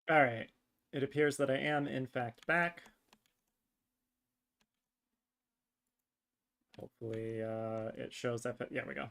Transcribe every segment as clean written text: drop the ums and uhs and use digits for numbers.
All right. It appears that I am, in fact, back. Hopefully, it shows that. Yeah, we go.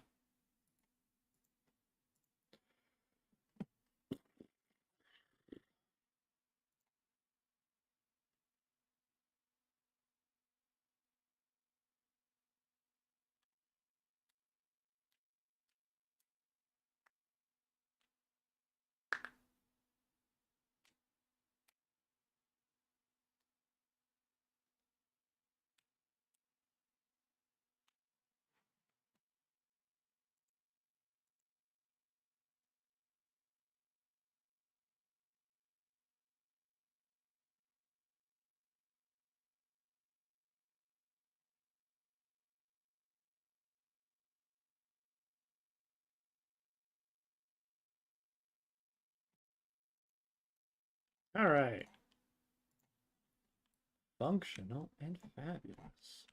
All right. Functional and fabulous.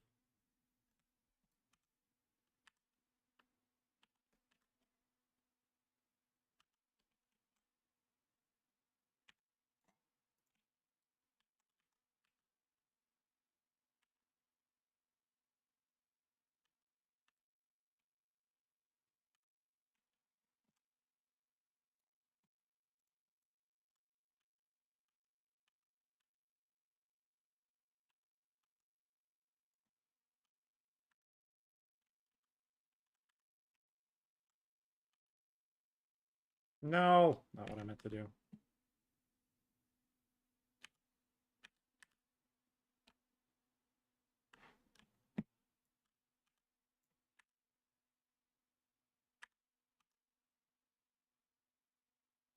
No, not what I meant to do.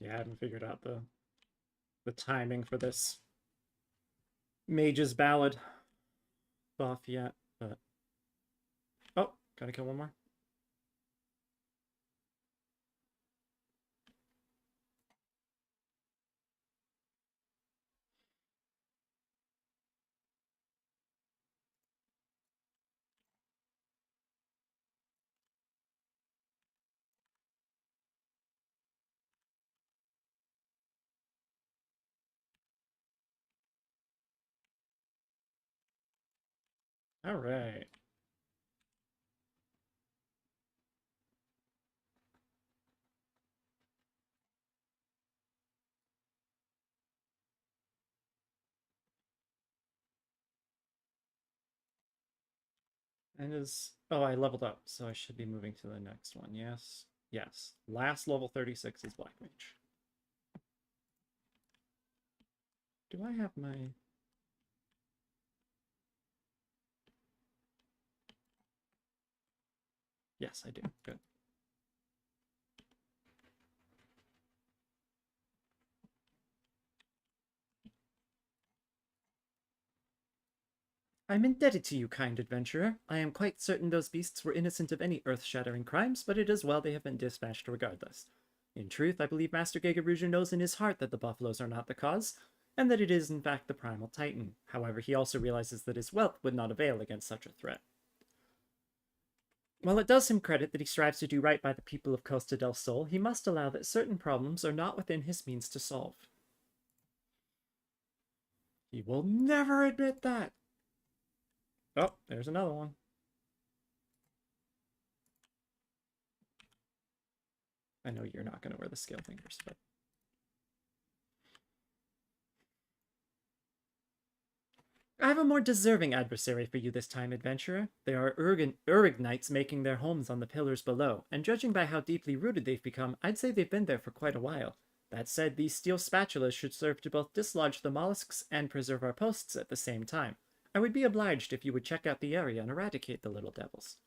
Yeah, I haven't figured out the timing for this Mage's Ballad buff yet, but oh, gotta kill one more. All right. And is oh, I leveled up, so I should be moving to the next one. Yes. Yes. Last level 36 is Black Mage. Do I have my Yes, I do. Good. I'm indebted to you, kind adventurer. I am quite certain those beasts were innocent of any earth-shattering crimes, but it is well they have been dispatched regardless. In truth, I believe Master Gegaruja knows in his heart that the buffaloes are not the cause, and that it is in fact the primal titan. However, he also realizes that his wealth would not avail against such a threat. While it does him credit that he strives to do right by the people of Costa del Sol, he must allow that certain problems are not within his means to solve. He will never admit that. Oh, there's another one. I know you're not going to wear the scale fingers, but... I have a more deserving adversary for you this time, adventurer. There are Urignites making their homes on the pillars below, and judging by how deeply rooted they've become, I'd say they've been there for quite a while. That said, these steel spatulas should serve to both dislodge the mollusks and preserve our posts at the same time. I would be obliged if you would check out the area and eradicate the little devils.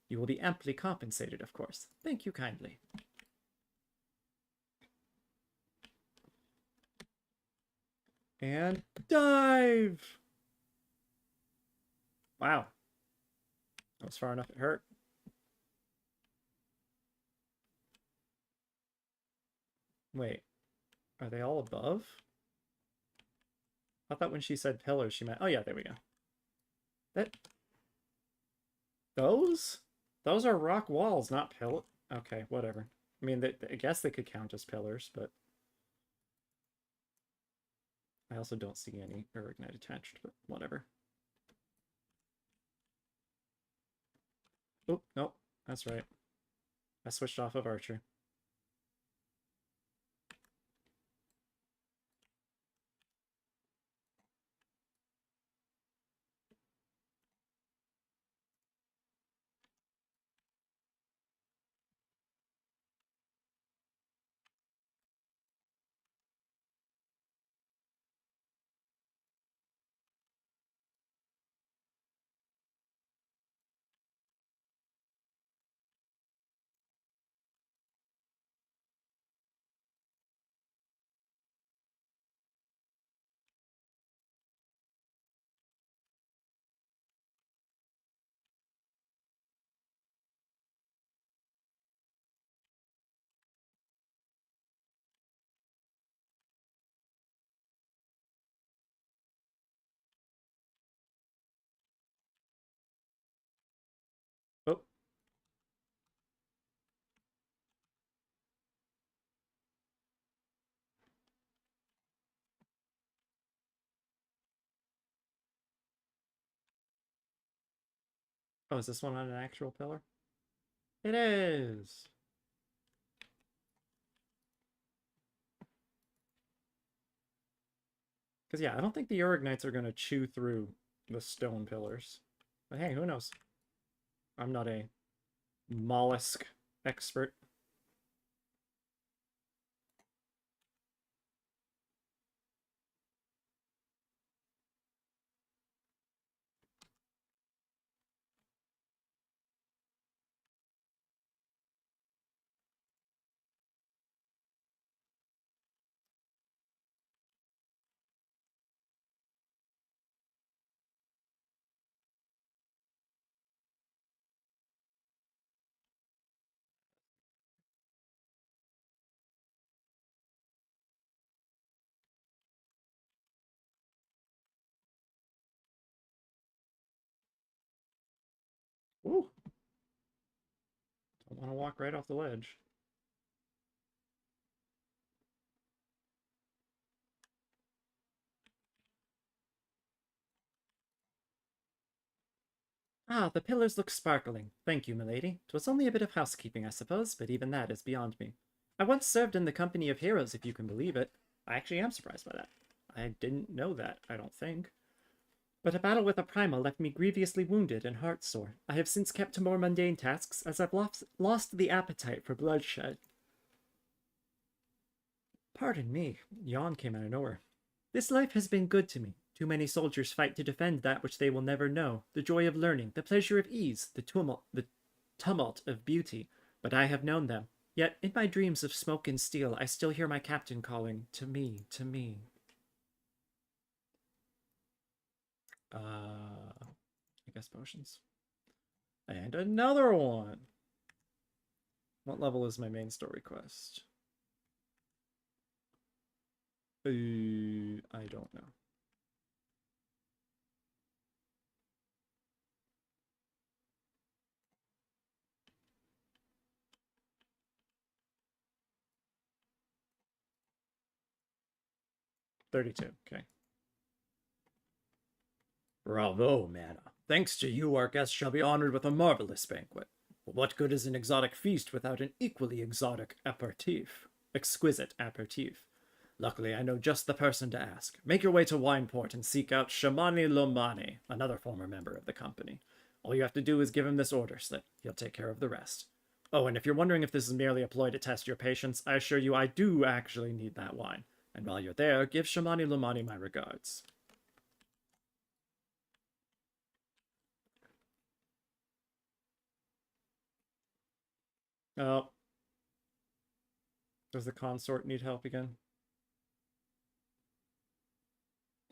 You will be amply compensated, of course. Thank you kindly. And dive! Wow. That was far enough it hurt. Wait, are they all above? I thought when she said pillars, she meant... Oh, yeah, there we go. That... Those? Those are rock walls, not pillars. Okay, whatever. I mean, I guess they could count as pillars, but... I also don't see any Erignite attached, but whatever. Oh, no, that's right. I switched off of Archer. Oh, oh, is this one on an actual pillar? It is! Because, yeah, I don't think the Urignites are going to chew through the stone pillars. But hey, who knows? I'm not a mollusk expert. Ooh, don't want to walk right off the ledge. Ah, the pillars look sparkling. Thank you, milady. 'Twas only a bit of housekeeping, I suppose, but even that is beyond me. I once served in the company of heroes, if you can believe it. I actually am surprised by that. I didn't know that, I don't think. But a battle with a primal left me grievously wounded and heartsore. I have since kept to more mundane tasks, as I've lost the appetite for bloodshed. Pardon me, yawn came out of nowhere. This life has been good to me. Too many soldiers fight to defend that which they will never know, the joy of learning, the pleasure of ease, the tumult of beauty. But I have known them. Yet, in my dreams of smoke and steel, I still hear my captain calling, to me, to me. I guess potions. And another one! What level is my main story quest? I don't know. $32, okay. Bravo, M'aana. Thanks to you, our guests shall be honored with a marvelous banquet. But what good is an exotic feast without an equally exotic aperitif? Exquisite aperitif. Luckily, I know just the person to ask. Make your way to Wineport and seek out Shamani Lomani, another former member of the company. All you have to do is give him this order slip. He'll take care of the rest. Oh, and if you're wondering if this is merely a ploy to test your patience, I assure you I do actually need that wine. And while you're there, give Shamani Lomani my regards. Oh, does the consort need help again?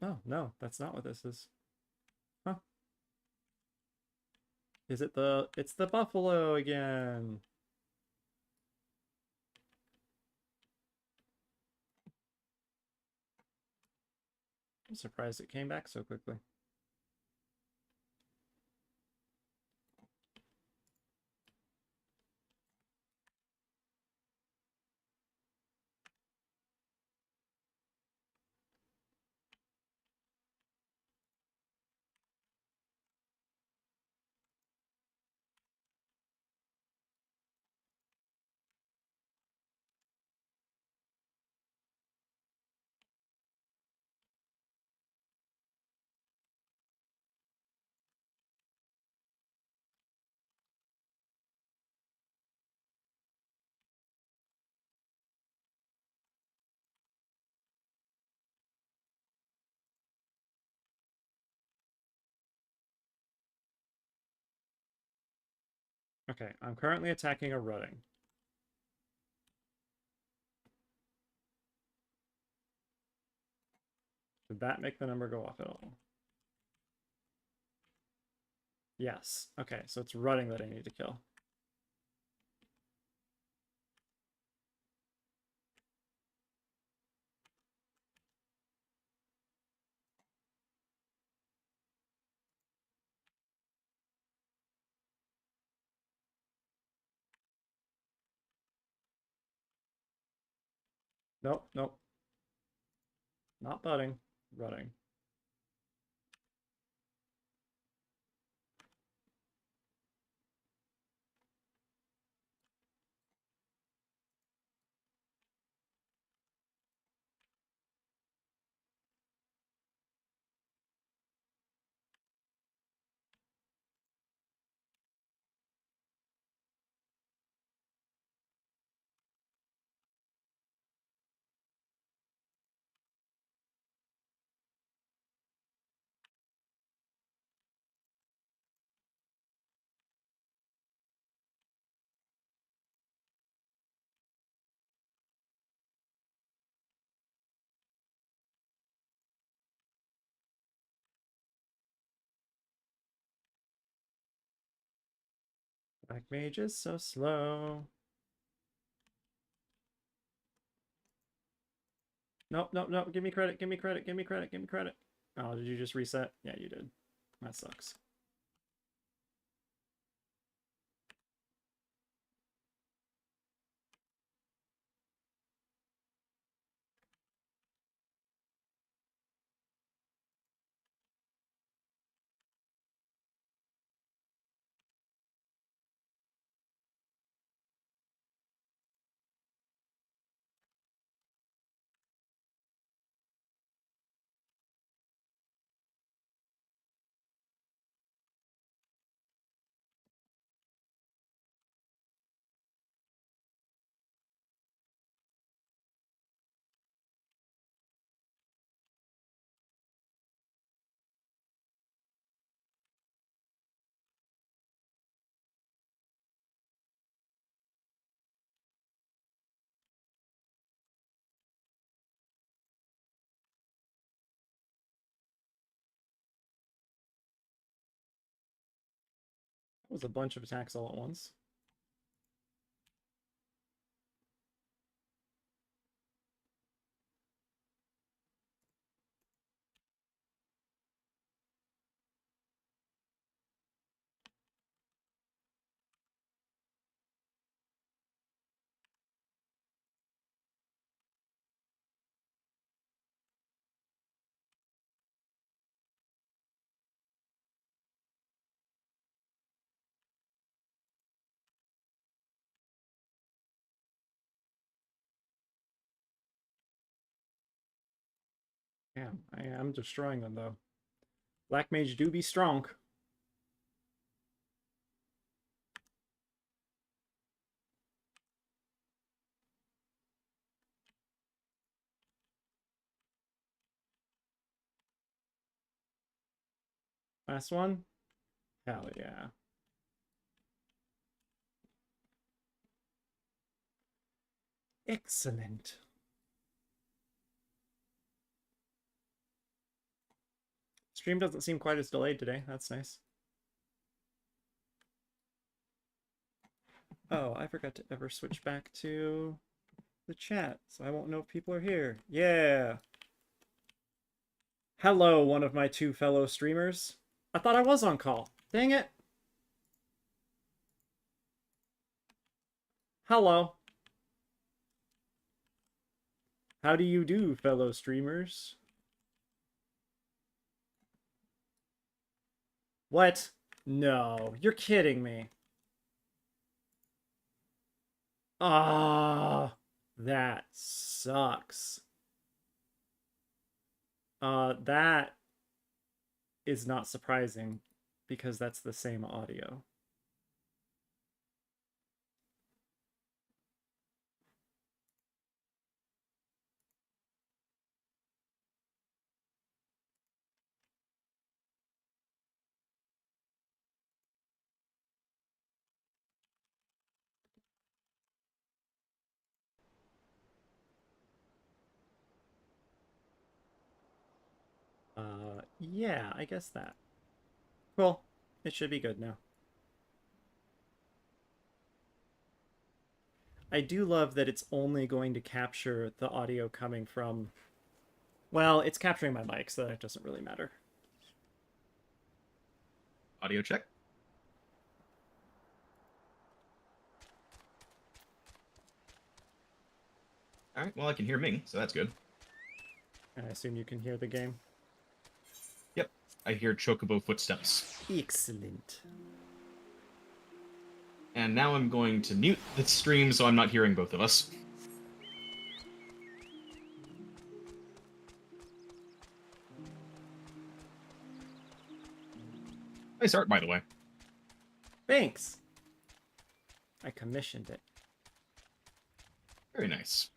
Oh, no, that's not what this is. Huh. Is it the... It's the buffalo again. I'm surprised it came back so quickly. Okay, I'm currently attacking a rutting. Did that make the number go off at all? Yes. Okay, so it's rutting that I need to kill. Nope, nope. Not budding, rutting. Black mage is so slow. Nope, nope, nope. Give me credit, give me credit, give me credit, give me credit. Oh, did you just reset? Yeah, you did. That sucks. That was a bunch of attacks all at once. Damn, I am destroying them though. Black mage do be strong. Last one? Hell yeah. Excellent. Stream doesn't seem quite as delayed today. That's nice. Oh, I forgot to ever switch back to the chat, so I won't know if people are here. Yeah. Hello, one of my two fellow streamers. I thought I was on call. Dang it. Hello. How do you do, fellow streamers? What? No, you're kidding me. Ah, that sucks. That is not surprising because that's the same audio. Yeah, I guess that. Cool. It should be good now. I do love that it's only going to capture the audio coming from... Well, it's capturing my mic, so that doesn't really matter. Audio check. All right, well, I can hear Ming, so that's good. And I assume you can hear the game. Yep, I hear Chocobo footsteps. Excellent. And now I'm going to mute the stream so I'm not hearing both of us. Nice art, by the way. Thanks. I commissioned it. Very nice.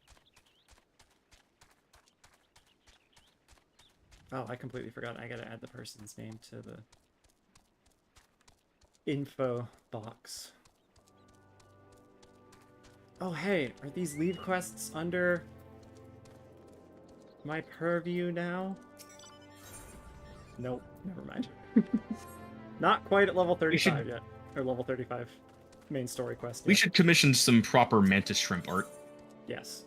Oh, I completely forgot. I gotta add the person's name to the info box. Oh, hey, are these leave quests under my purview now? Nope, never mind. Not quite at level 35 yet. Or level 35. Main story quest. We should commission some proper mantis shrimp art. Yes.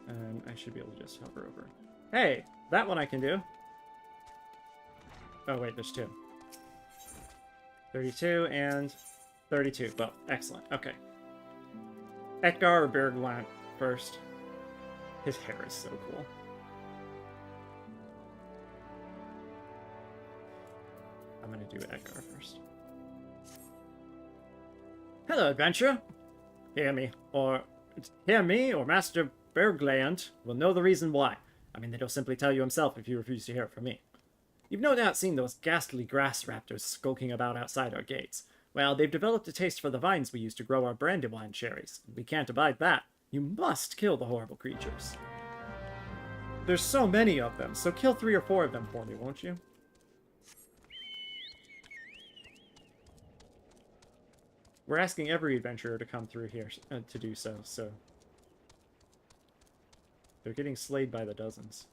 And I should be able to just hover over. Hey, that one I can do. Oh, wait, there's two. 32 and 32. Well, excellent. Okay. Edgar or Bergland first. His hair is so cool. I'm gonna do Edgar first. Hello, adventurer. Hear me, or Master Bergland will know the reason why. I mean, he'll simply tell you himself if you refuse to hear it from me. You've no doubt seen those ghastly grass raptors skulking about outside our gates. Well, they've developed a taste for the vines we use to grow our brandywine cherries. We can't abide that. You must kill the horrible creatures. There's so many of them, so kill 3 or 4 of them for me, won't you? We're asking every adventurer to come through here to do so, so... They're getting slayed by the dozens.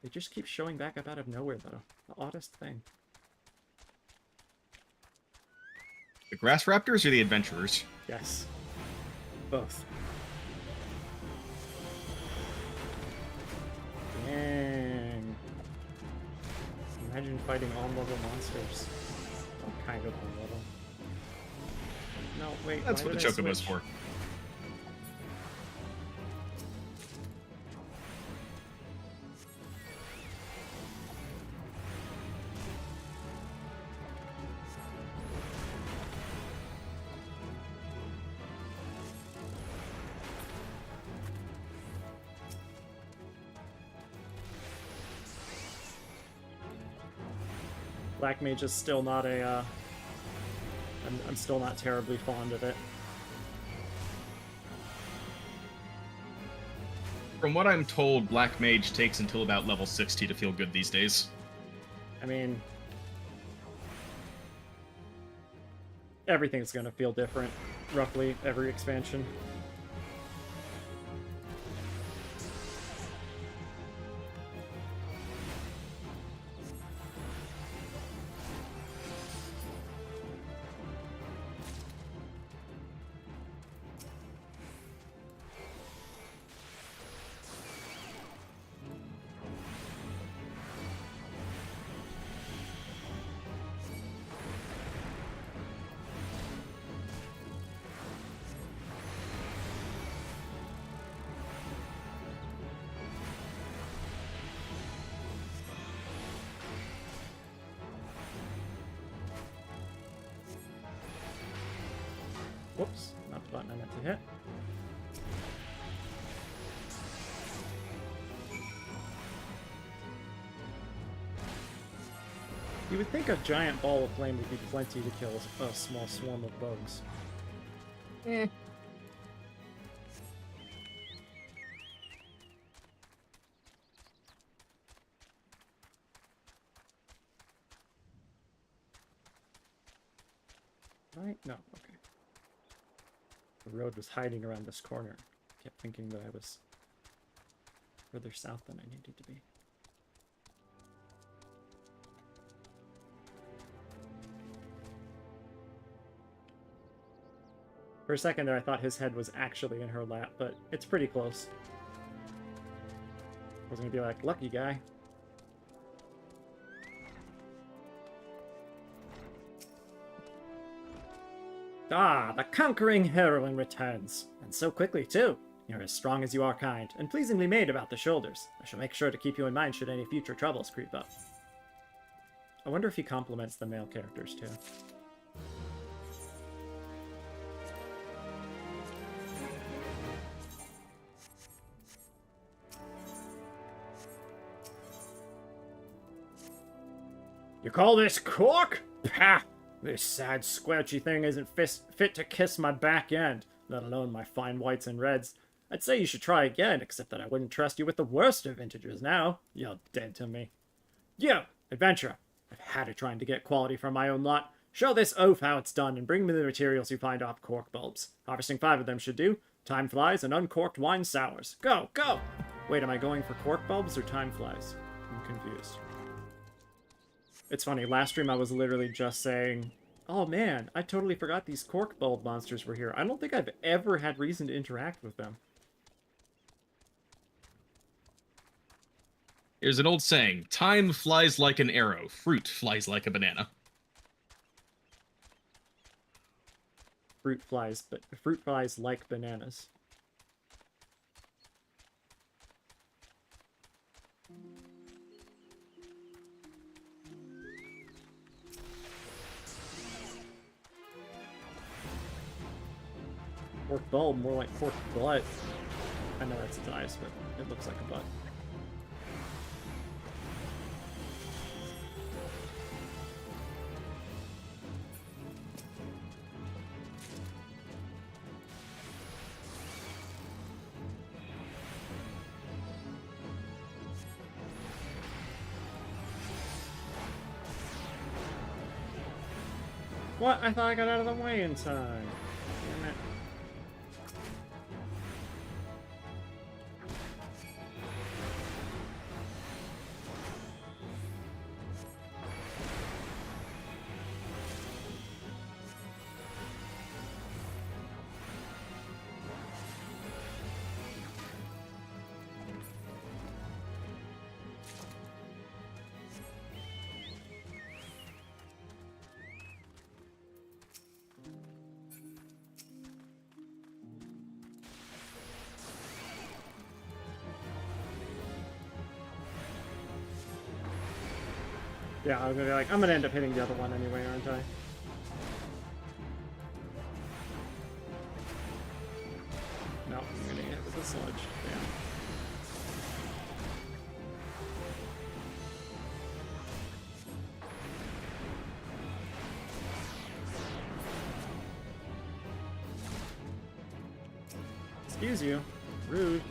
They just keep showing back up out of nowhere, though. The oddest thing. The grass raptors or the adventurers? Yes. Both. Dang. Imagine fighting on-level monsters. Well, kind of on-level. No, wait, That's why what the did I Chocobo's switch? for. Black Mage is still not a, I'm still not terribly fond of it. From what I'm told, Black Mage takes until about level 60 to feel good these days. I mean... everything's gonna feel different, roughly, every expansion. Whoops, not the button I meant to hit. You would think a giant ball of flame would be plenty to kill a small swarm of bugs. Eh. Right? No, okay. The road was hiding around this corner. Kept thinking that I was further south than I needed to be. For a second there, I thought his head was actually in her lap, but it's pretty close. I was gonna be like, lucky guy. Ah, the conquering heroine returns. And so quickly, too. You're as strong as you are kind, and pleasingly made about the shoulders. I shall make sure to keep you in mind should any future troubles creep up. I wonder if he compliments the male characters, too. You call this cork? Pah! This sad, squelchy thing isn't fit to kiss my back end, let alone my fine whites and reds. I'd say you should try again, except that I wouldn't trust you with the worst of vintages now. You're dead to me. You, adventurer. I've had it trying to get quality from my own lot. Show this oaf how it's done, and bring me the materials you find off cork bulbs. Harvesting 5 of them should do. Time flies and uncorked wine sours. Go, go! Wait, am I going for cork bulbs or time flies? I'm confused. It's funny, last stream I was literally just saying, oh man, I totally forgot these cork bulb monsters were here. I don't think I've ever had reason to interact with them. There's an old saying, time flies like an arrow, fruit flies like a banana. Fruit flies like bananas. Cork bulb, more like cork butt. I know that's its eyes, but it looks like a butt. What? I thought I got out of the way in time. Damn it. Yeah, I was gonna be like, I'm gonna end up hitting the other one anyway, aren't I? No, I'm gonna hit with the sludge. Damn. Excuse you. Rude.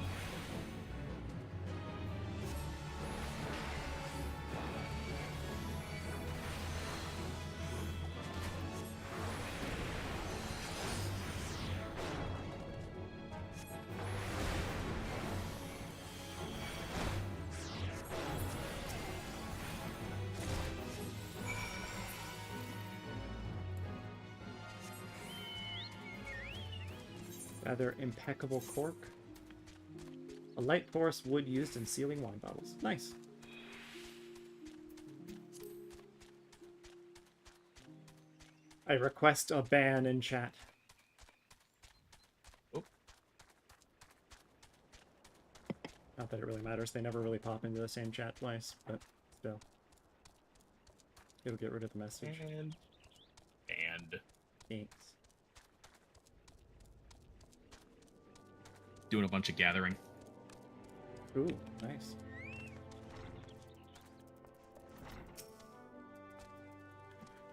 Rather impeccable cork. A light porous wood used in sealing wine bottles. Nice. I request a ban in chat. Oh. Not that it really matters. They never really pop into the same chat twice, but still. It'll get rid of the message. And Thanks. doing a bunch of gathering. Ooh, nice.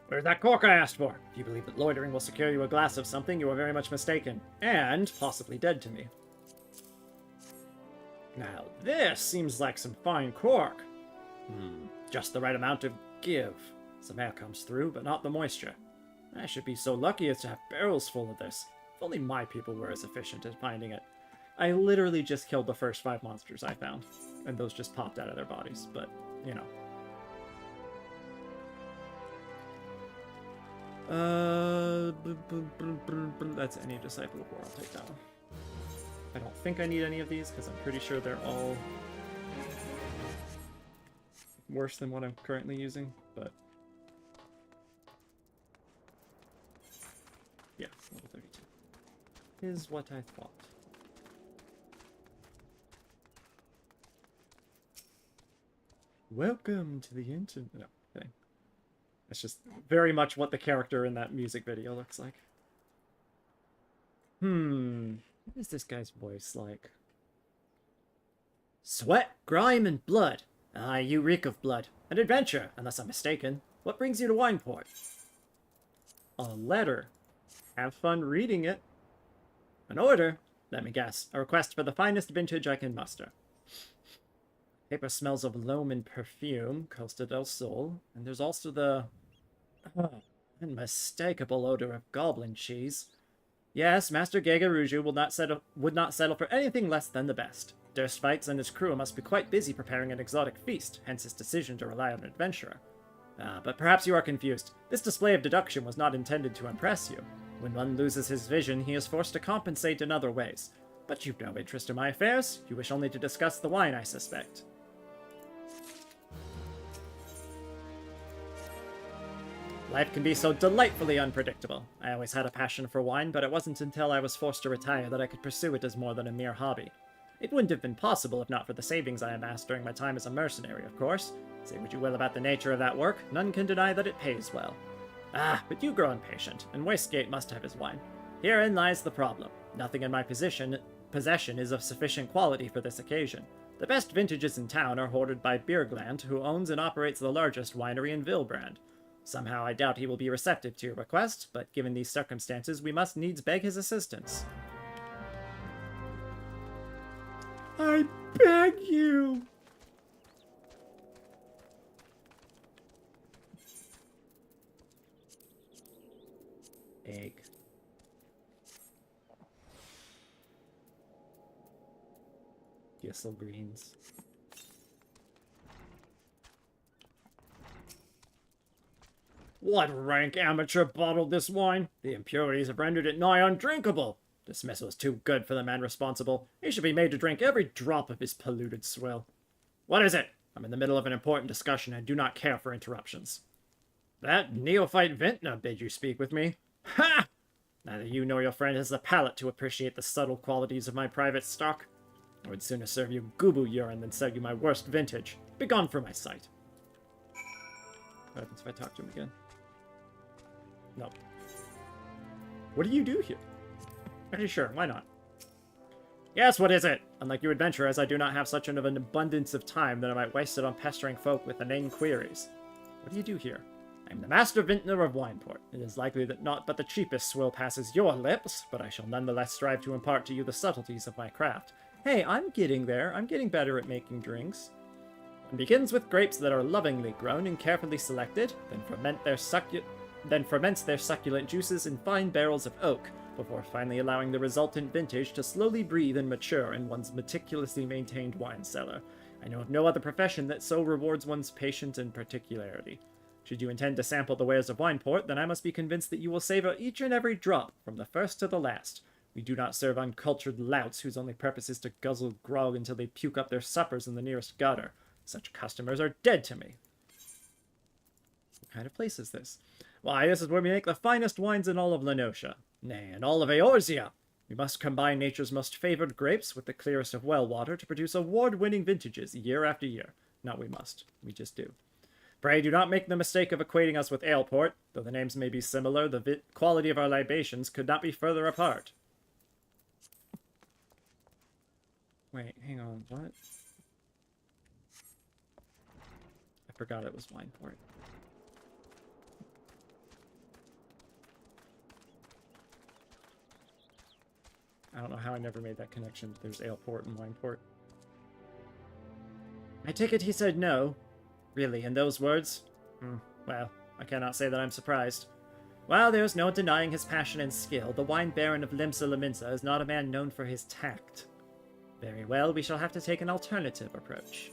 Where's that cork I asked for? If you believe that loitering will secure you a glass of something, you are very much mistaken. And possibly dead to me. Now, this seems like some fine cork. Just the right amount of give. Some air comes through, but not the moisture. I should be so lucky as to have barrels full of this. If only my people were as efficient at finding it. I literally just killed the first 5 monsters I found, and those just popped out of their bodies, but, you know. That's any Disciple of War. I'll take that one. I don't think I need any of these, because I'm pretty sure they're all worse than what I'm currently using, but... yeah, level 32. Is what I thought. Welcome to the internet. No, kidding. It's just very much what the character in that music video looks like. What is this guy's voice like? Sweat, grime, and blood. Ah, you reek of blood. An adventure, unless I'm mistaken. What brings you to Wineport? A letter. Have fun reading it. An order. Let me guess. A request for the finest vintage I can muster. Paper smells of loam and perfume, Costa del Sol, and there's also the unmistakable odor of goblin cheese. Yes, Master Gagaruju would not settle for anything less than the best. Durstfights and his crew must be quite busy preparing an exotic feast, hence his decision to rely on an adventurer. But perhaps you are confused. This display of deduction was not intended to impress you. When one loses his vision, he is forced to compensate in other ways. But you've no interest in my affairs. You wish only to discuss the wine, I suspect. Life can be so delightfully unpredictable. I always had a passion for wine, but it wasn't until I was forced to retire that I could pursue it as more than a mere hobby. It wouldn't have been possible if not for the savings I amassed during my time as a mercenary, of course. Say what you will about the nature of that work, none can deny that it pays well. Ah, but you grow impatient, and Wastegate must have his wine. Herein lies the problem. Nothing in my possession is of sufficient quality for this occasion. The best vintages in town are hoarded by Beergland, who owns and operates the largest winery in Vilbrand. Somehow I doubt he will be receptive to your request, but given these circumstances, we must needs beg his assistance. I beg you! Egg. Thistle greens. What rank amateur bottled this wine? The impurities have rendered it nigh undrinkable. Dismissal is too good for the man responsible. He should be made to drink every drop of his polluted swill. What is it? I'm in the middle of an important discussion and do not care for interruptions. That neophyte vintner bid you speak with me. Ha! Neither you nor your friend has the palate to appreciate the subtle qualities of my private stock. I would sooner serve you gubu urine than sell you my worst vintage. Begone from my sight. What happens if I talk to him again? No. What do you do here? Pretty sure, why not? Yes, what is it? Unlike you adventurers, I do not have such an abundance of time that I might waste it on pestering folk with inane queries. What do you do here? I am the Master Vintner of Wineport. It is likely that not but the cheapest swill passes your lips, but I shall nonetheless strive to impart to you the subtleties of my craft. Hey, I'm getting there. I'm getting better at making drinks. One begins with grapes that are lovingly grown and carefully selected, then ferments their succulent juices in fine barrels of oak, before finally allowing the resultant vintage to slowly breathe and mature in one's meticulously maintained wine cellar. I know of no other profession that so rewards one's patience and particularity. Should you intend to sample the wares of Wineport, then I must be convinced that you will savor each and every drop, from the first to the last. We do not serve uncultured louts whose only purpose is to guzzle grog until they puke up their suppers in the nearest gutter. Such customers are dead to me. What kind of place is this? Why, this is where we make the finest wines in all of Lenosha. Nay, in all of Eorzea. We must combine nature's most favored grapes with the clearest of well water to produce award-winning vintages year after year. Not we must. We just do. Pray do not make the mistake of equating us with Aleport. Though the names may be similar, the quality of our libations could not be further apart. Wait, hang on, what? I forgot it was Wineport. I don't know how I never made that connection. There's Aleport and Wineport. I take it he said no. Really, in those words? Well, I cannot say that I'm surprised. While there's no denying his passion and skill, the wine baron of Limsa Laminsa is not a man known for his tact. Very well, we shall have to take an alternative approach.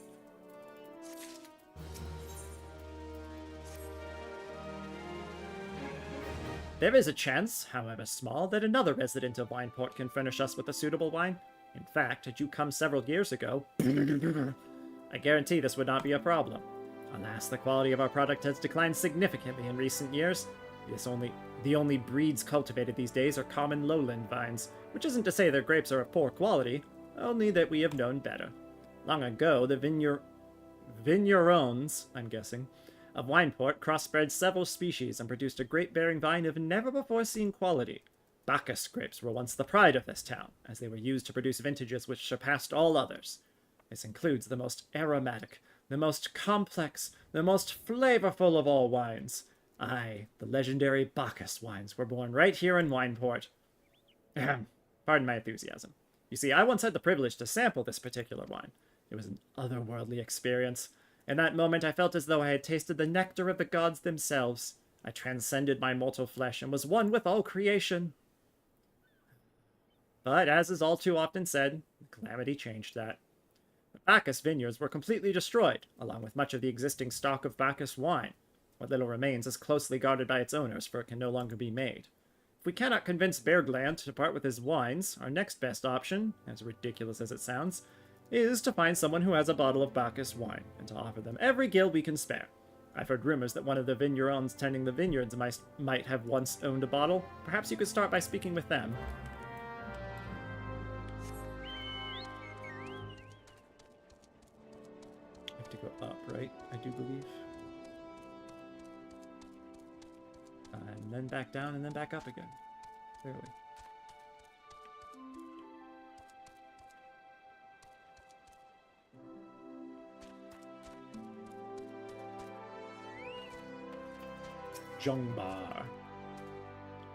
There is a chance, however small, that another resident of Wineport can furnish us with a suitable wine. In fact, had you come several years ago, I guarantee this would not be a problem. Alas, the quality of our product has declined significantly in recent years. The only breeds cultivated these days are common lowland vines, which isn't to say their grapes are of poor quality, only that we have known better. Long ago, the vignerons, I'm guessing, of Wineport crossbred several species and produced a grape-bearing vine of never-before-seen quality. Bacchus grapes were once the pride of this town, as they were used to produce vintages which surpassed all others. This includes the most aromatic, the most complex, the most flavorful of all wines. Aye, the legendary Bacchus wines were born right here in Wineport. Pardon my enthusiasm. You see, I once had the privilege to sample this particular wine. It was an otherworldly experience. In that moment, I felt as though I had tasted the nectar of the gods themselves. I transcended my mortal flesh and was one with all creation. But, as is all too often said, calamity changed that. The Bacchus vineyards were completely destroyed, along with much of the existing stock of Bacchus wine. What little remains is closely guarded by its owners, for it can no longer be made. If we cannot convince Bergland to part with his wines, our next best option, as ridiculous as it sounds, is to find someone who has a bottle of Bacchus wine, and to offer them every gil we can spare. I've heard rumors that one of the vignerons tending the vineyards might have once owned a bottle. Perhaps you could start by speaking with them. I have to go up, right? I do believe. And then back down, and then back up again. Clearly. Jungbar.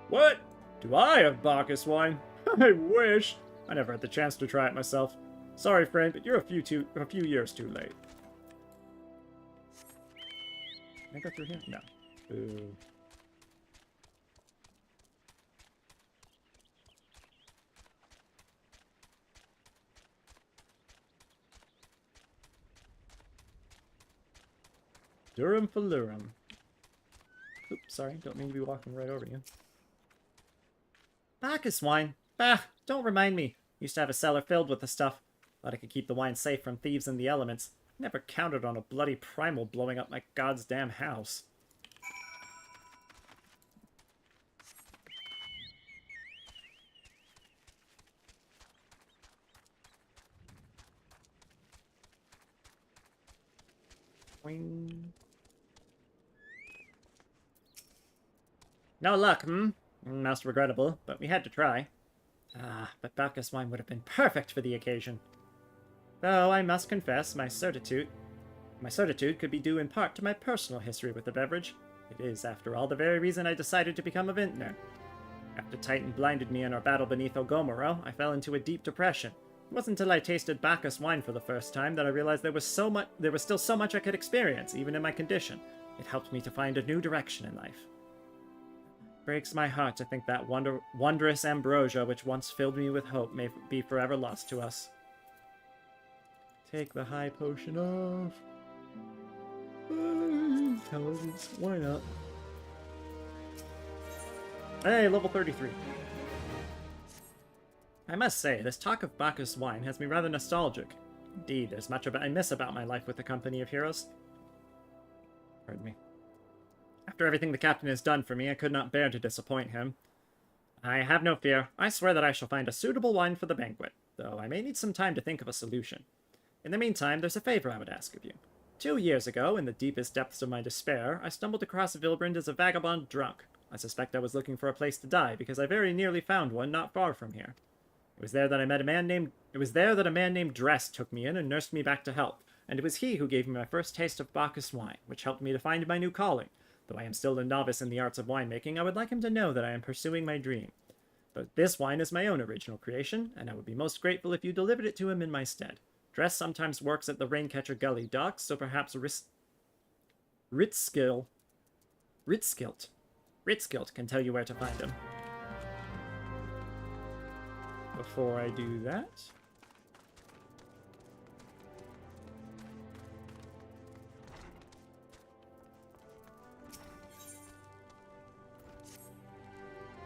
What? Do I have Bacchus wine? I wish. I never had the chance to try it myself. Sorry, friend, but you're a few years too late. Can I go through here? No. Boo. Durum Falurum. Oops, sorry, don't mean to be walking right over you. Bacchus wine? Bah, don't remind me. Used to have a cellar filled with the stuff. Thought I could keep the wine safe from thieves and the elements. Never counted on a bloody primal blowing up my goddamn house. Boing. No luck, Most regrettable, but we had to try. Ah, but Bacchus wine would have been perfect for the occasion. Though I must confess, my certitude could be due in part to my personal history with the beverage. It is, after all, the very reason I decided to become a vintner. After Titan blinded me in our battle beneath Ogomoro, I fell into a deep depression. It wasn't until I tasted Bacchus wine for the first time that I realized there was still so much I could experience, even in my condition. It helped me to find a new direction in life. Breaks my heart to think that wondrous ambrosia which once filled me with hope may be forever lost to us. Take the high potion off. Intelligence. Why not? Hey, level 33. I must say, this talk of Bacchus wine has me rather nostalgic. Indeed, there's much I miss about my life with the company of heroes. Pardon me. After everything the captain has done for me, I could not bear to disappoint him. I have no fear. I swear that I shall find a suitable wine for the banquet, though I may need some time to think of a solution. In the meantime, there's a favor I would ask of you. 2 years ago, in the deepest depths of my despair, I stumbled across Vilbrand as a vagabond drunk. I suspect I was looking for a place to die, because I very nearly found one not far from here. It was there that a man named Dress took me in and nursed me back to health, and it was he who gave me my first taste of Bacchus wine, which helped me to find my new calling. Though I am still a novice in the arts of winemaking, I would like him to know that I am pursuing my dream. But this wine is my own original creation, and I would be most grateful if you delivered it to him in my stead. Dress sometimes works at the Raincatcher Gully docks, so perhaps Ritzkilt can tell you where to find him. Before I do that,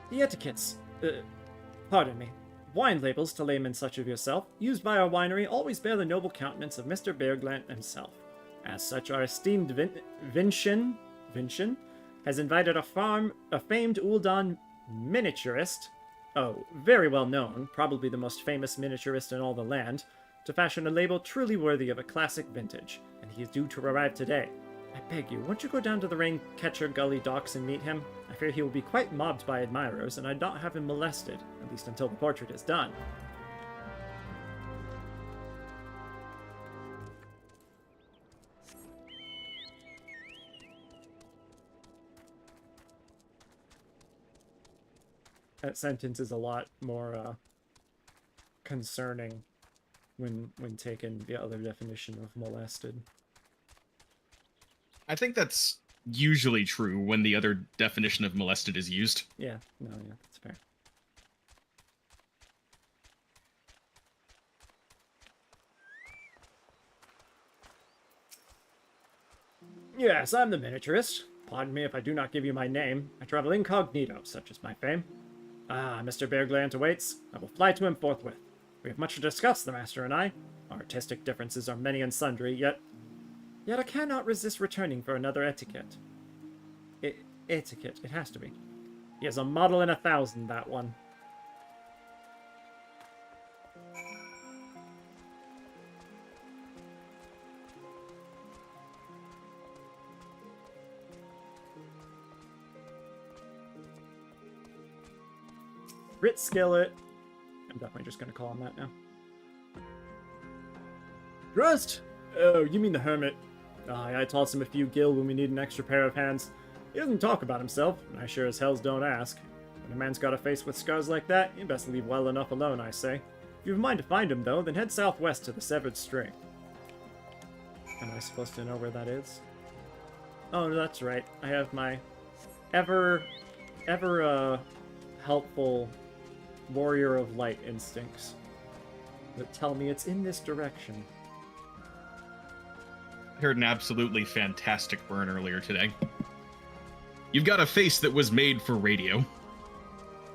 The etiquettes, pardon me, wine labels, to laymen such as yourself, used by our winery always bear the noble countenance of Mr. Bearglant himself. As such, our esteemed Vincian has invited a famed Uldan miniaturist, very well known, probably the most famous miniaturist in all the land, to fashion a label truly worthy of a classic vintage, and he is due to arrive today. I beg you, won't you go down to the Raincatcher Gully docks and meet him? I fear he will be quite mobbed by admirers, and I'd not have him molested, at least until the portrait is done. That sentence is a lot more concerning when taken the other definition of molested. I think that's usually true when the other definition of molested is used. Yeah, no, yeah, that's fair. Yes, I'm the miniaturist. Pardon me if I do not give you my name. I travel incognito, such is my fame. Ah, Mr. Bearglant awaits. I will fly to him forthwith. We have much to discuss, the master and I. Our artistic differences are many and sundry, yet I cannot resist returning for another etiquette. Etiquette, it has to be. He has a model in 1,000, that one. Grit Skillet. I'm definitely just going to call him that now. Trust? Oh, you mean the Hermit. I toss him a few gil when we need an extra pair of hands. He doesn't talk about himself, and I sure as hells don't ask. When a man's got a face with scars like that, you best leave well enough alone, I say. If you have a mind to find him, though, then head southwest to the Severed String. Am I supposed to know where that is? Oh, that's right. I have my ever helpful Warrior of Light instincts that tell me it's in this direction. I heard an absolutely fantastic burn earlier today. You've got a face that was made for radio.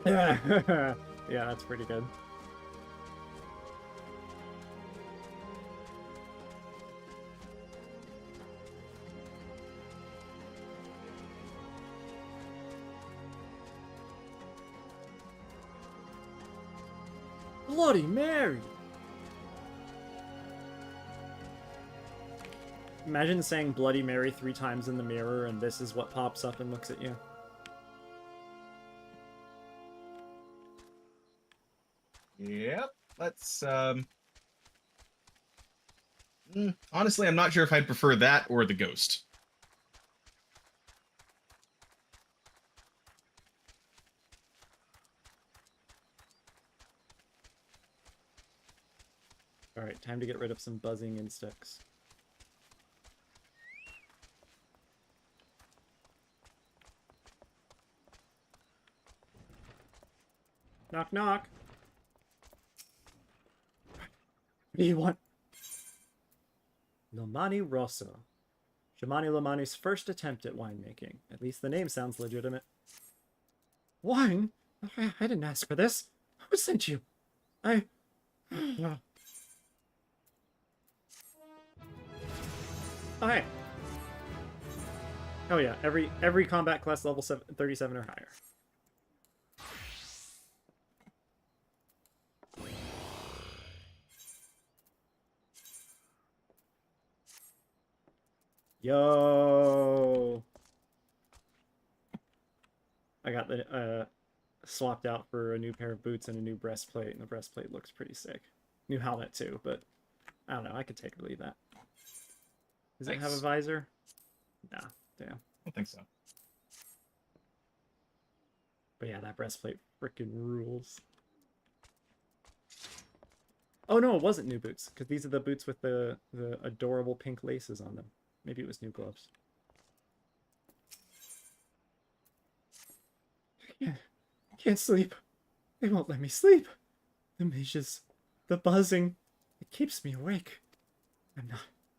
Yeah, that's pretty good. Bloody Mary! Imagine saying Bloody Mary 3 times in the mirror and this is what pops up and looks at you. Yep, let's, honestly, I'm not sure if I'd prefer that or the ghost. Alright, time to get rid of some buzzing insects. Knock, knock. What do you want? Lomani Rosso. Shamani Lomani's first attempt at winemaking. At least the name sounds legitimate. Wine? I didn't ask for this. Who sent you? I... Okay. Oh yeah, every combat class level 37 or higher. Yo! I got the swapped out for a new pair of boots and a new breastplate, and the breastplate looks pretty sick. New helmet too, but I don't know, I could take or leave that. Does it have a visor? Nah, damn. I don't think so. But yeah, that breastplate freaking rules. Oh no, it wasn't new boots, because these are the boots with the adorable pink laces on them. Maybe it was new gloves. I can't sleep. They won't let me sleep. The mages, the buzzing, it keeps me awake.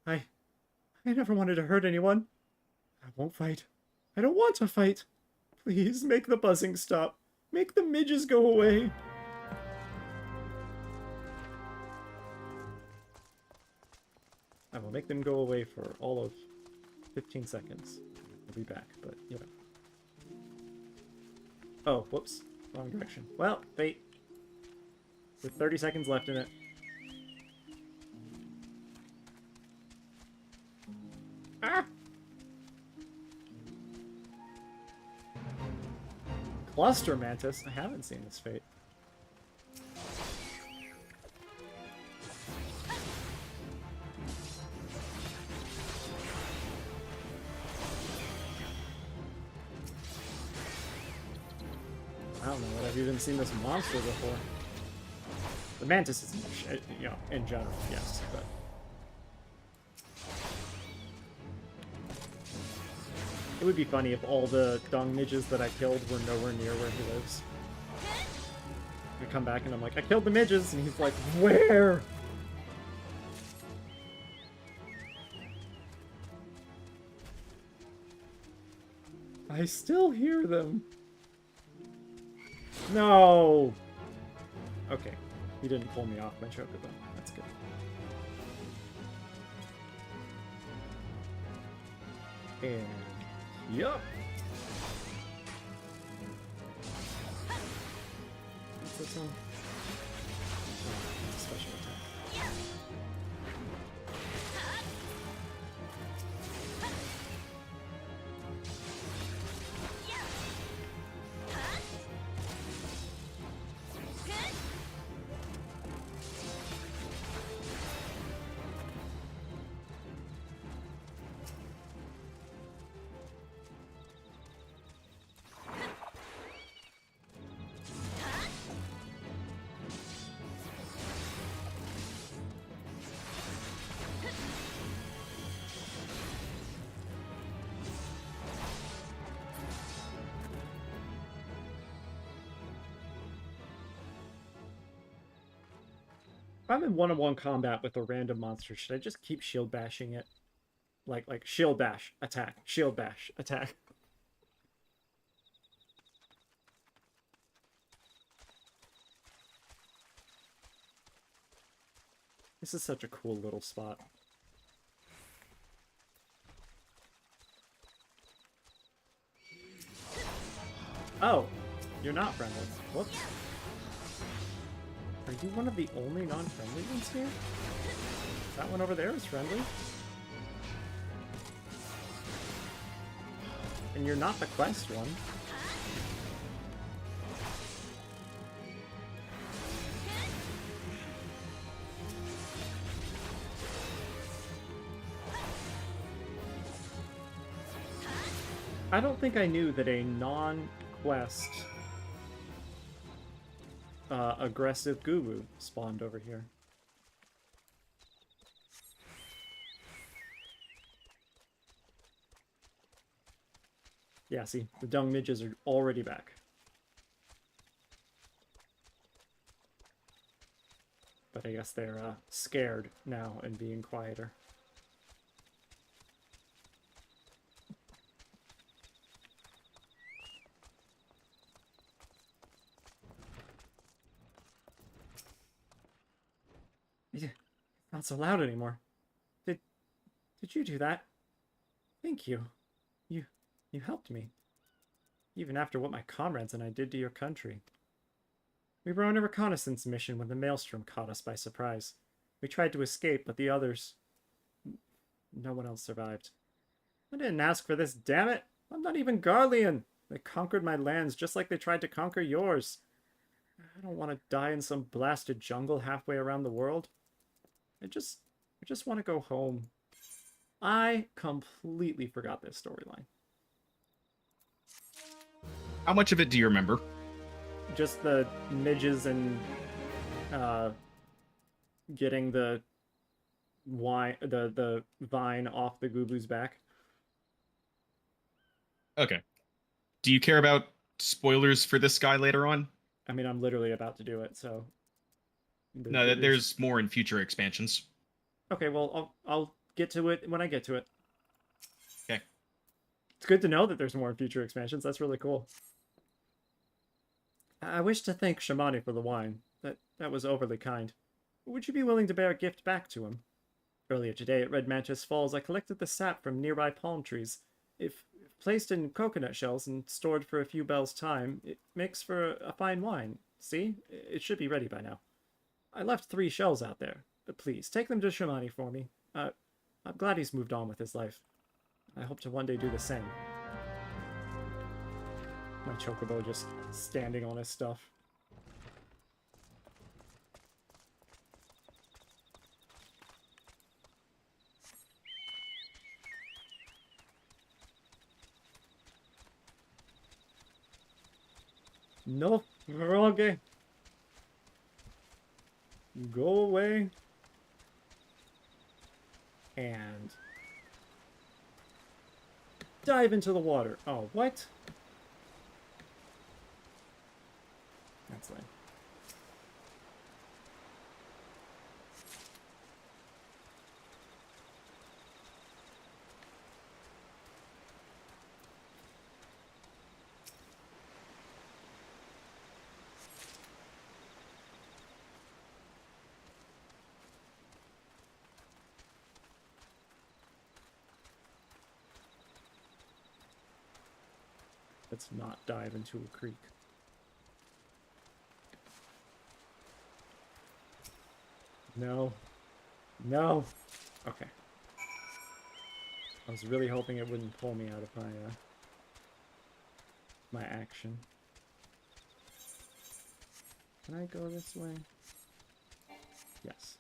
I never wanted to hurt anyone. I won't fight. I don't want to fight. Please make the buzzing stop. Make the midges go away. I will make them go away for all of 15 seconds. I'll be back, but, you know. Oh, whoops. Wrong direction. Well, fate. With 30 seconds left in it. Ah! Cluster Mantis? I haven't seen this fate. I don't know what I've even seen this monster before. The Mantis is, you know, in general, yes, but... It would be funny if all the dung midges that I killed were nowhere near where he lives. I come back and I'm like, I killed the midges, and he's like, where? I still hear them. No! Okay, he didn't pull me off my choker though. That's good. And... yup! What's this one? Oh, it's a special attack. If I'm in one-on-one combat with a random monster, should I just keep shield bashing it? Like shield bash, attack, shield bash, attack. This is such a cool little spot. Oh, you're not friendly. Whoops. Are you one of the only non-friendly ones here? That one over there is friendly. And you're not the quest one. I don't think I knew that a non-quest aggressive Guru spawned over here. Yeah, see, the dung midges are already back. But I guess they're scared now and being quieter. Not so loud anymore. Did you do that? Thank you. You helped me. Even after what my comrades and I did to your country. We were on a reconnaissance mission when the maelstrom caught us by surprise. We tried to escape, but the others... no one else survived. I didn't ask for this, damn it! I'm not even Garlean! They conquered my lands just like they tried to conquer yours. I don't want to die in some blasted jungle halfway around the world. I just want to go home. I completely forgot this storyline. How much of it do you remember? Just the midges and getting the vine off the Gubu's back. Okay. Do you care about spoilers for this guy later on? I mean, I'm literally about to do it, so... No, there's more in future expansions. Okay, well, I'll get to it when I get to it. Okay. It's good to know that there's more in future expansions. That's really cool. I wish to thank Shamani for the wine. That was overly kind. Would you be willing to bear a gift back to him? Earlier today at Red Mantis Falls, I collected the sap from nearby palm trees. If placed in coconut shells and stored for a few bells' time, it makes for a fine wine. See? It should be ready by now. I left 3 shells out there. But please, take them to Shamani for me. I'm glad he's moved on with his life. I hope to one day do the same. My chocobo just standing on his stuff. No, Roge. Go away. And dive into the water. Oh, what? That's lame. Let's not dive into a creek. No. No! Okay. I was really hoping it wouldn't pull me out of my action. Can I go this way? Yes.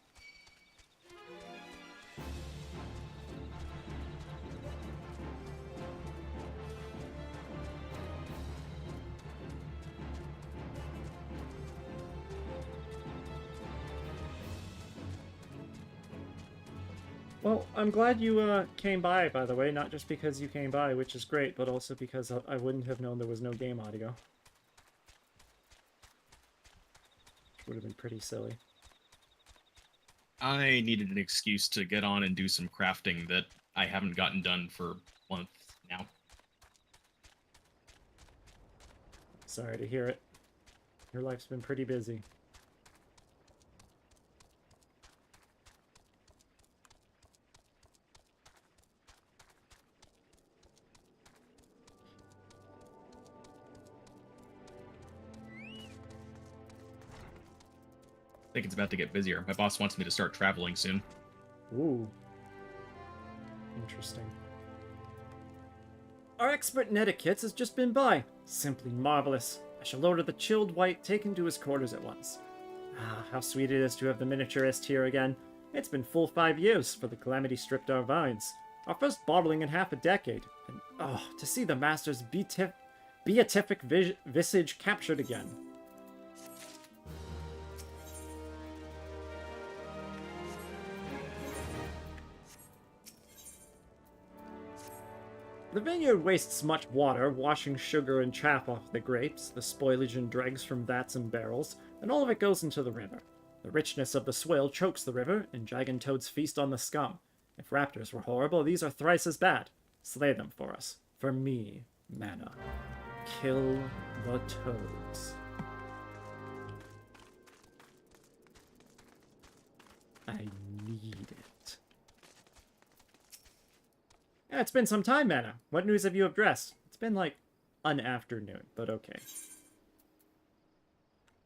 Well, I'm glad you came by the way, not just because you came by, which is great, but also because I wouldn't have known there was no game audio. Which would have been pretty silly. I needed an excuse to get on and do some crafting that I haven't gotten done for months now. Sorry to hear it. Your life's been pretty busy. I think it's about to get busier. My boss wants me to start traveling soon. Ooh. Interesting. Our expert in etiquette has just been by. Simply marvelous. I shall order the chilled white taken to his quarters at once. Ah, how sweet it is to have the miniaturist here again. It's been full 5 years for the Calamity stripped our vines. Our first bottling in half a decade. And oh, to see the master's beatific visage captured again. The vineyard wastes much water, washing sugar and chaff off the grapes, the spoilage and dregs from vats and barrels, and all of it goes into the river. The richness of the swale chokes the river, and dragon toads feast on the scum. If raptors were horrible, these are thrice as bad. Slay them for us. For me, M'aana. Kill the toads. I need it. Yeah, it's been some time, M'aana. What news have you addressed? It's been like an afternoon, but okay.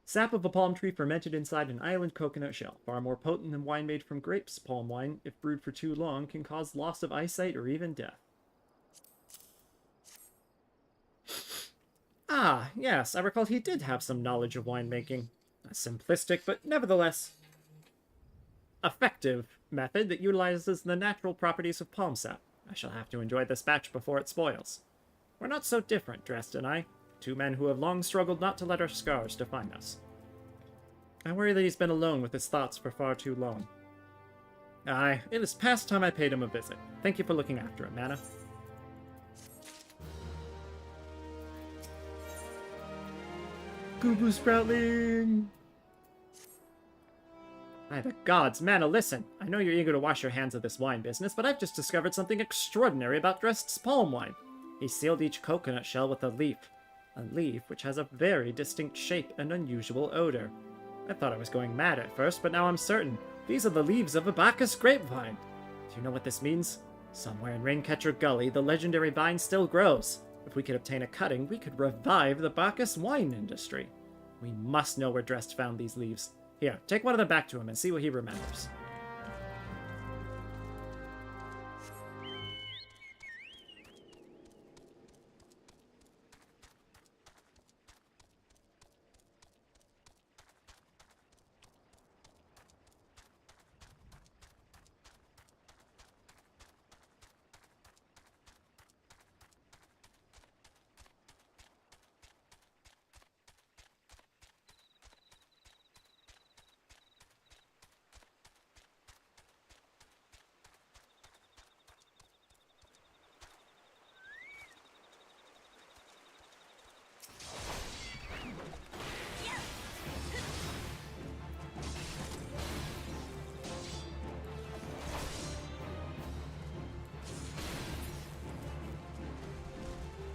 Sap of a palm tree fermented inside an island coconut shell. Far more potent than wine made from grapes. Palm wine, if brewed for too long, can cause loss of eyesight or even death. Ah, yes, I recall he did have some knowledge of winemaking. A simplistic, but nevertheless effective method that utilizes the natural properties of palm sap. I shall have to enjoy this batch before it spoils. We're not so different, Drest and I. 2 men who have long struggled not to let our scars define us. I worry that he's been alone with his thoughts for far too long. Aye, it is past time I paid him a visit. Thank you for looking after him, M'aana. Goo-goo Sproutling! By the gods, M'aana, listen! I know you're eager to wash your hands of this wine business, but I've just discovered something extraordinary about Drest's palm wine. He sealed each coconut shell with a leaf. A leaf which has a very distinct shape and unusual odor. I thought I was going mad at first, but now I'm certain. These are the leaves of a Bacchus grapevine. Do you know what this means? Somewhere in Raincatcher Gully, the legendary vine still grows. If we could obtain a cutting, we could revive the Bacchus wine industry. We must know where Drest found these leaves. Here, take one of them back to him and see what he remembers.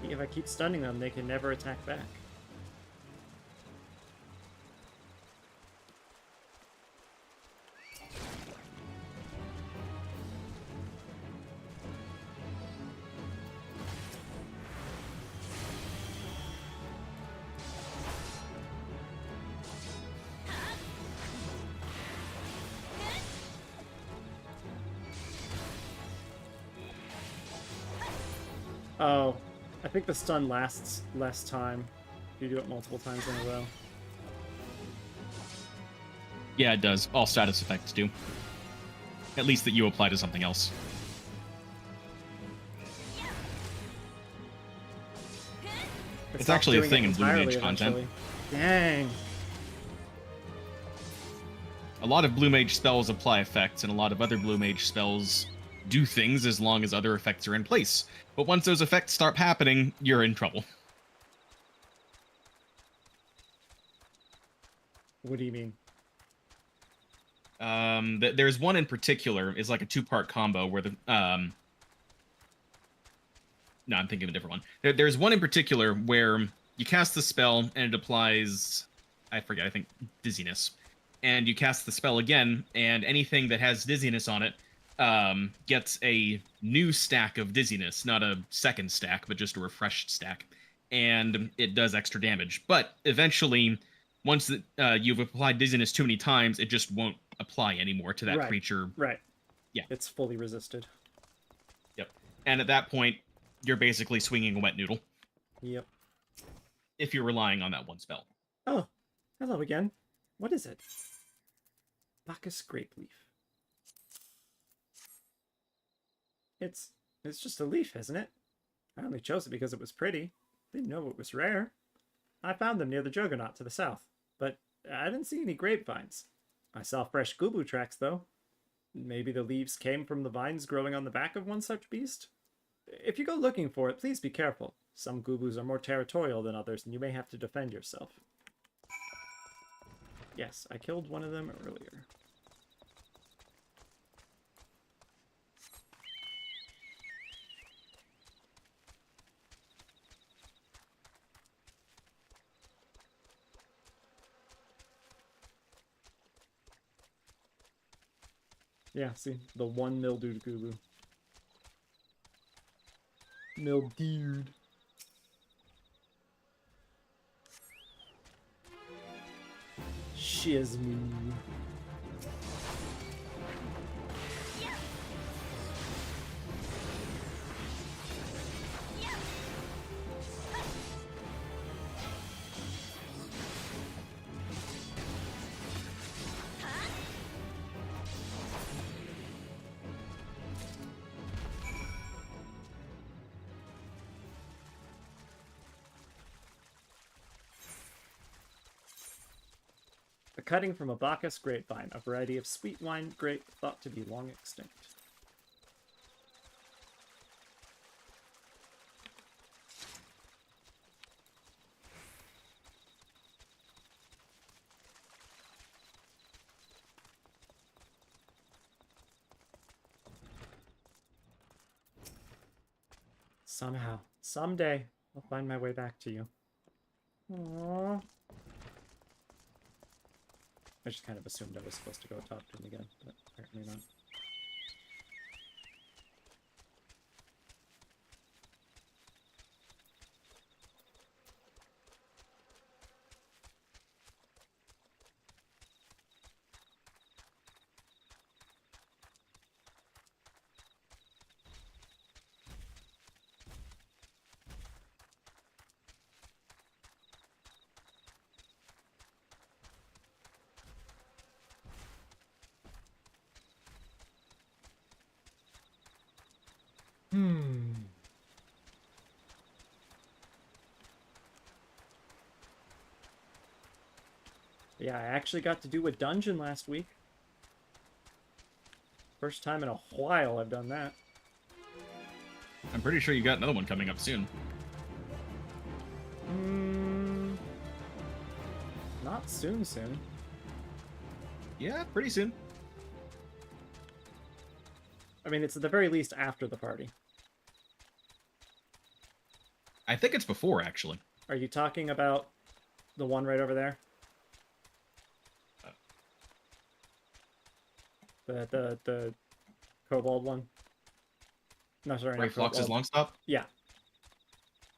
If I keep stunning them, they can never attack back. Oh. I think the stun lasts less time if you do it multiple times in a row. Yeah, it does. All status effects do. At least that you apply to something else. It's actually a thing in Blue Mage content. Dang. A lot of Blue Mage spells apply effects, and a lot of other Blue Mage spells do things as long as other effects are in place. But once those effects start happening, you're in trouble. What do you mean? There's one in particular, is like a two-part combo where the... No, I'm thinking of a different one. There's one in particular where you cast the spell and it applies... I forget, I think dizziness. And you cast the spell again, and anything that has dizziness on it gets a new stack of dizziness, not a second stack, but just a refreshed stack, and it does extra damage. But eventually, once you've applied dizziness too many times, it just won't apply anymore to that creature. Right. Yeah. It's fully resisted. Yep. And at that point, you're basically swinging a wet noodle. Yep. If you're relying on that one spell. Oh, hello again. What is it? Bacchus Grapeleaf. It's just a leaf, isn't it? I only chose it because it was pretty. Didn't know it was rare. I found them near the Juggernaut to the south, but I didn't see any grapevines. I saw fresh gubu tracks, though. Maybe the leaves came from the vines growing on the back of one such beast? If you go looking for it, please be careful. Some gubus are more territorial than others, and you may have to defend yourself. Yes, I killed one of them earlier. Yeah, see, the one mildewed gubu. Mildewed. Shizmu. A cutting from a Bacchus grapevine, a variety of sweet wine grape thought to be long extinct. Somehow, someday, I'll find my way back to you. Aww. I just kind of assumed I was supposed to go talk to him again, but apparently not. Yeah, I actually got to do a dungeon last week. First time in a while I've done that. I'm pretty sure you got another one coming up soon. Not soon. Yeah, pretty soon. I mean, it's at the very least after the party. I think it's before, actually. Are you talking about the one right over there? The kobold one? No, sorry, Ray not Flox's kobold. long stop? Yeah.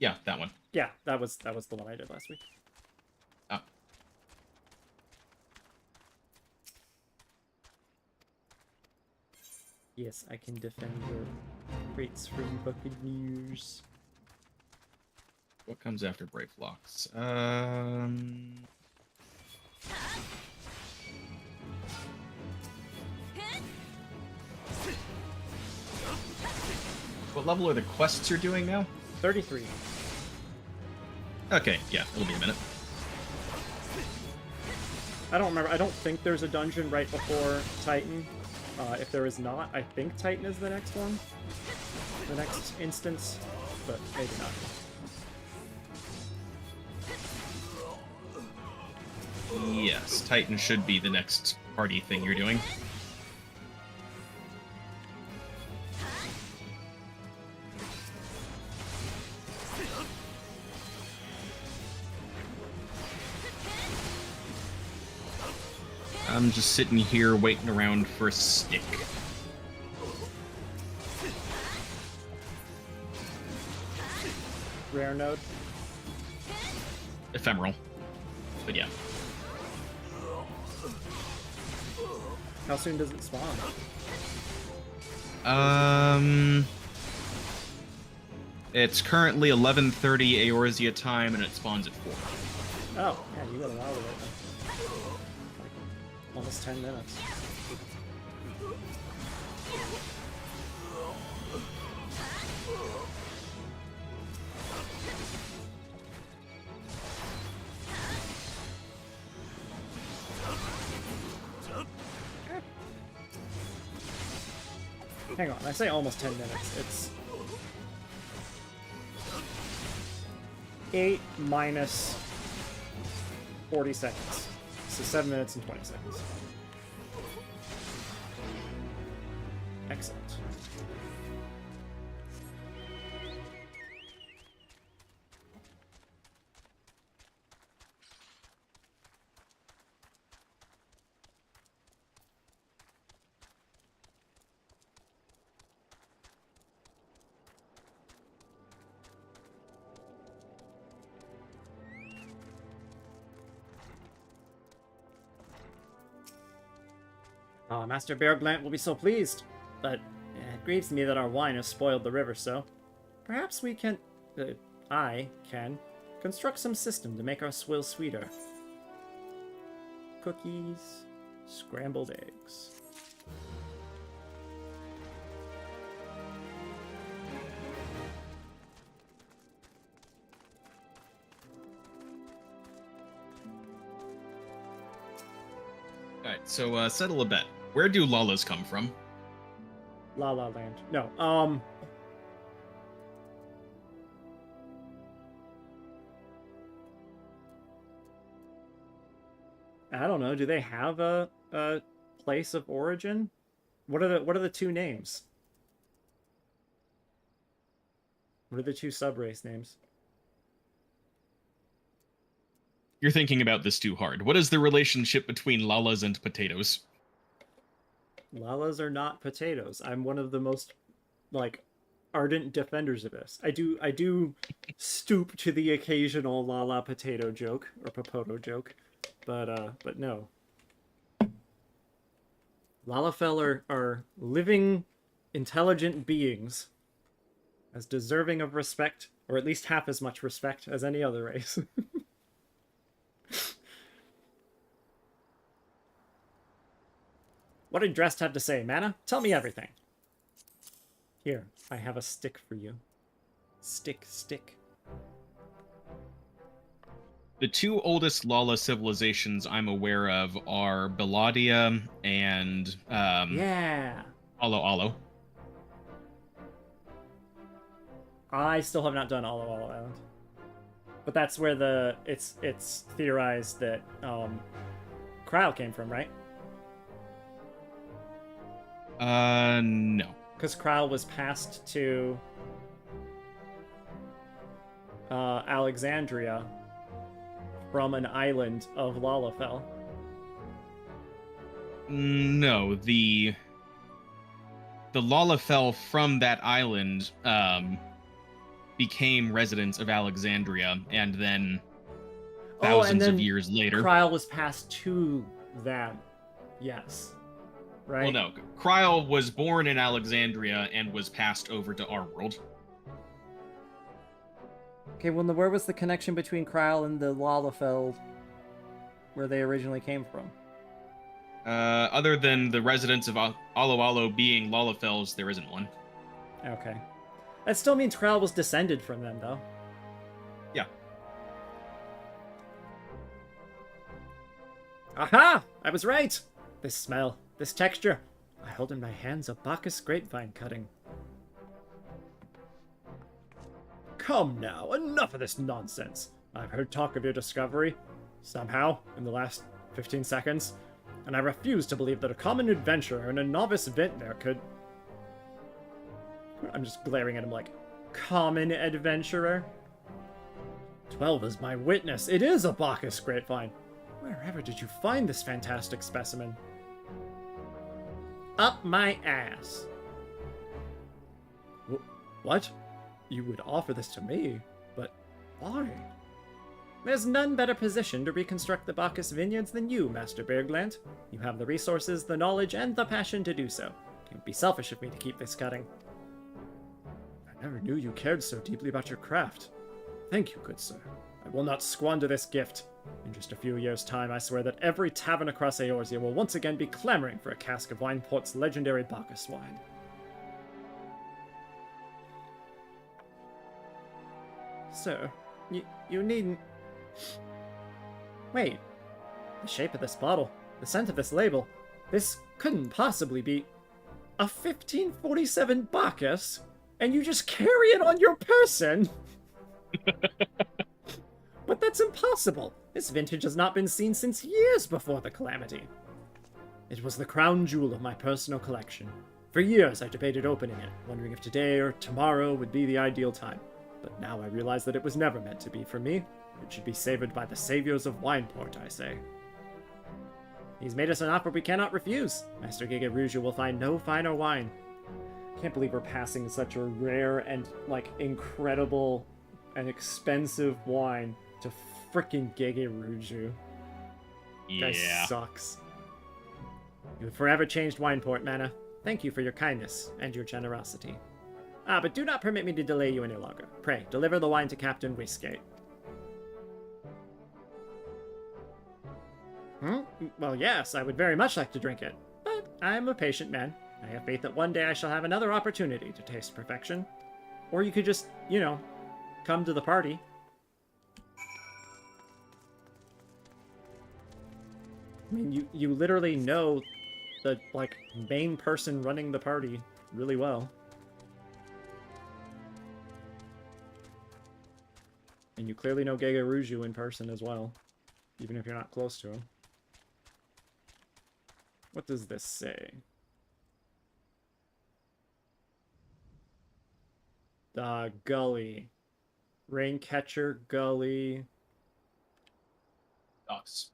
Yeah, that one. Yeah, that was the one I did last week. Oh. Yes, I can defend your crates from buccaneers. What comes after Brave Flox? What level are the quests you're doing now? 33. Okay, yeah, it'll be a minute. I don't remember. I don't think there's a dungeon right before Titan. If there is not, I think Titan is the next one. The next instance, but maybe not. Yes, Titan should be the next party thing you're doing. I'm just sitting here waiting around for a stick. Rare node. Ephemeral. But yeah. How soon does it spawn? It's currently 11:30 Eorzea time, and it spawns at 4. Oh, yeah, you got a while to wait then. Almost 10 minutes. Hang on, I say almost 10 minutes. It's 8 minus 40 seconds. So 7 minutes and 20 seconds. Excellent. Master Bearglant will be so pleased, but it grieves me that our wine has spoiled the river so. Perhaps we can, I can, construct some system to make our swill sweeter. Cookies, scrambled eggs. Alright, so settle a bet. Where do lalas come from? La La Land. No, I don't know. Do they have a place of origin? What are the two names? What are the two subrace names? You're thinking about this too hard. What is the relationship between lalas and potatoes? Lalas are not potatoes. I'm one of the most, like, ardent defenders of this. I do stoop to the occasional lala potato joke or popoto joke, but no. Lalafell are living, intelligent beings, as deserving of respect, or at least half as much respect as any other race. What did Drest have to say, M'aana? Tell me everything. Here, I have a stick for you. Stick. The two oldest Lala civilizations I'm aware of are Beladia and Yeah. Alo Alo. I still have not done Alo Alo Island. But that's where it's theorized that Kryle came from, right? No. Because Kryle was passed to Alexandria from an island of Lalafell. No, the Lalafell from that island became residents of Alexandria, and then thousands of years later, Kryle was passed to them. Yes. Right? Well, no. Kryle was born in Alexandria and was passed over to our world. Okay, well, where was the connection between Kryle and the Lalafell where they originally came from? Other than the residents of Alo Alo being Lalafells, there isn't one. Okay. That still means Kryle was descended from them, though. Yeah. Aha! I was right! This smell, this texture. I hold in my hands a Bacchus grapevine cutting. Come now, enough of this nonsense. I've heard talk of your discovery, somehow, in the last 15 seconds, and I refuse to believe that a common adventurer and a novice vintner could... I'm just glaring at him like, common adventurer? 12 is my witness. It is a Bacchus grapevine. Wherever did you find this fantastic specimen? Up my ass. What? You would offer this to me, but why? There's none better positioned to reconstruct the Bacchus vineyards than you, Master Bergland. You have the resources, the knowledge, and the passion to do so. It would be selfish of me to keep this cutting. I never knew you cared so deeply about your craft. Thank you, good sir. I will not squander this gift. In just a few years' time, I swear that every tavern across Eorzea will once again be clamoring for a cask of Wineport's legendary Bacchus wine. Sir, you needn't... Wait. The shape of this bottle, the scent of this label, this couldn't possibly be a 1547 Bacchus, and you just carry it on your person! But that's impossible! This vintage has not been seen since years before the calamity. It was the crown jewel of my personal collection. For years I debated opening it, wondering if today or tomorrow would be the ideal time. But now I realize that it was never meant to be for me. It should be savored by the saviors of Wineport, I say. He's made us an offer we cannot refuse. Master Giga Rouge will find no finer wine. Can't believe we're passing such a rare and, like, incredible and expensive wine to frickin' Gege Ruju. Yeah. Guy sucks. You have forever changed Wineport, M'aana. Thank you for your kindness and your generosity. But do not permit me to delay you any longer. Pray, deliver the wine to Captain Whiskate. Well, yes, I would very much like to drink it. But I am a patient man. I have faith that one day I shall have another opportunity to taste perfection. Or you could just, you know, come to the party. I mean, you literally know the, like, main person running the party really well. And you clearly know Gege Ruju in person as well, even if you're not close to him. What does this say? Gully. Raincatcher, Gully. Docks.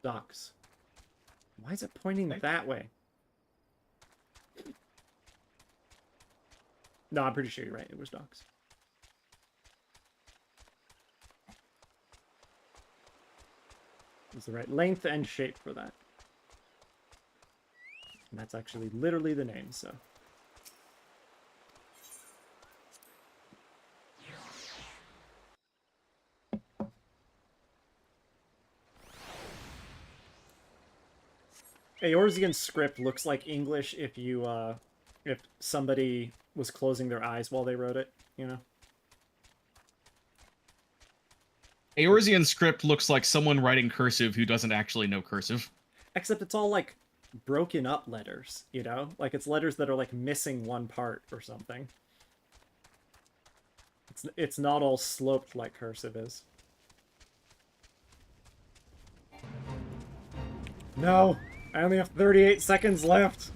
Docks. Why is it pointing Okay. that way? No, I'm pretty sure you're right. It was docks. It's the right length and shape for that. And that's actually literally the name, so. Eorzean script looks like English if you, if somebody was closing their eyes while they wrote it, you know? Eorzean script looks like someone writing cursive who doesn't actually know cursive. Except it's all, like, broken up letters, you know? Like, it's letters that are, like, missing one part or something. It's not all sloped like cursive is. No! I only have 38 seconds left!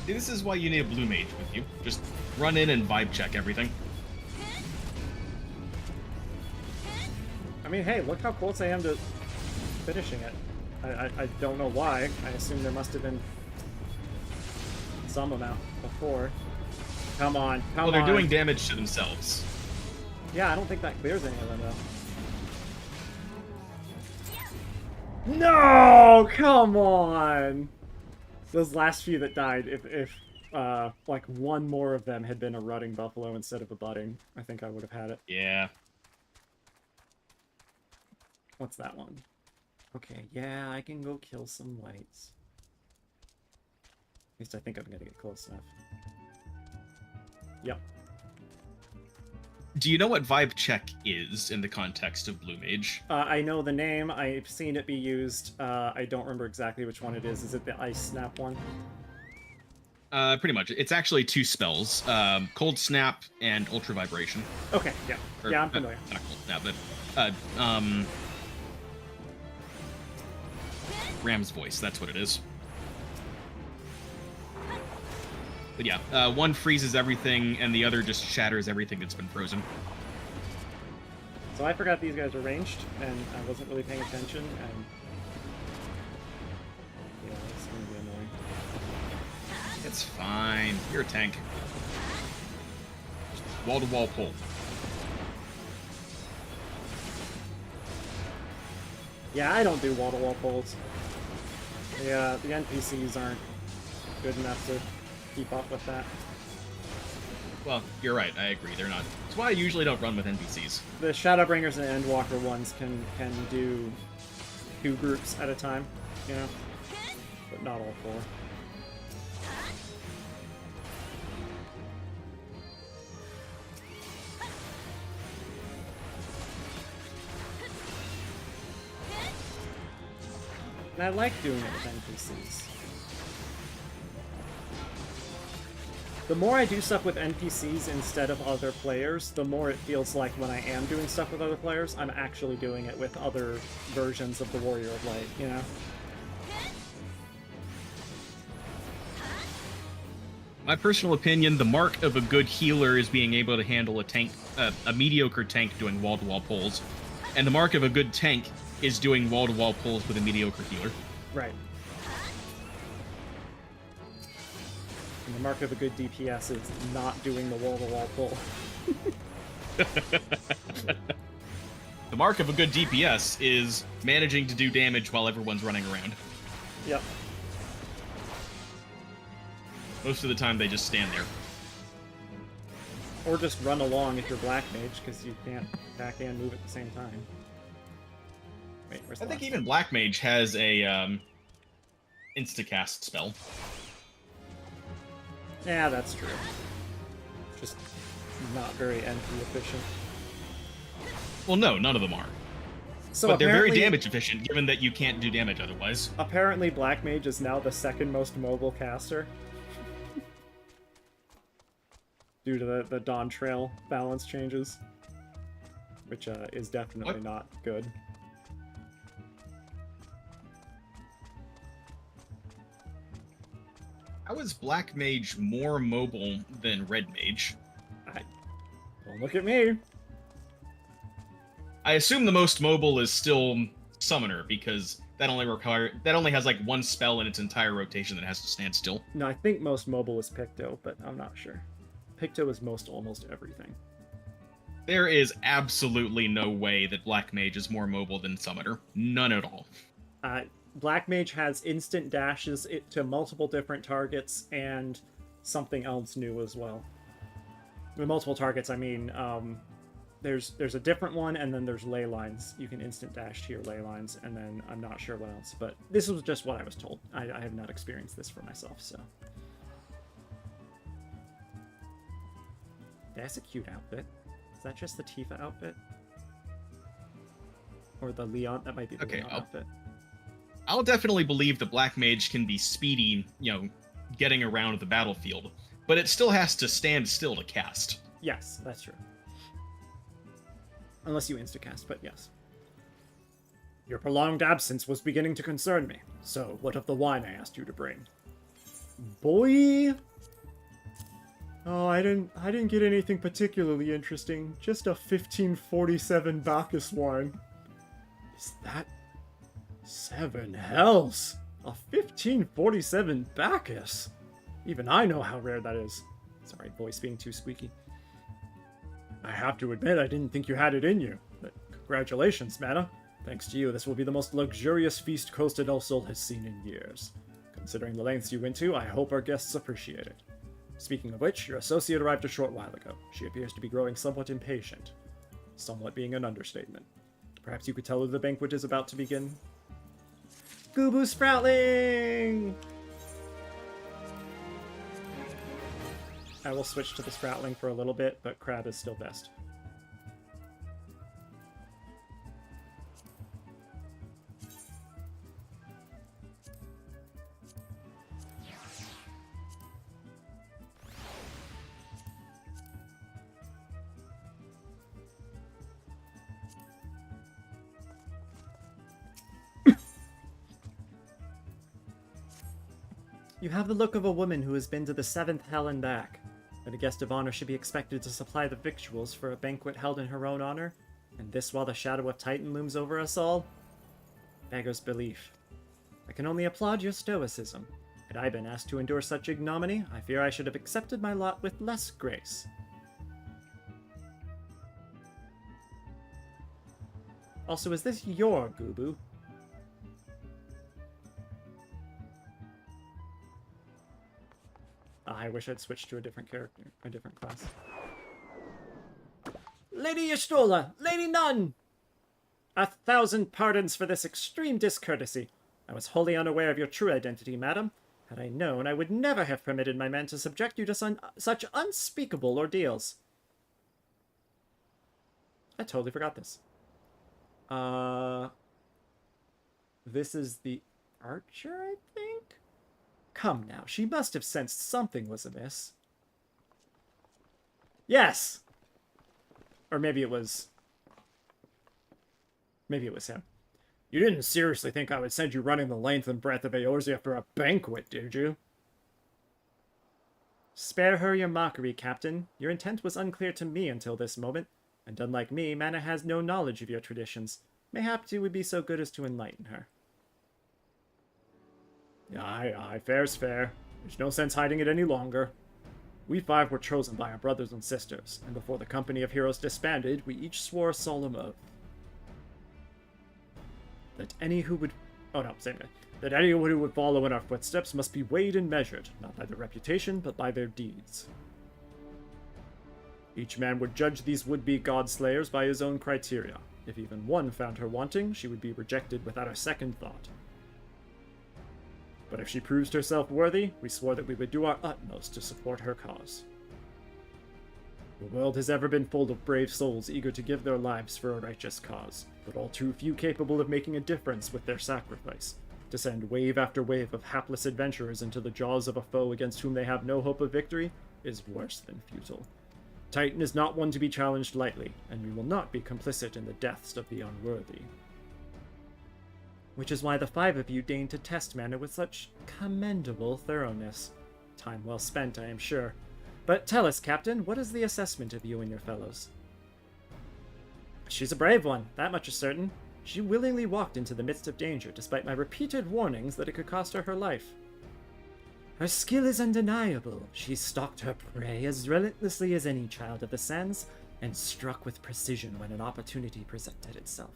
See, this is why you need a blue mage with you. Just run in and vibe check everything. I mean, hey, look how close I am to finishing it. I don't know why. I assume there must have been some amount before. Come on, come on. Well, they're doing damage to themselves. Yeah, I don't think that clears any of them, though. No! Come on! Those last few that died, if like one more of them had been a rutting buffalo instead of a budding, I think I would have had it. Yeah. What's that one? Okay, yeah, I can go kill some whites. At least I think I'm gonna get close enough. Yep. Do you know what vibe check is in the context of blue mage? I know the name. I've seen it be used. I don't remember exactly which one it is. Is it the ice snap one? Pretty much. It's actually two spells: cold snap and ultra vibration. Okay, yeah, Or, yeah, I'm familiar. Not cold snap, but Ram's voice. That's what it is. But yeah, one freezes everything, and the other just shatters everything that's been frozen. So I forgot these guys were ranged, and I wasn't really paying attention, and yeah, it's gonna be annoying. It's fine. You're a tank. Wall-to-wall pull. Yeah, I don't do wall-to-wall pulls. Yeah, the NPCs aren't good enough to keep up with that. Well, you're right. I agree. They're not. That's why I usually don't run with NPCs. The Shadowbringers and Endwalker ones can do 2 groups at a time, you know, but not all 4. And I like doing it with NPCs. The more I do stuff with NPCs instead of other players, the more it feels like when I am doing stuff with other players, I'm actually doing it with other versions of the Warrior of Light, you know? My personal opinion, the mark of a good healer is being able to handle a tank, a mediocre tank doing wall-to-wall pulls. And the mark of a good tank is doing wall-to-wall pulls with a mediocre healer. Right. And the mark of a good DPS is not doing the wall-to-wall pull. The mark of a good DPS is managing to do damage while everyone's running around. Yep. Most of the time, they just stand there. Or just run along if you're Black Mage, because you can't attack and move at the same time. Wait, where's the I think last even Black Mage has a instacast spell. Yeah, that's true. Just not very NP efficient. Well, no, none of them are. So but they're very apparently- damage efficient, given that you can't do damage otherwise. Apparently, Black Mage is now the second most mobile caster. Due to the Dawn Trail balance changes. Which is definitely What? not good. how is Black Mage more mobile than Red Mage? Don't look at me. I assume the most mobile is still Summoner, because that only has like one spell in its entire rotation that has to stand still. No, I think most mobile is Picto, but I'm not sure. Picto is most almost everything. There is absolutely no way that Black Mage is more mobile than Summoner. None at all. Black Mage has instant dashes to multiple different targets and something else new as well. With multiple targets, I mean, there's a different one, and then there's ley lines. You can instant dash to your ley lines, and then I'm not sure what else, but this was just what I was told. I have not experienced this for myself, so. That's a cute outfit. Is that just the Tifa outfit? Or the Leon? That might be the Leon outfit. I'll definitely believe the Black Mage can be speedy, getting around the battlefield, but it still has to stand still to cast. Yes, that's true. Unless you instacast, but yes. Your prolonged absence was beginning to concern me. So, what of the wine I asked you to bring? Boy! Oh, I didn't get anything particularly interesting. Just a 1547 Bacchus wine. Is that 7 hells? A 1547 Bacchus? Even I know how rare that is. Sorry, voice being too squeaky. I have to admit, I didn't think you had it in you. But congratulations, M'aana. Thanks to you, this will be the most luxurious feast Costa del Sol has seen in years. Considering the lengths you went to, I hope our guests appreciate it. Speaking of which, your associate arrived a short while ago. She appears to be growing somewhat impatient. Somewhat being an understatement. Perhaps you could tell her the banquet is about to begin? Goo-Boo Sproutling! I will switch to the Sproutling for a little bit, but Crab is still best. You have the look of a woman who has been to the 7th hell and back. That a guest of honor should be expected to supply the victuals for a banquet held in her own honor, and this while the shadow of Titan looms over us all? Beggars belief. I can only applaud your stoicism. Had I been asked to endure such ignominy, I fear I should have accepted my lot with less grace. Also, is this your Goo-Boo? I wish I'd switched to a different character, a different class. Lady Y'shtola! Lady Nunn! 1,000 pardons for this extreme discourtesy. I was wholly unaware of your true identity, madam. Had I known, I would never have permitted my men to subject you to such unspeakable ordeals. I totally forgot this. This is the archer, I think? Come now, she must have sensed something was amiss. Yes! Or maybe it was... Maybe it was him. You didn't seriously think I would send you running the length and breadth of Eorzea for a banquet, did you? Spare her your mockery, Captain. Your intent was unclear to me until this moment, and unlike me, M'aana has no knowledge of your traditions. Mayhaps you would be so good as to enlighten her. Aye, fair's fair. There's no sense hiding it any longer. We 5 were chosen by our brothers and sisters, and before the company of heroes disbanded, we each swore a solemn oath. That any who would... Oh no, same thing. That anyone who would follow in our footsteps must be weighed and measured, not by their reputation, but by their deeds. Each man would judge these would-be god-slayers by his own criteria. If even one found her wanting, she would be rejected without a second thought. But if she proves herself worthy, we swore that we would do our utmost to support her cause. The world has ever been full of brave souls eager to give their lives for a righteous cause, but all too few capable of making a difference with their sacrifice. To send wave after wave of hapless adventurers into the jaws of a foe against whom they have no hope of victory is worse than futile. Titan is not one to be challenged lightly, and we will not be complicit in the deaths of the unworthy. Which is why the 5 of you deigned to test M'aana with such commendable thoroughness. Time well spent, I am sure. But tell us, Captain, what is the assessment of you and your fellows? She's a brave one, that much is certain. She willingly walked into the midst of danger, despite my repeated warnings that it could cost her her life. Her skill is undeniable. She stalked her prey as relentlessly as any child of the sands, and struck with precision when an opportunity presented itself.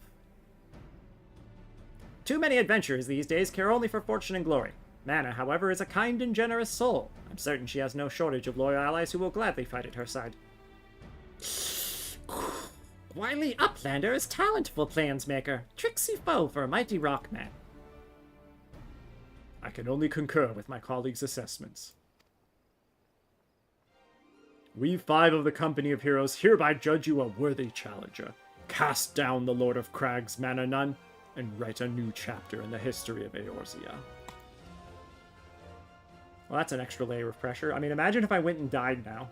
Too many adventurers these days care only for fortune and glory. M'aana, however, is a kind and generous soul. I'm certain she has no shortage of loyal allies who will gladly fight at her side. Wily Uplander is talentful plansmaker, tricksy foe for a mighty rockman. I can only concur with my colleagues' assessments. We 5 of the Company of Heroes hereby judge you a worthy challenger. Cast down the Lord of Crags, M'aana Nunh, and write a new chapter in the history of Eorzea. Well, that's an extra layer of pressure. I mean, imagine if I went and died now.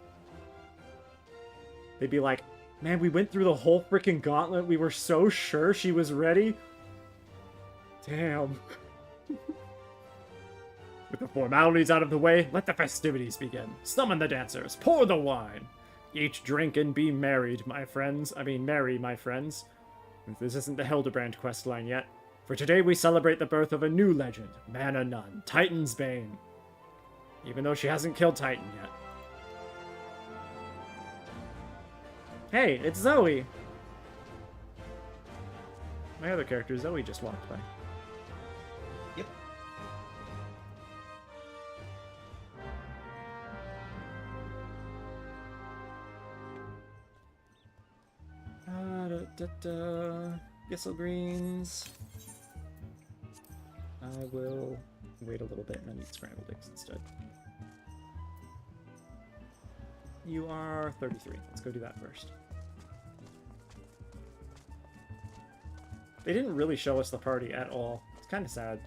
They'd be like, man, we went through the whole freaking gauntlet. We were so sure she was ready. Damn. With the formalities out of the way, let the festivities begin. Summon the dancers, pour the wine. Eat, drink, and be married, my friends. Merry, my friends. This isn't the Hildebrand questline yet. For today we celebrate the birth of a new legend, M'aana Nunh, Titan's Bane. Even though she hasn't killed Titan yet. Hey, it's Zoe! My other character, Zoe, just walked by. Yep. Gissel greens. I will wait a little bit and eat scrambled eggs instead. You are 33. Let's go do that first. They didn't really show us the party at all. It's kind of sad.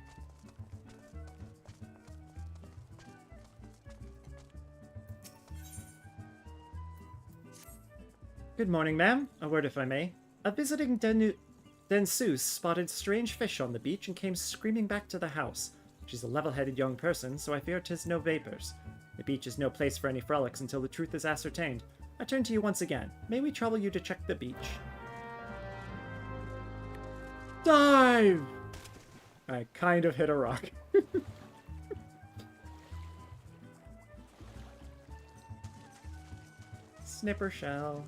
Good morning, ma'am. A word if I may. A visiting Densus spotted strange fish on the beach and came screaming back to the house. She's a level-headed young person, so I fear 'tis no vapors. The beach is no place for any frolics until the truth is ascertained. I turn to you once again. May we trouble you to check the beach? Dive! I kind of hit a rock. Snipper shell.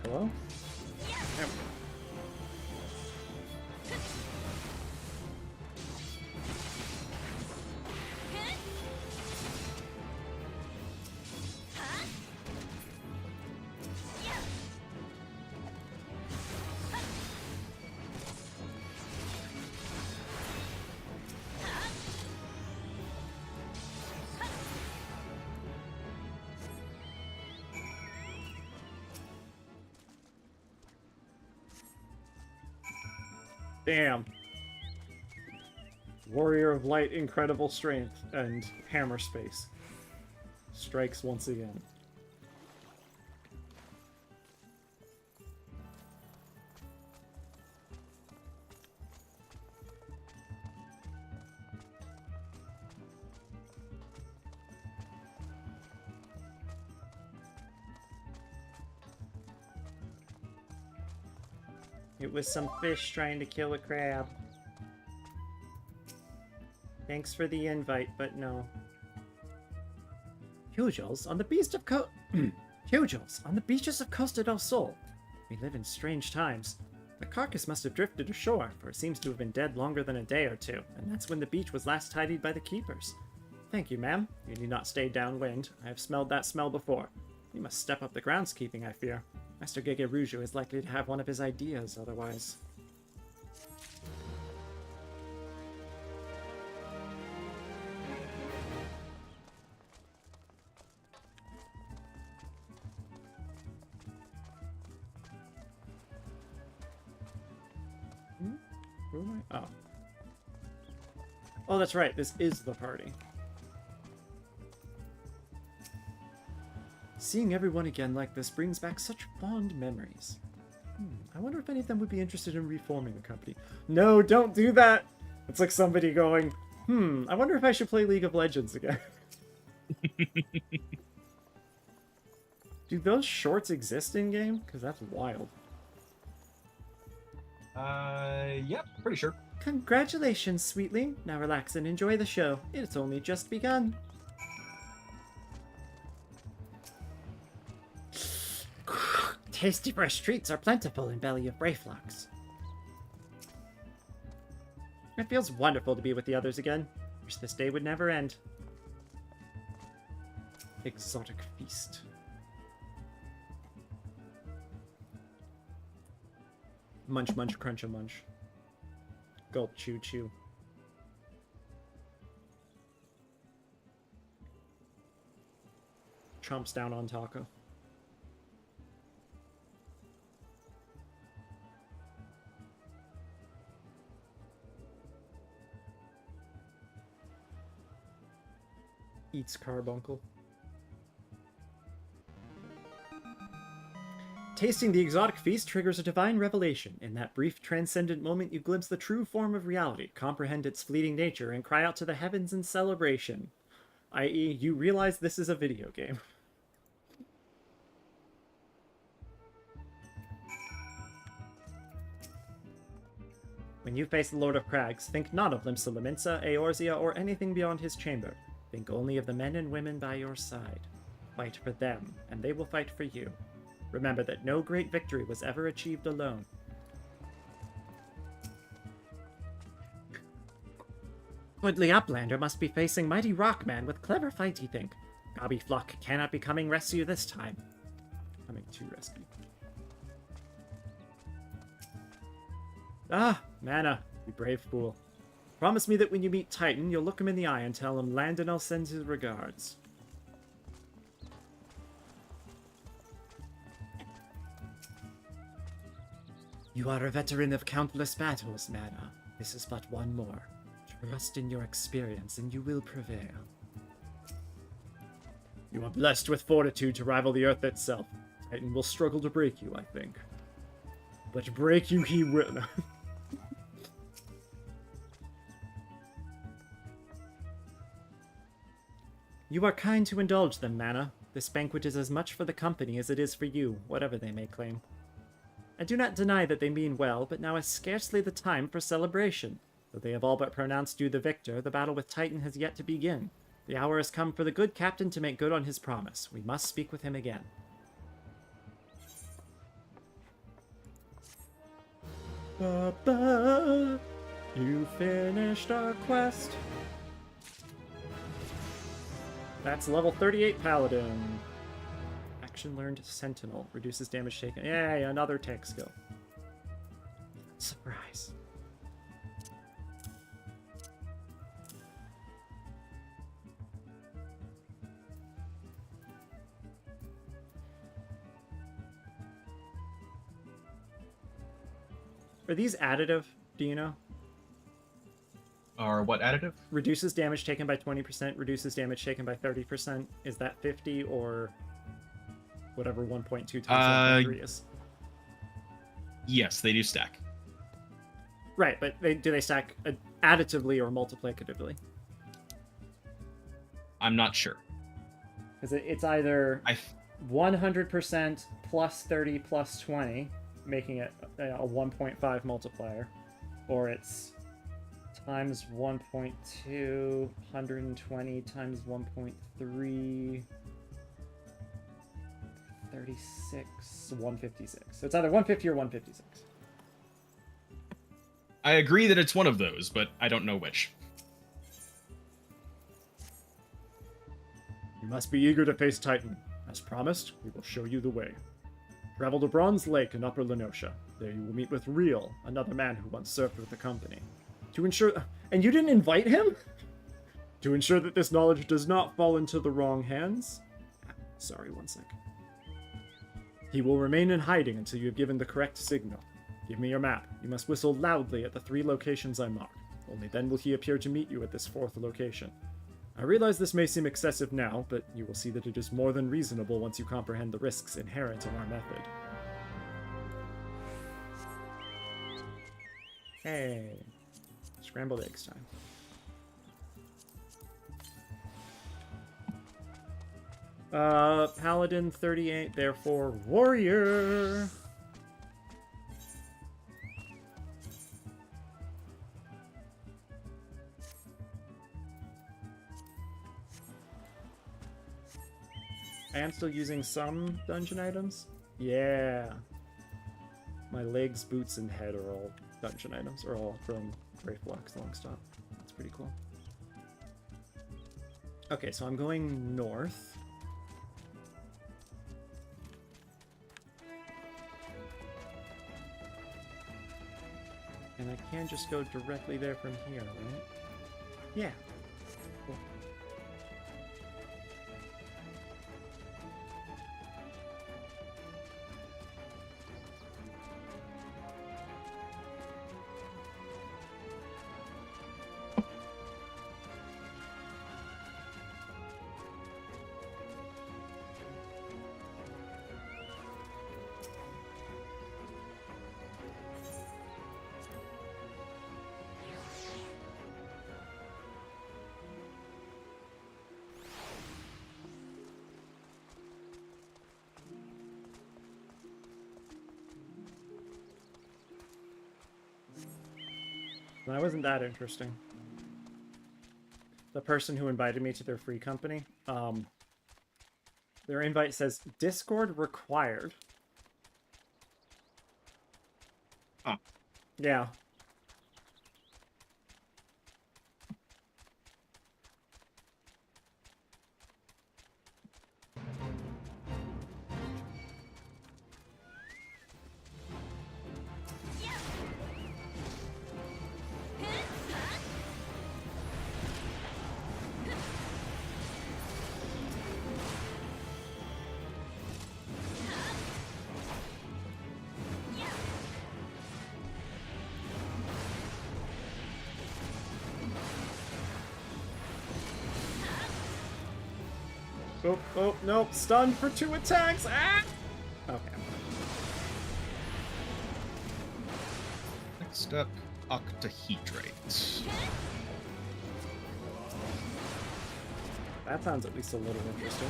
Hello? Yep. Damn. Warrior of Light, incredible strength, and hammer space. Strikes once again. It was some fish trying to kill a crab. Thanks for the invite, but no. Hugels on the beast of Hugels on the beaches of Costa del Sol. We live in strange times. The carcass must have drifted ashore, for it seems to have been dead longer than a day or two, and that's when the beach was last tidied by the keepers. Thank you, ma'am. You need not stay downwind. I have smelled that smell before. We must step up the groundskeeping, I fear. Master Gege Rougeau is likely to have one of his ideas otherwise. Who am I? Oh. Oh, that's right. This is the party. Seeing everyone again like this brings back such fond memories. I wonder if any of them would be interested in reforming the company. No, don't do that! It's like somebody going, I wonder if I should play League of Legends again. Do those shorts exist in-game? Because that's wild. Yep, pretty sure. Congratulations, sweetling. Now relax and enjoy the show. It's only just begun. Tasty fresh treats are plentiful in Belly of Brayflocks. It feels wonderful to be with the others again. Wish this day would never end. Exotic feast. Munch, munch, crunch a munch. Gulp, chew, chew. Chomps down on taco. Eats carbuncle. Tasting the exotic feast triggers a divine revelation. In that brief, transcendent moment, you glimpse the true form of reality, comprehend its fleeting nature, and cry out to the heavens in celebration. I.e., you realize this is a video game. When you face the Lord of Crags, think not of Limsa Lominsa, Eorzea, or anything beyond his chamber. Think only of the men and women by your side. Fight for them, and they will fight for you. Remember that no great victory was ever achieved alone. Woodley Uplander must be facing mighty Rockman with clever fight, you think. Gobby Flock cannot be coming rescue this time. Coming to rescue. Ah, M'aana, you brave fool. Promise me that when you meet Titan, you'll look him in the eye and tell him Landonel sends his regards. You are a veteran of countless battles, M'aana. This is but one more. Trust in your experience and you will prevail. You are blessed with fortitude to rival the Earth itself. Titan will struggle to break you, I think. But break you he will. You are kind to indulge them, M'aana. This banquet is as much for the company as it is for you, whatever they may claim. I do not deny that they mean well, but now is scarcely the time for celebration. Though they have all but pronounced you the victor, the battle with Titan has yet to begin. The hour has come for the good captain to make good on his promise. We must speak with him again. Ba-ba, you finished our quest. That's level 38 Paladin. Action learned Sentinel. Reduces damage taken. Yay, another tech skill. Surprise. Are these additive? Do you know? Or what additive? Reduces damage taken by 20%, reduces damage taken by 30%. Is that 50 or whatever 1.2 times 1.3 is? Yes, they do stack. Right, but do they stack additively or multiplicatively? I'm not sure. Because it's either 100% plus 30 plus 20, making it a 1.5 multiplier, or it's times 1.2, 120 times 1.3, 36, 156. So it's either 150 or 156. I agree that it's one of those, but I don't know which. You must be eager to face Titan. As promised, we will show you the way. Travel to Bronze Lake in Upper Lenosha. There you will meet with Real, another man who once served with the company. To ensure... And you didn't invite him? To ensure that this knowledge does not fall into the wrong hands... Sorry, one sec. He will remain in hiding until you have given the correct signal. Give me your map. You must whistle loudly at the 3 locations I marked. Only then will he appear to meet you at this 4th location. I realize this may seem excessive now, but you will see that it is more than reasonable once you comprehend the risks inherent in our method. Hey. Scrambled eggs time. Paladin 38, therefore warrior. I am still using some dungeon items. Yeah. My legs, boots, and head are all dungeon items, are all from Brave Blocks Longstop. That's pretty cool. Okay, so I'm going north. And I can just go directly there from here, right? Yeah. Cool. That wasn't that interesting. The person who invited me to their free company, their invite says Discord required. Huh. Yeah. Oh, oh, nope. Stunned for 2 attacks. Ah! Okay. Next up, octahedrite. That sounds at least a little interesting.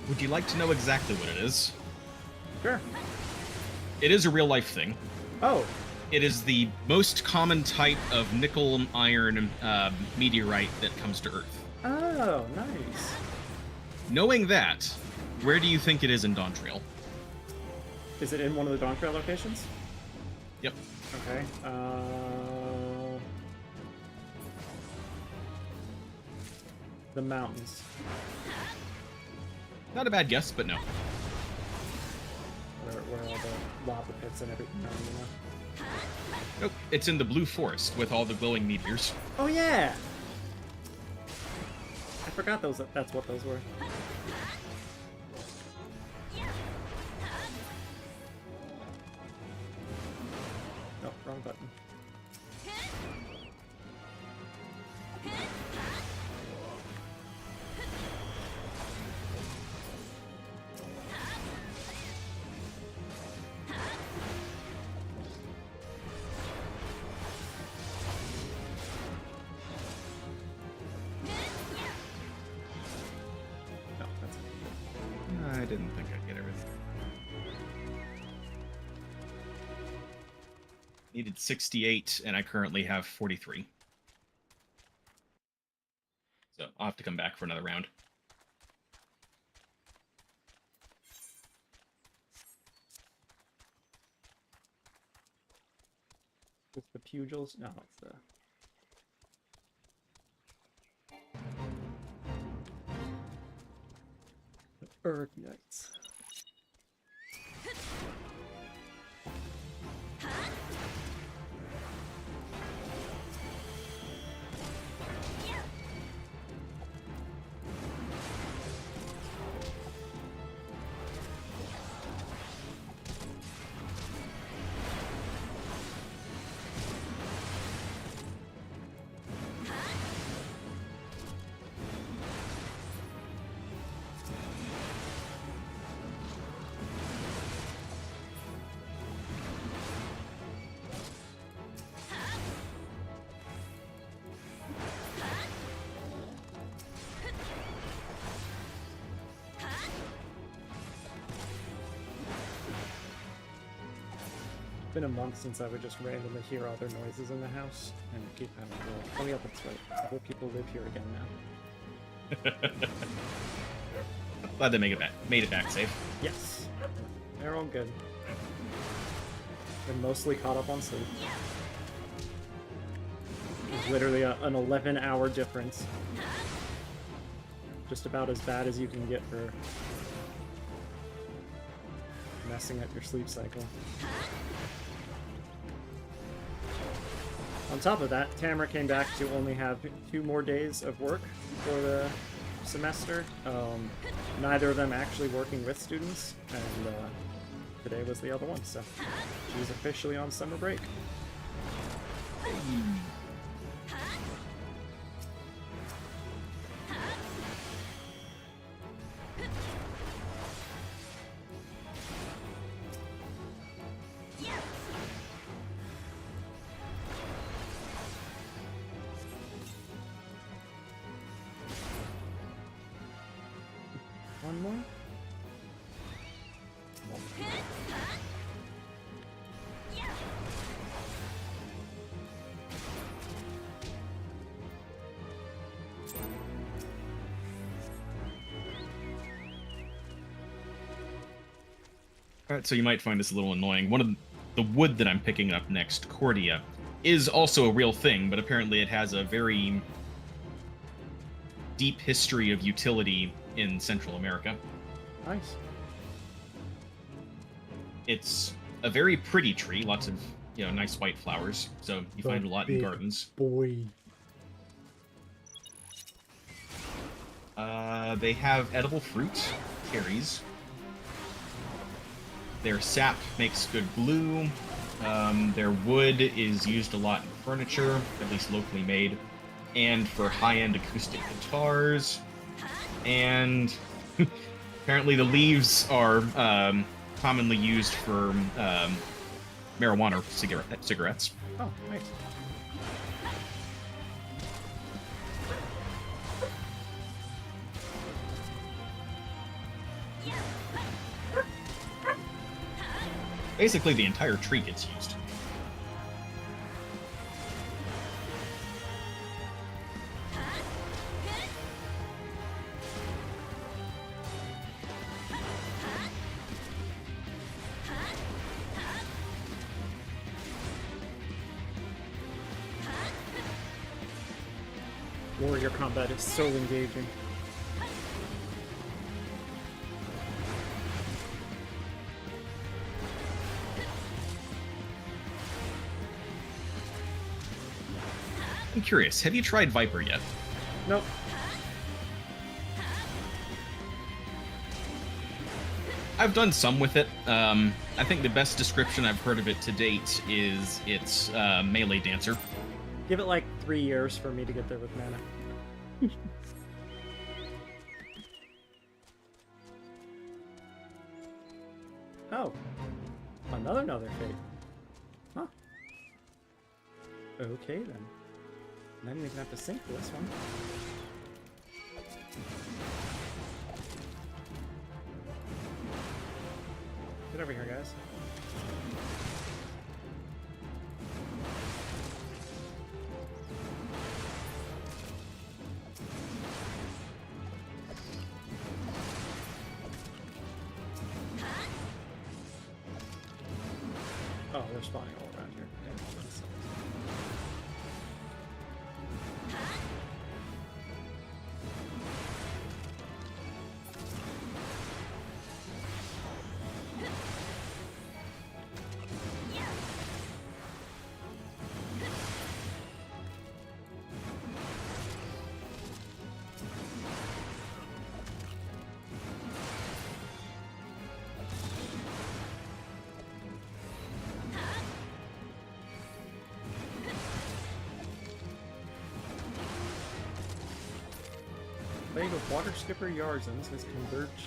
Would you like to know exactly what it is? Sure. It is a real-life thing. Oh. It is the most common type of nickel iron meteorite that comes to Earth. Oh, nice. Knowing that, where do you think it is in Dawntrail? Is it in one of the Dawntrail locations? Yep. Okay. The mountains. Not a bad guess, but no. Where all the lava pits and everything are, you know? Nope. It's in the Blue Forest with all the glowing meteors. Oh, yeah! I forgot that's what those were. Oh, wrong button. No, that's it. I didn't think I'd get everything. Needed 68, and I currently have 43. So I'll have to come back for another round. It's the Pugils? No, it's the... Ergites. been a month since I would just randomly hear other noises in the house and keep having to. Oh yeah, that's right. Other people live here again now. Glad they made it back safe. Yes. They're all good. They're mostly caught up on sleep. There's literally an 11-hour difference. Just about as bad as you can get for messing up your sleep cycle. On top of that, Tamara came back to only have 2 more days of work for the semester. Neither of them actually working with students, and today was the other one, so she's officially on summer break. One more? Alright, so you might find this a little annoying. One of the wood that I'm picking up next, Cordia, is also a real thing, but apparently it has a very deep history of utility in Central America. Nice. It's a very pretty tree, lots of, nice white flowers, so you find a lot in gardens. Boy. They have edible fruit, cherries. Their sap makes good glue. Their wood is used a lot in furniture, at least locally made, and for high-end acoustic guitars. And apparently the leaves are commonly used for marijuana cigarettes. Oh, nice. Basically, the entire tree gets used. Warrior combat is so engaging. I'm curious, have you tried Viper yet? Nope. I've done some with it. I think the best description I've heard of it to date is its melee dancer. Give it like 3 years for me to get there with mana. Oh. Another fate. Huh. Okay then. I didn't even have to sync for this one. Get over here, guys. Oh, they're spawning all around here. Plague of water skipper Yarzans has converged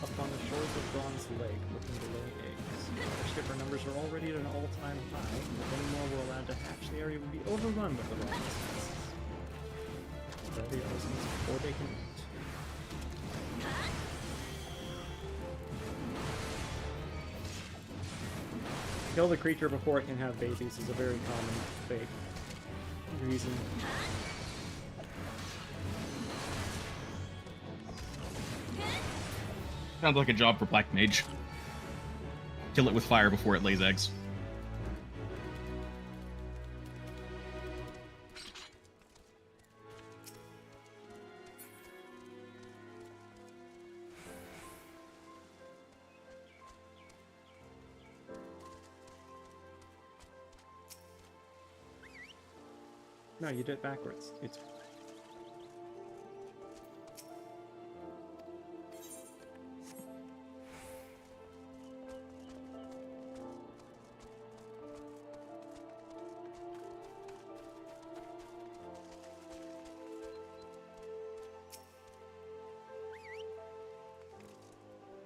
upon the shores of Bronze Lake, looking to lay eggs. Water skipper numbers are already at an all-time high, and if any more were allowed to hatch, the area would be overrun with the largest nests. Kill the Yarzans before they can eat. kill the creature before it can have babies is a very common fake reason. Sounds like a job for Black Mage. Kill it with fire before it lays eggs. No, you did it backwards. It's...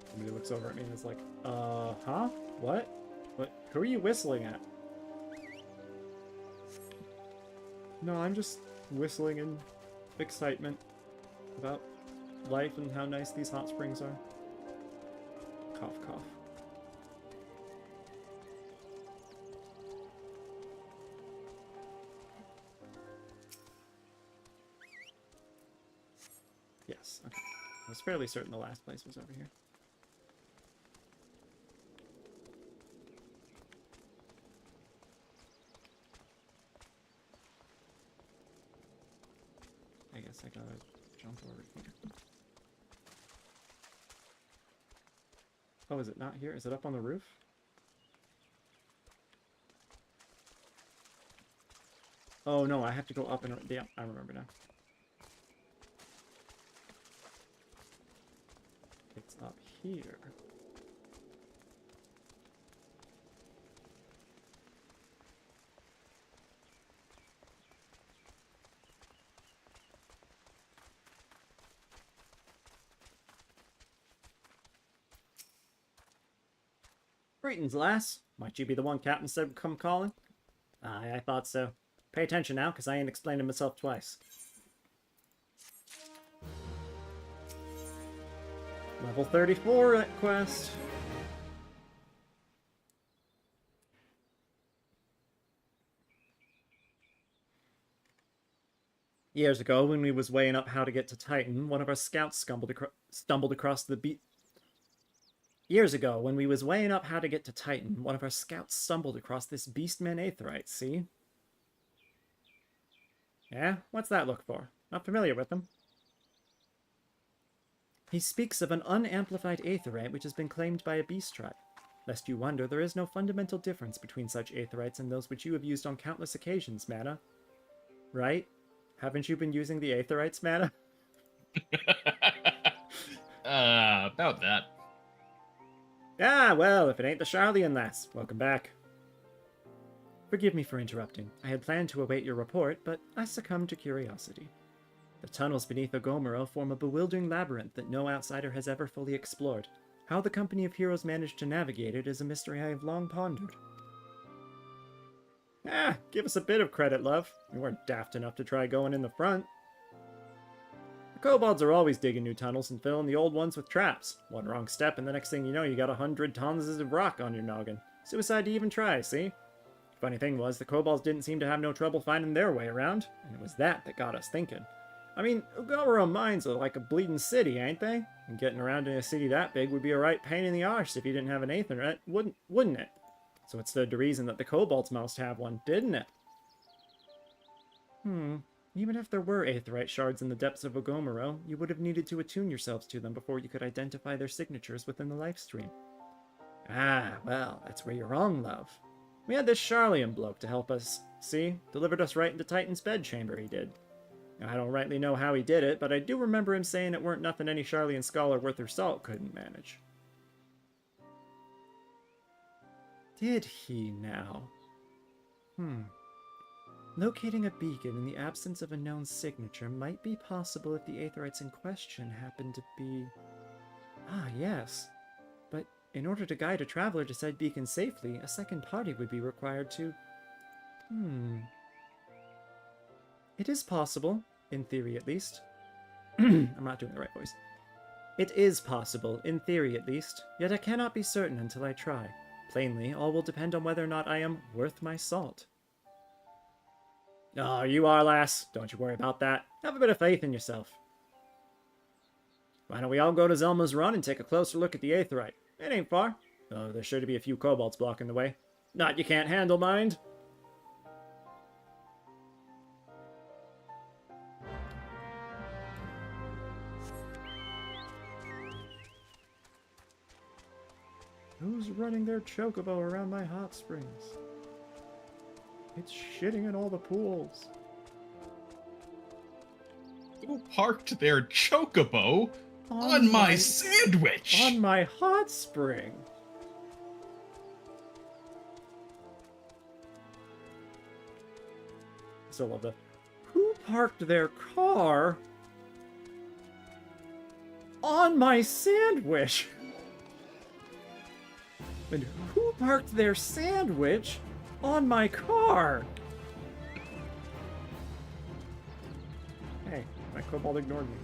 Somebody looks over at me and is like, huh? What? What? Who are you whistling at? No, I'm just whistling in excitement about life and how nice these hot springs are. Cough, cough. Yes, okay. I was fairly certain the last place was over here. I guess I gotta jump over here. Oh, is it not here? Is it up on the roof? Oh no, I have to go up and... Yeah, I remember now. It's up here. Greetings, lass. Might you be the one Captain said would come calling? Aye, I thought so. Pay attention now, because I ain't explaining myself twice. Level 34 at quest. Years ago, when we was weighing up how to get to Titan, one of our scouts stumbled across the beat. Years ago, when we was weighing up how to get to Titan, one of our scouts stumbled across this beastman aetheryte, see? Yeah? What's that look for? Not familiar with them. He speaks of an unamplified aetheryte which has been claimed by a beast tribe. Lest you wonder, there is no fundamental difference between such aetherites and those which you have used on countless occasions, M'aana. Right? Haven't you been using the aetherites, M'aana? About that. Ah, well, if it ain't the Charlian lass. Welcome back. Forgive me for interrupting. I had planned to await your report, but I succumbed to curiosity. The tunnels beneath Ogomoro form a bewildering labyrinth that no outsider has ever fully explored. How the company of heroes managed to navigate it is a mystery I have long pondered. Ah, give us a bit of credit, love. We weren't daft enough to try going in the front. The kobolds are always digging new tunnels and filling the old ones with traps. One wrong step and the next thing you know you got 100 tons of rock on your noggin. Suicide to even try, see? Funny thing was, the kobolds didn't seem to have no trouble finding their way around, and it was that got us thinking. I mean, Ogomoro mines are like a bleeding city, ain't they? And getting around in a city that big would be a right pain in the arse if you didn't have an aetherite, wouldn't it? So it stood to reason that the kobolds must have one, didn't it? Even if there were aetherite shards in the depths of Ogomoro, you would have needed to attune yourselves to them before you could identify their signatures within the lifestream. Ah, well, that's where you're wrong, love. We had this Charlian bloke to help us, see? Delivered us right into Titan's bedchamber, he did. Now, I don't rightly know how he did it, but I do remember him saying it weren't nothing any Charlian scholar worth her salt couldn't manage. Did he now? Locating a beacon in the absence of a known signature might be possible if the aetherites in question happen to be... Ah, yes. But in order to guide a traveler to said beacon safely, a second party would be required to... It is possible, in theory at least. I'm not doing the right voice. It is possible, in theory at least, yet I cannot be certain until I try. Plainly, all will depend on whether or not I am worth my salt. Oh, you are, lass. Don't you worry about that. Have a bit of faith in yourself. Why don't we all go to Zelma's Run and take a closer look at the aetherite? It ain't far. Oh, there's sure to be a few kobolds blocking the way. Not you can't handle, mind. Who's running their chocobo around my hot springs? It's shitting in all the pools. Who parked their chocobo on my sandwich? On my hot spring. Still love that. Who parked their car on my sandwich? And who parked their sandwich on my car? Hey, my kobold ignored me.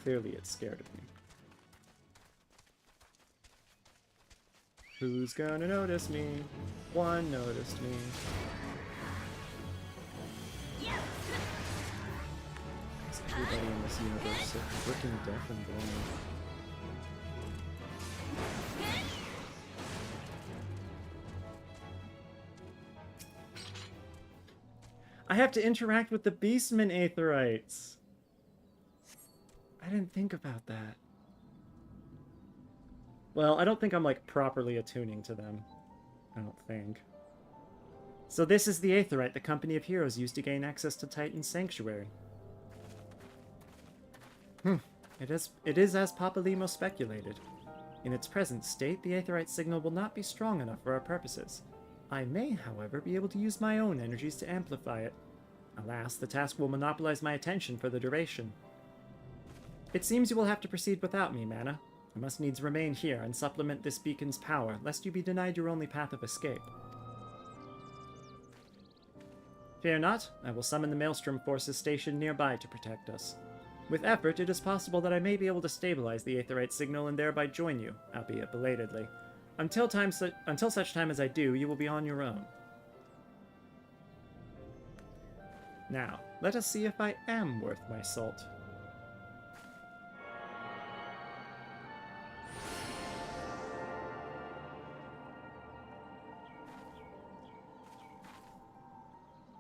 Clearly it's scared of me. Who's gonna notice me? One noticed me. Is everybody in this universe so freaking deaf and blind? I have to interact with the Beastman aetherites. I didn't think about that. Well, I don't think I'm, like, properly attuning to them. I don't think. So this is the aetherite the Company of Heroes used to gain access to Titan's Sanctuary. It is as Papalimo speculated. In its present state, the aetherite signal will not be strong enough for our purposes. I may, however, be able to use my own energies to amplify it. Alas, the task will monopolize my attention for the duration. It seems you will have to proceed without me, M'aana. I must needs remain here and supplement this beacon's power, lest you be denied your only path of escape. Fear not, I will summon the Maelstrom forces stationed nearby to protect us. With effort, it is possible that I may be able to stabilize the aetherite signal and thereby join you, albeit belatedly. Until such time as I do, you will be on your own. Now, let us see if I am worth my salt.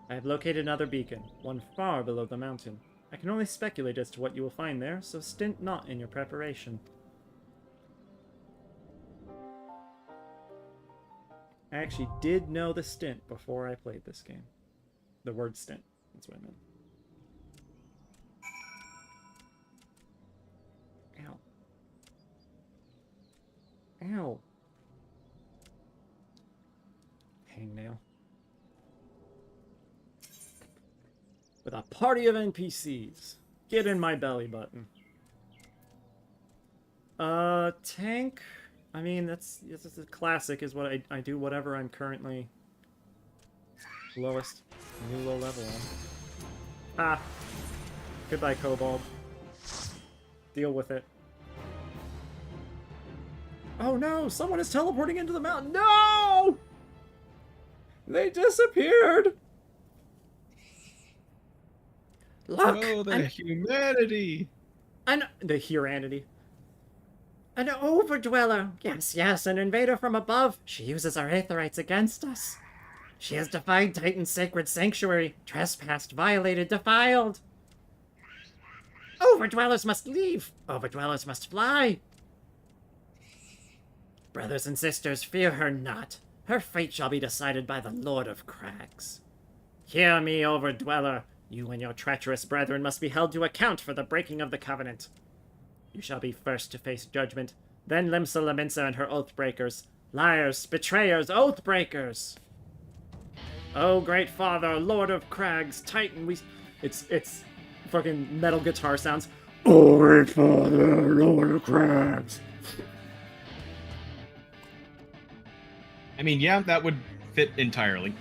I have located another beacon, one far below the mountain. I can only speculate as to what you will find there, so stint not in your preparation. I actually did know the stint before I played this game. The word stint, that's what I meant. Ow. Ow. Hangnail. With a party of NPCs. Get in my belly button. Tank? I mean, that's a classic, is what I do whatever I'm currently lowest, new low level on. Ah. Goodbye, Kobold. Deal with it. Oh no! Someone is teleporting into the mountain! No! They disappeared! Look! Oh, the humanity! The humanity. An overdweller! Yes, an invader from above. She uses our aetherites against us. She has defied Titan's sacred sanctuary, trespassed, violated, defiled. Overdwellers must leave. Overdwellers must fly. Brothers and sisters, fear her not. Her fate shall be decided by the Lord of Crags. Hear me, Overdweller. You and your treacherous brethren must be held to account for the breaking of the covenant. You shall be first to face judgment, then Limsa Laminsa and her oathbreakers. Liars, betrayers, oathbreakers! Oh, great father, Lord of Crags, Titan, It's fucking metal guitar sounds. Oh, great father, Lord of Crags. I mean, yeah, that would fit entirely.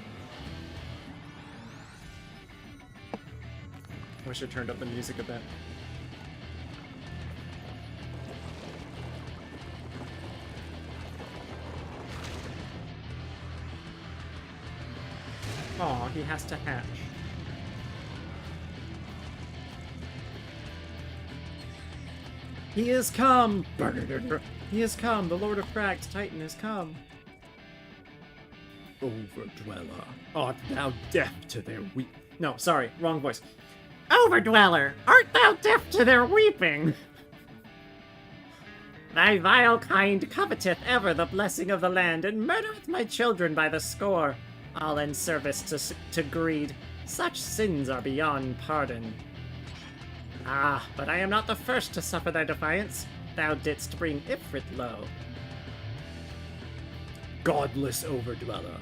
I wish I turned up the music a bit. has to hatch. He is come! He is come! The Lord of Crags, Titan, has come! Overdweller, art thou deaf to their weep? No, sorry, wrong voice. Overdweller, art thou deaf to their weeping? Thy vile kind coveteth ever the blessing of the land, and murdereth my children by the score, all in service to greed. Such sins are beyond pardon. Ah, but I am not the first to suffer thy defiance. Thou didst bring Ifrit low. Godless Overdweller,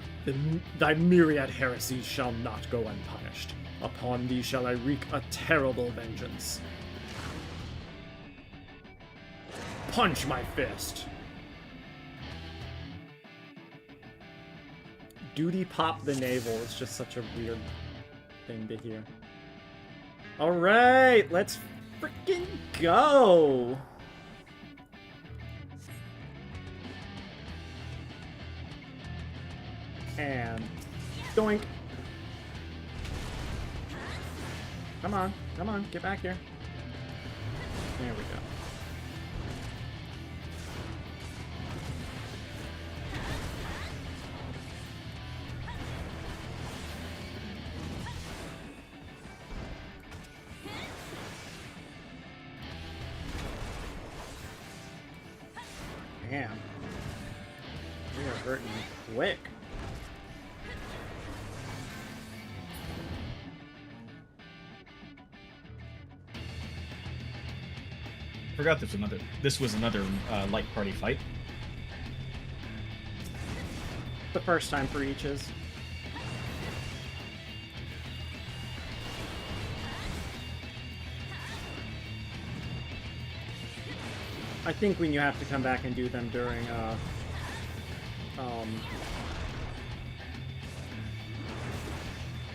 thy myriad heresies shall not go unpunished. Upon thee shall I wreak a terrible vengeance. Punch my fist! Duty pop the navel is just such a weird thing to hear. Alright, let's freaking go! And doink! Come on, get back here. There we go. Damn. We are hurting quick. Forgot this was another light party fight. The first time for eaches. I think when you have to come back and do them during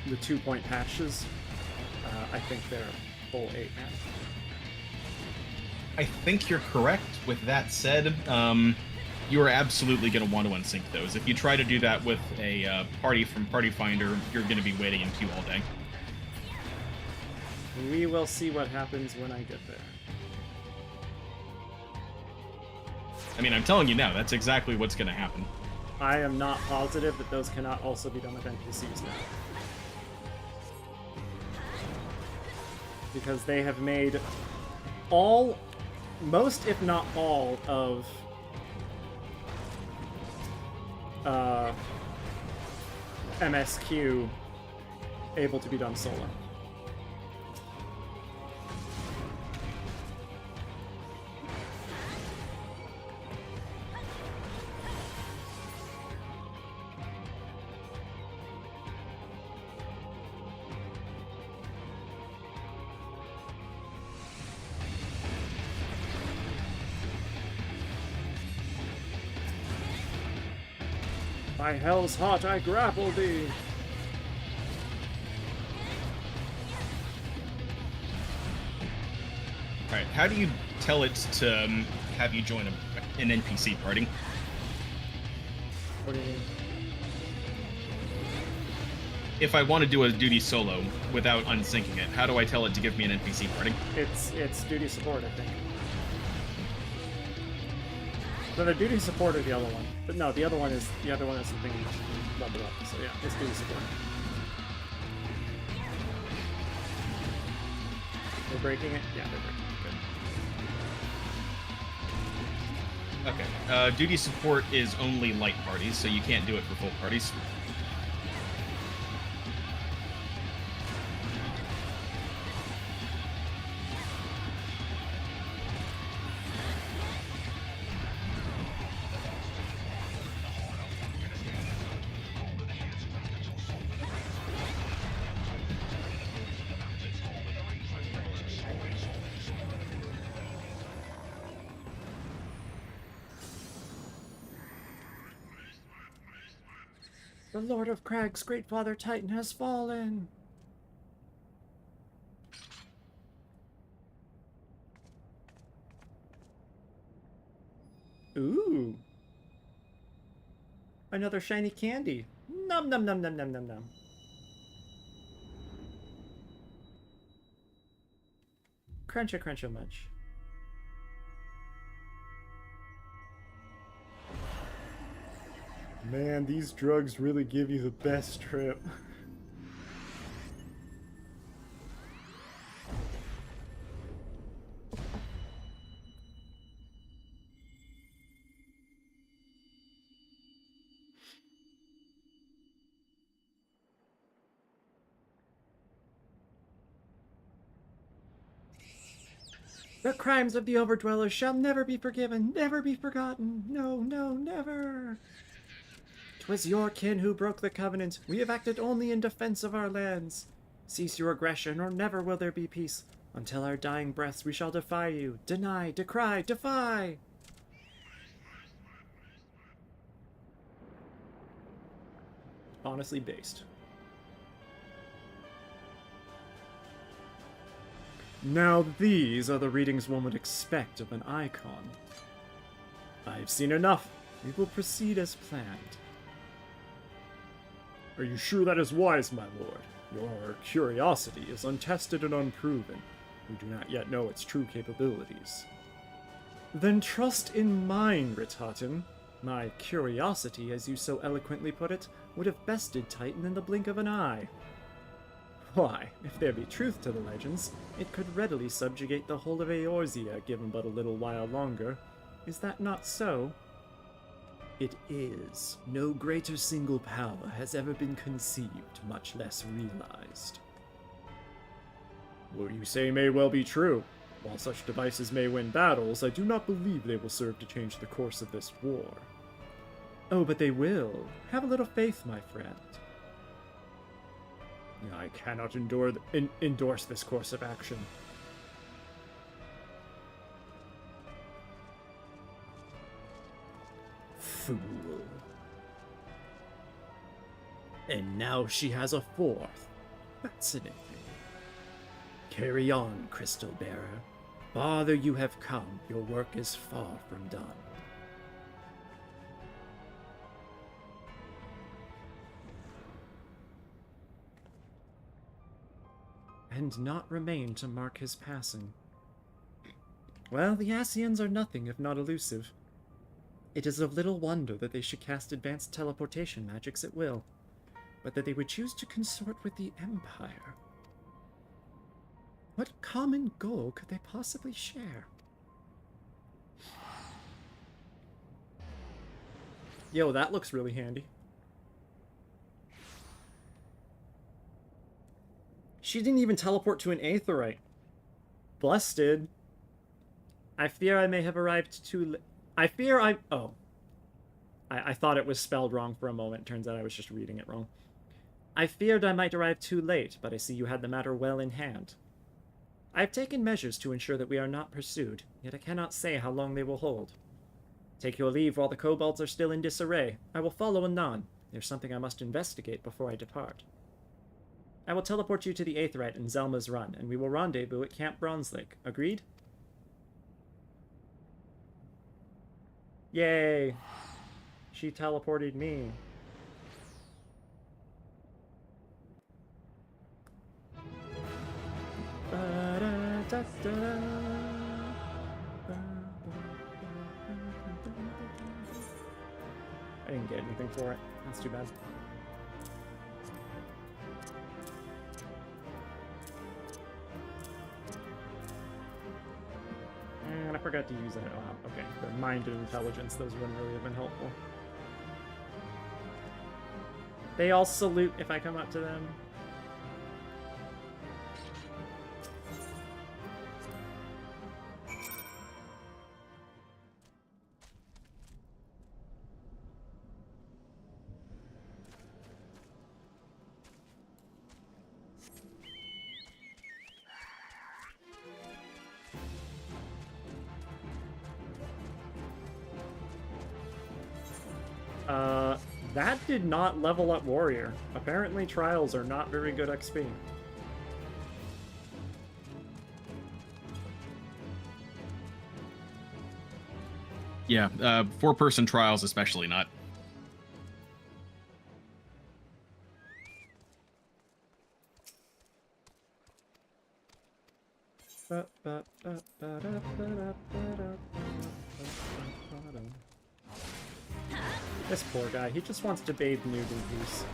the 2-point patches, I think they're full 8-man. I think you're correct. With that said, you are absolutely going to want to unsync those. If you try to do that with a party from Party Finder, you're going to be waiting in queue all day. We will see what happens when I get there. I mean, I'm telling you now, that's exactly what's going to happen. I am not positive that those cannot also be done with NPCs now. Because they have made most if not all of MSQ able to be done solo. By hell's heart I grapple thee! Alright, how do you tell it to have you join an NPC party? What do you mean? If I want to do a duty solo without unsyncing it, how do I tell it to give me an NPC party? It's duty support, I think. No, the duty support or the other one. But no, the other one is the thing you level up. So yeah, it's duty support. They're breaking it? Yeah, they're breaking it. Good. Okay. Duty support is only light parties, so you can't do it for full parties. The Lord of Crags, Great Father Titan, has fallen! Ooh! Another shiny candy! Num num num num num num num. Cruncha much. Man, these drugs really give you the best trip. The crimes of the Overdwellers shall never be forgiven, never be forgotten. No, no, never. 'Twas your kin who broke the covenant. We have acted only in defense of our lands. Cease your aggression, or never will there be peace. Until our dying breaths, we shall defy you. Deny, decry, defy! Honestly based. Now these are the readings one would expect of an icon. I've seen enough. We will proceed as planned. Are you sure that is wise, my lord? Your curiosity is untested and unproven. We do not yet know its true capabilities. Then trust in mine, Ritaten. My curiosity, as you so eloquently put it, would have bested Titan in the blink of an eye. Why, if there be truth to the legends, it could readily subjugate the whole of Eorzea given but a little while longer. Is that not so? It is. No greater single power has ever been conceived, much less realized. What you say may well be true. While such devices may win battles, I do not believe they will serve to change the course of this war. Oh, but they will. Have a little faith, my friend. I cannot endorse this course of action. Fool. And now she has a fourth. Fascinating. Carry on, Crystal Bearer. Farther you have come, your work is far from done. And not remain to mark his passing. Well, the Ascians are nothing if not elusive. It is of little wonder that they should cast advanced teleportation magics at will, but that they would choose to consort with the Empire. What common goal could they possibly share? Yo, that looks really handy. She didn't even teleport to an aetheryte. Busted. I fear I may have arrived too I fear I... Oh. I thought it was spelled wrong for a moment. Turns out I was just reading it wrong. I feared I might arrive too late, but I see you had the matter well in hand. I have taken measures to ensure that we are not pursued, yet I cannot say how long they will hold. Take your leave while the kobolds are still in disarray. I will follow anon. There's something I must investigate before I depart. I will teleport you to the aetheryte in Zelma's Run, and we will rendezvous at Camp Bronze Lake. Agreed? Yay! She teleported me. I didn't get anything for it. That's too bad. And I forgot to use that. Oh, okay. The mind and intelligence, those wouldn't really have been helpful. They all salute if I come up to them. That did not level up Warrior. Apparently trials are not very good XP. Yeah, four-person trials especially not. This poor guy, he just wants to bathe nude in peace.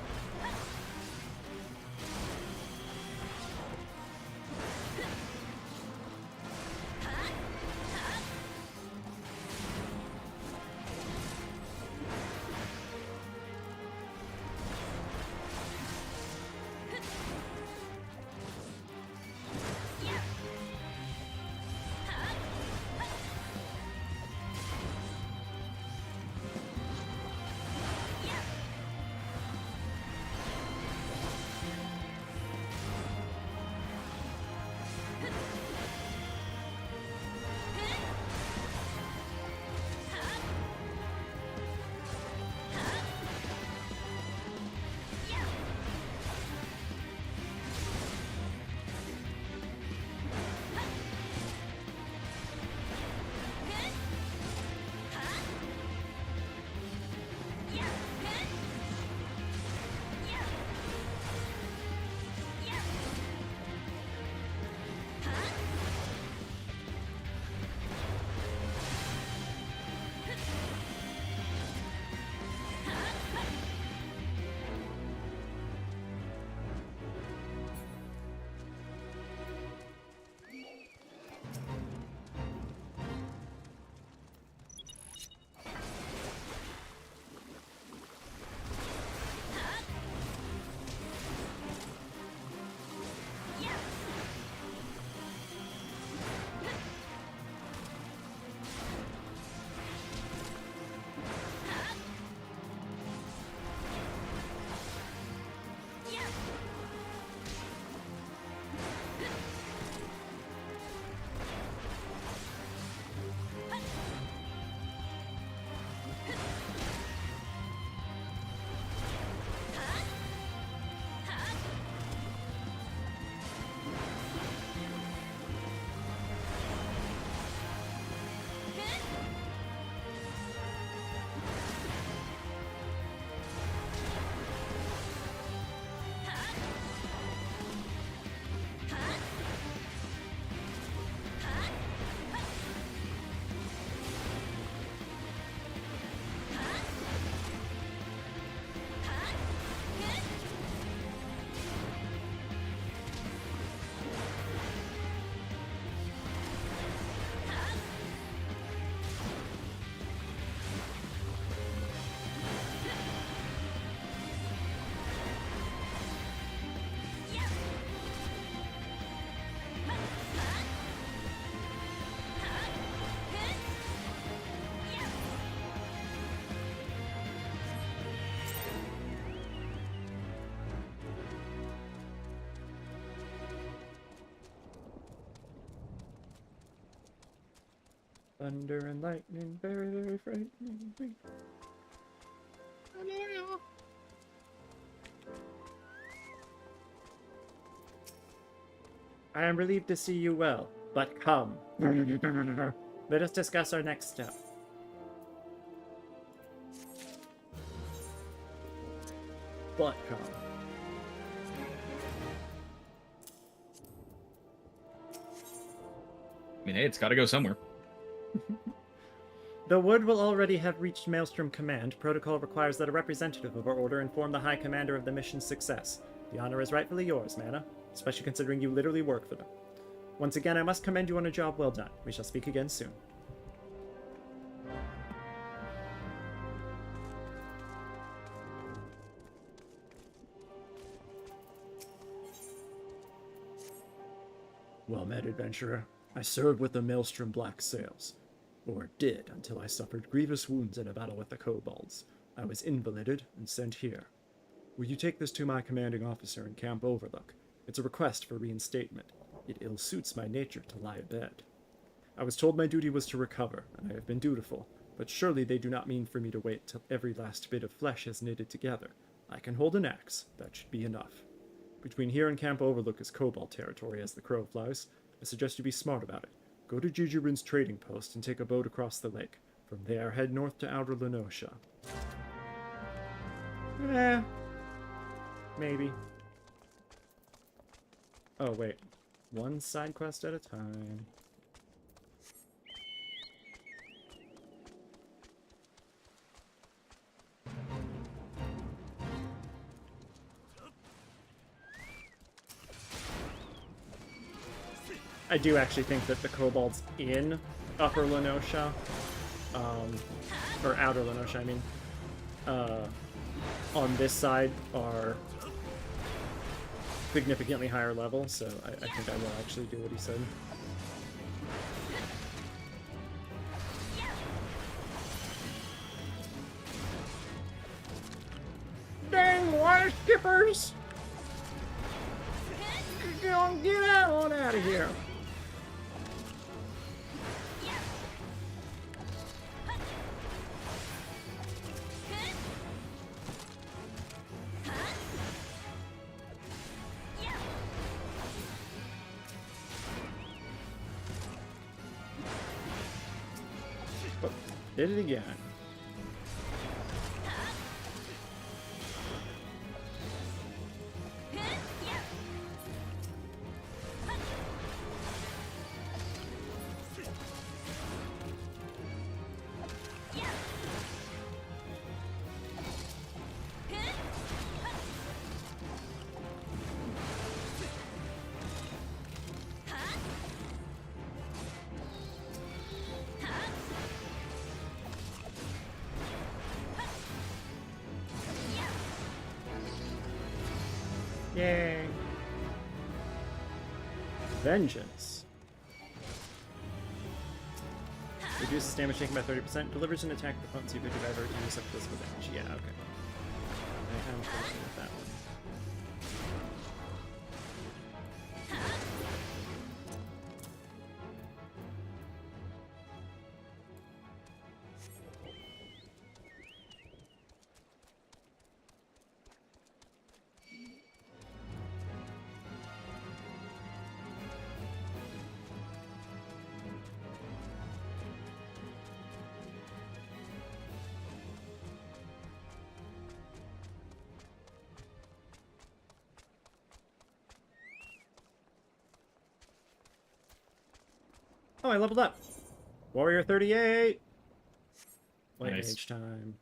Thunder and lightning, very, very frightening. I am relieved to see you well, but come. Let us discuss our next step. But come. I mean, hey, it's got to go somewhere. The wood will already have reached Maelstrom Command. Protocol requires that a representative of our order inform the High Commander of the mission's success. The honor is rightfully yours, M'aana, especially considering you literally work for them. Once again, I must commend you on a job well done. We shall speak again soon. Well met, adventurer. I served with the Maelstrom Black Sails. Or did, until I suffered grievous wounds in a battle with the kobolds. I was invalided and sent here. Will you take this to my commanding officer in Camp Overlook? It's a request for reinstatement. It ill suits my nature to lie abed. I was told my duty was to recover, and I have been dutiful, but surely they do not mean for me to wait till every last bit of flesh is knitted together. I can hold an axe. That should be enough. Between here and Camp Overlook is kobold territory as the crow flies. I suggest you be smart about it. Go to Jujurin's trading post and take a boat across the lake. From there, head north to Outer Lenosha. Maybe. Oh, wait. One side quest at a time. I do actually think that the kobolds in Upper Lenosha, or Outer Lenosha, I mean, on this side are significantly higher level, so I think I will actually do what he said. Dang, water skippers! Get on out of here! Did it again. Yay! Vengeance. Reduces damage taken by 30%. Delivers an attack to potency if you ever use up physical damage. Yeah, okay. I am close with that one. Oh, I leveled up. Warrior 38. Light Nice. mage time.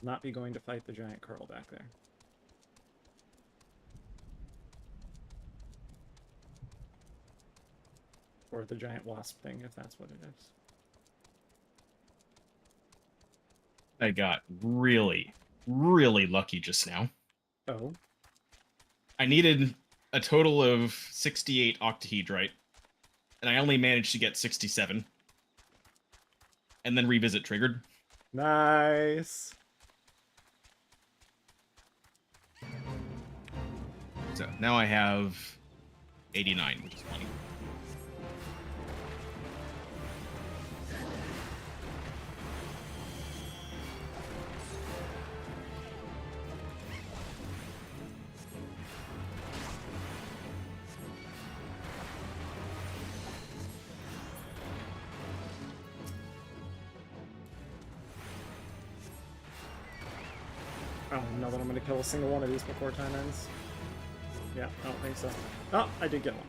Not be going to fight the giant curl back there. Or the giant wasp thing, if that's what it is. I got really, really lucky just now. Oh. I needed a total of 68 octahedrite, and I only managed to get 67. And then revisit triggered. Nice. So now I have 89, which is funny. I don't know that I'm going to kill a single one of these before time ends. Yeah, I don't think so. Oh, I did get one.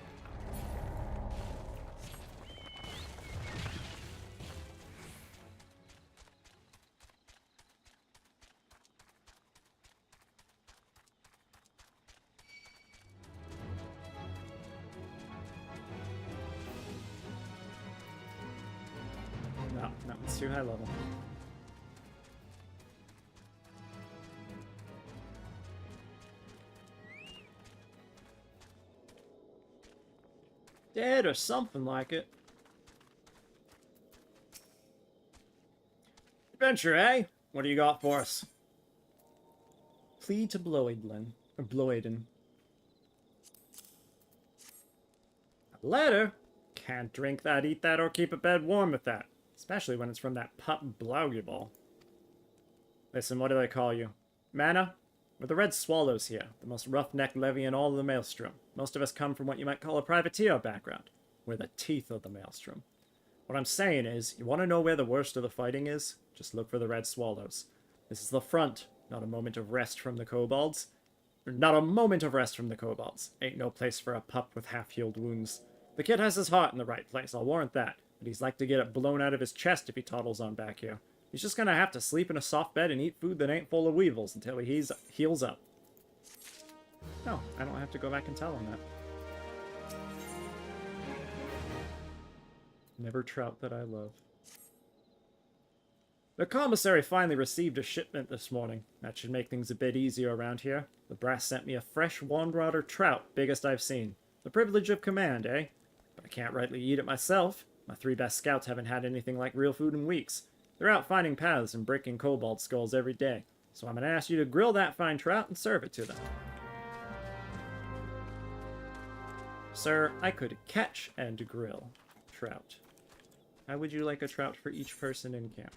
No, that one's too high level. Dead or something like it. Adventure, eh? What do you got for us? Plea to Bloedlin. Or Bloeden. A letter? Can't drink that, eat that, or keep a bed warm with that. Especially when it's from that pup Blaugiball. Listen, what do they call you? M'aana? We're the Red Swallows here, the most rough-necked levy in all of the Maelstrom. Most of us come from what you might call a privateer background. We're the teeth of the Maelstrom. What I'm saying is, you want to know where the worst of the fighting is? Just look for the Red Swallows. This is the front, not a moment of rest from the kobolds. Not a moment of rest from the kobolds. Ain't no place for a pup with half-healed wounds. The kid has his heart in the right place, I'll warrant that, but he's like to get it blown out of his chest if he toddles on back here. He's just gonna have to sleep in a soft bed and eat food that ain't full of weevils until he heals up. No, I don't have to go back and tell him that. Never trout that I love. The commissary finally received a shipment this morning. That should make things a bit easier around here. The brass sent me a fresh Wandrotter trout, biggest I've seen. The privilege of command, eh? But I can't rightly eat it myself. My 3 best scouts haven't had anything like real food in weeks. They're out finding paths and breaking kobold skulls every day. So I'm going to ask you to grill that fine trout and serve it to them. Sir, I could catch and grill trout. How would you like a trout for each person in camp?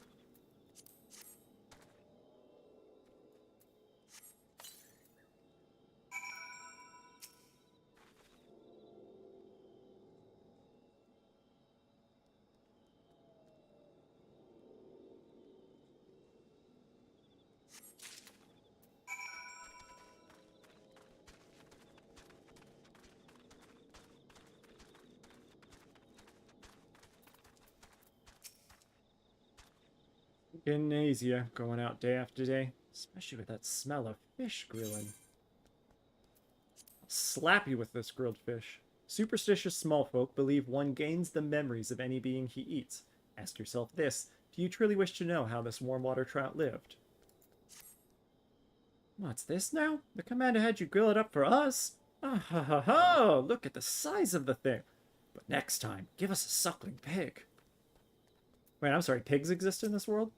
Getting easier, going out day after day. Especially with that smell of fish grilling. I'll slap you with this grilled fish. Superstitious small folk believe one gains the memories of any being he eats. Ask yourself this, do you truly wish to know how this warm water trout lived? What's this now? The commander had you grill it up for us? Ah ha ha ha! Look at the size of the thing! But next time, give us a suckling pig. Wait, I'm sorry, pigs exist in this world?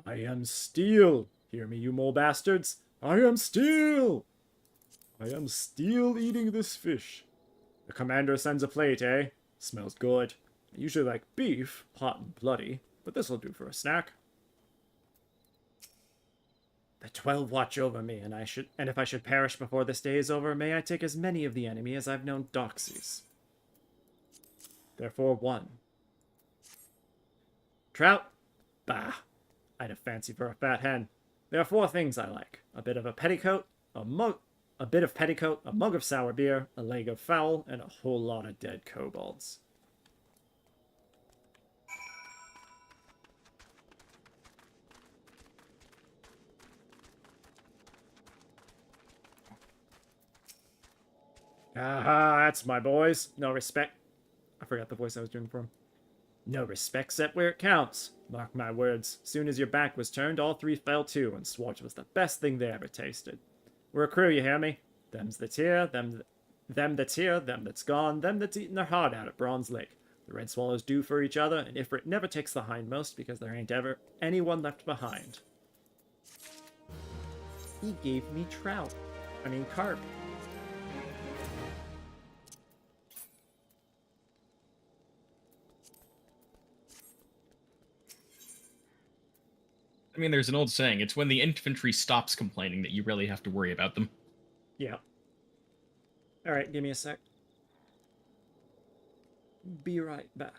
I am steel! Hear me, you mole bastards! I am steel! I am steel eating this fish. The commander sends a plate, eh? Smells good. I usually like beef, hot and bloody, but this'll do for a snack. The 12 watch over me, and if I should perish before this day is over, may I take as many of the enemy as I've known doxies. Therefore, 1. Trout? Bah! I'd have fancy for a fat hen. There are 4 things I like. A bit of petticoat, a mug of sour beer, a leg of fowl, and a whole lot of dead kobolds. Aha, that's my boys. No respect. I forgot the voice I was doing for him. No respect except where it counts. Mark my words, soon as your back was turned, all 3 fell too, and swore it was the best thing they ever tasted. We're a crew, you hear me? Them's that's here, them that's here, them that's gone, them that's eating their heart out at Bronze Lake. The Red Swallows do for each other, and Ifrit never takes the hindmost because there ain't ever anyone left behind. He gave me carp. I mean, there's an old saying, it's when the infantry stops complaining that you really have to worry about them. Yeah. Alright, give me a sec. Be right back.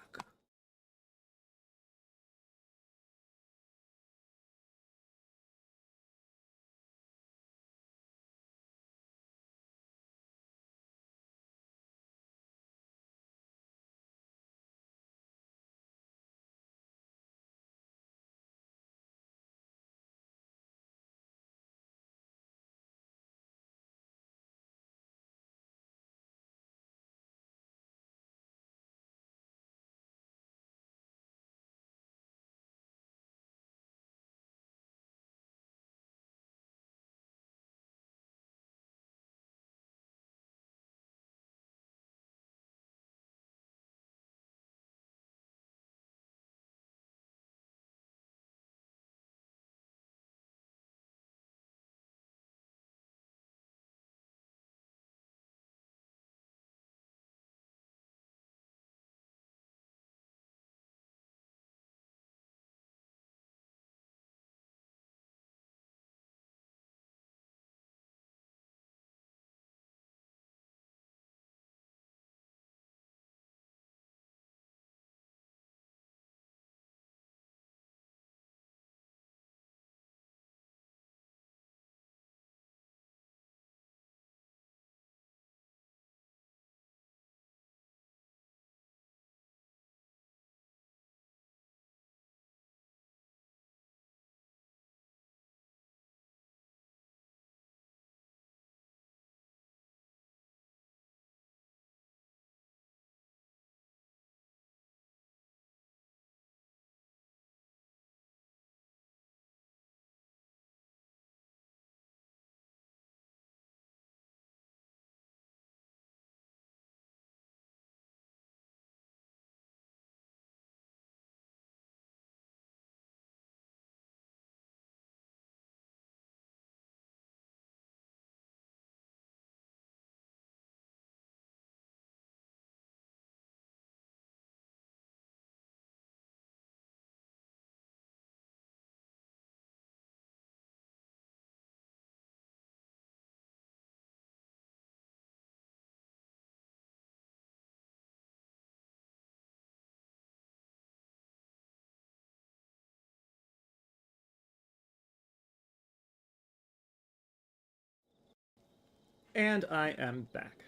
And I am back.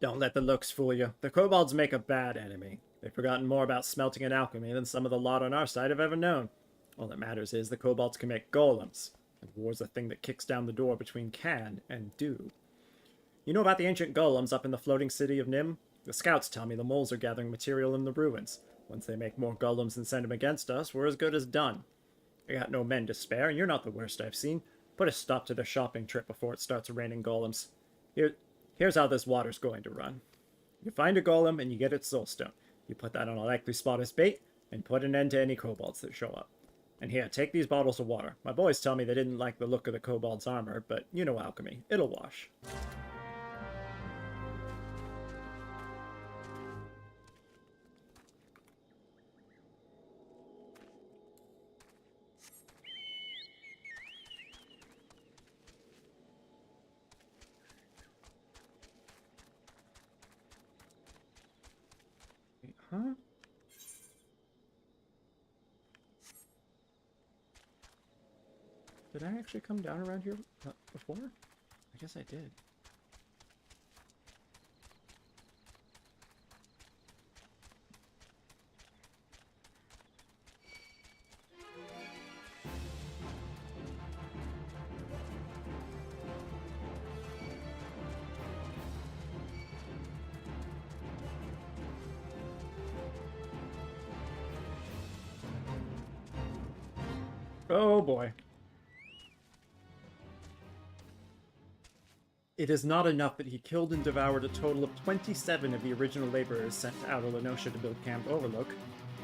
Don't let the looks fool you. The kobolds make a bad enemy. They've forgotten more about smelting and alchemy than some of the lot on our side have ever known. All that matters is the kobolds can make golems, and war's a thing that kicks down the door between can and do. You know about the ancient golems up in the floating city of Nim? The scouts tell me the moles are gathering material in the ruins. Once they make more golems and send them against us, we're as good as done. I got no men to spare, and you're not the worst I've seen. Put a stop to their shopping trip before it starts raining golems. Here's how this water's going to run. You find a golem and you get its soulstone. You put that on a likely spot as bait, and put an end to any kobolds that show up. And here, take these bottles of water. My boys tell me they didn't like the look of the kobold's armor, but you know alchemy. It'll wash. Wait, huh? Did I actually come down around here before? I guess I did. Oh boy. It is not enough that he killed and devoured a total of 27 of the original laborers sent to Outer Lenosha to build Camp Overlook,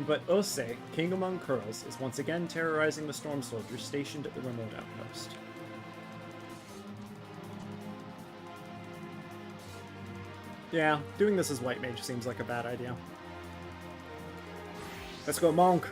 but Ose, king among Curls, is once again terrorizing the storm soldiers stationed at the remote outpost. Yeah, doing this as White Mage seems like a bad idea. Let's go, Monk!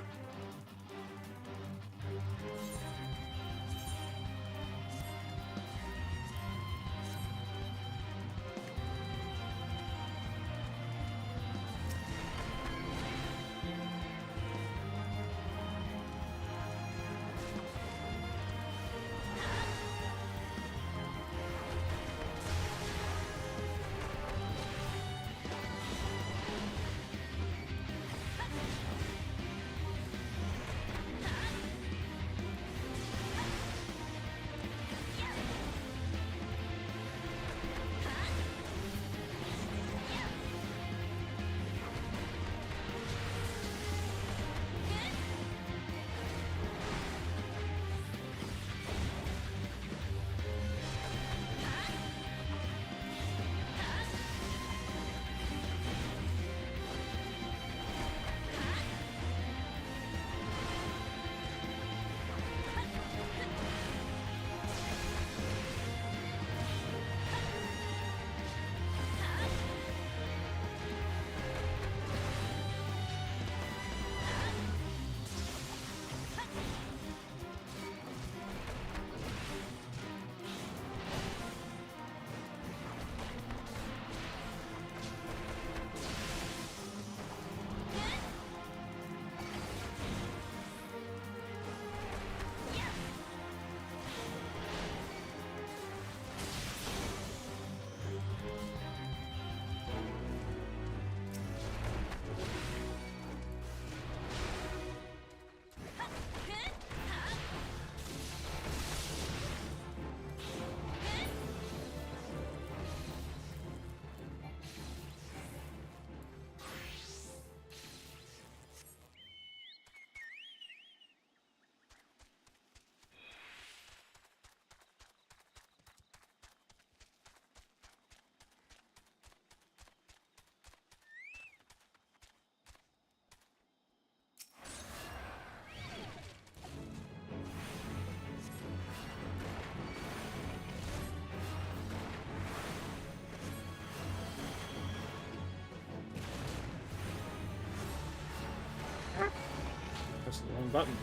Press the wrong button.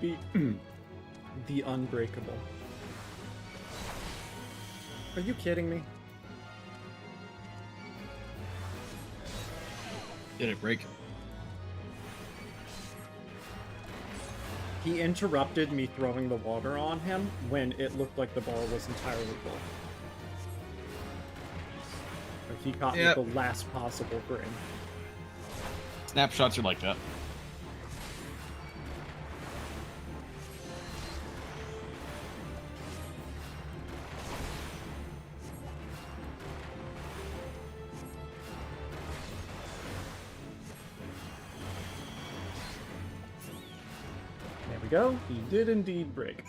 The the unbreakable. Are you kidding me? Did it break? He interrupted me throwing the water on him when it looked like the bar was entirely full. Like he caught me at the last possible frame. Snapshots are like that. There we go. He did indeed break.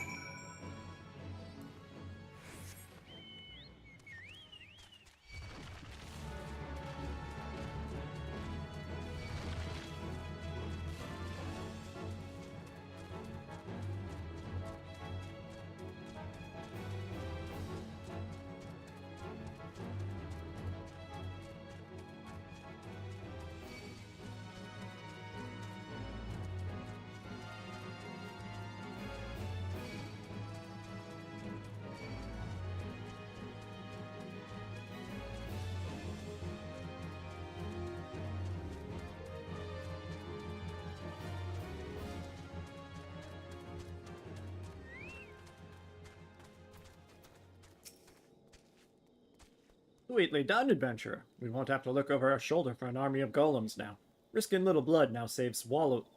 Sweetly done, adventurer. We won't have to look over our shoulder for an army of golems now. Risking little blood now saves wallows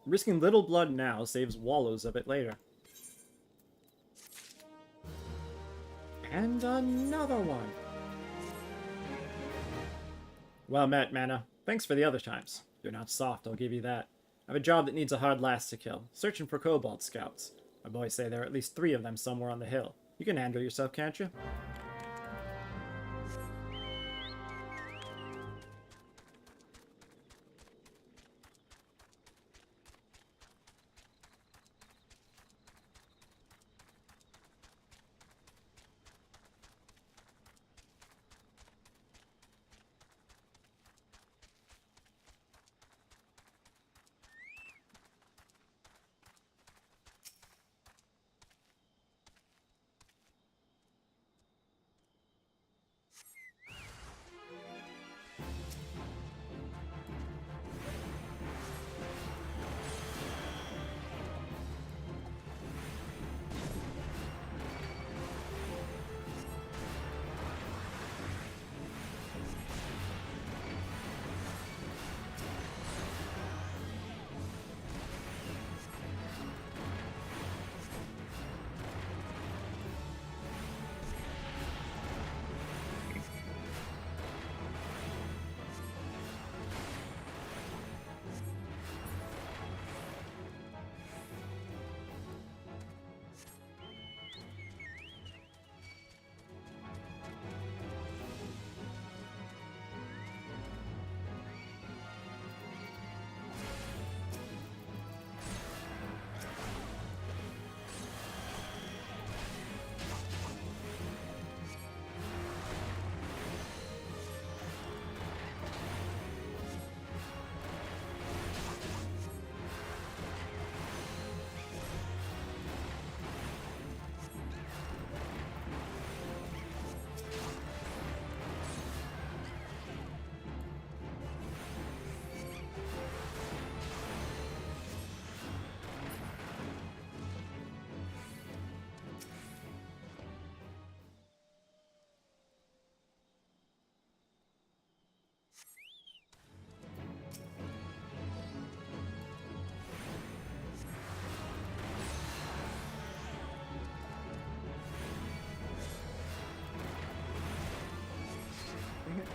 of it later. And another one. Well met, M'aana. Thanks for the other times. You're not soft, I'll give you that. I have a job that needs a hard lass to kill. Searching for kobold scouts. My boys say there are at least 3 of them somewhere on the hill. You can handle yourself, can't you?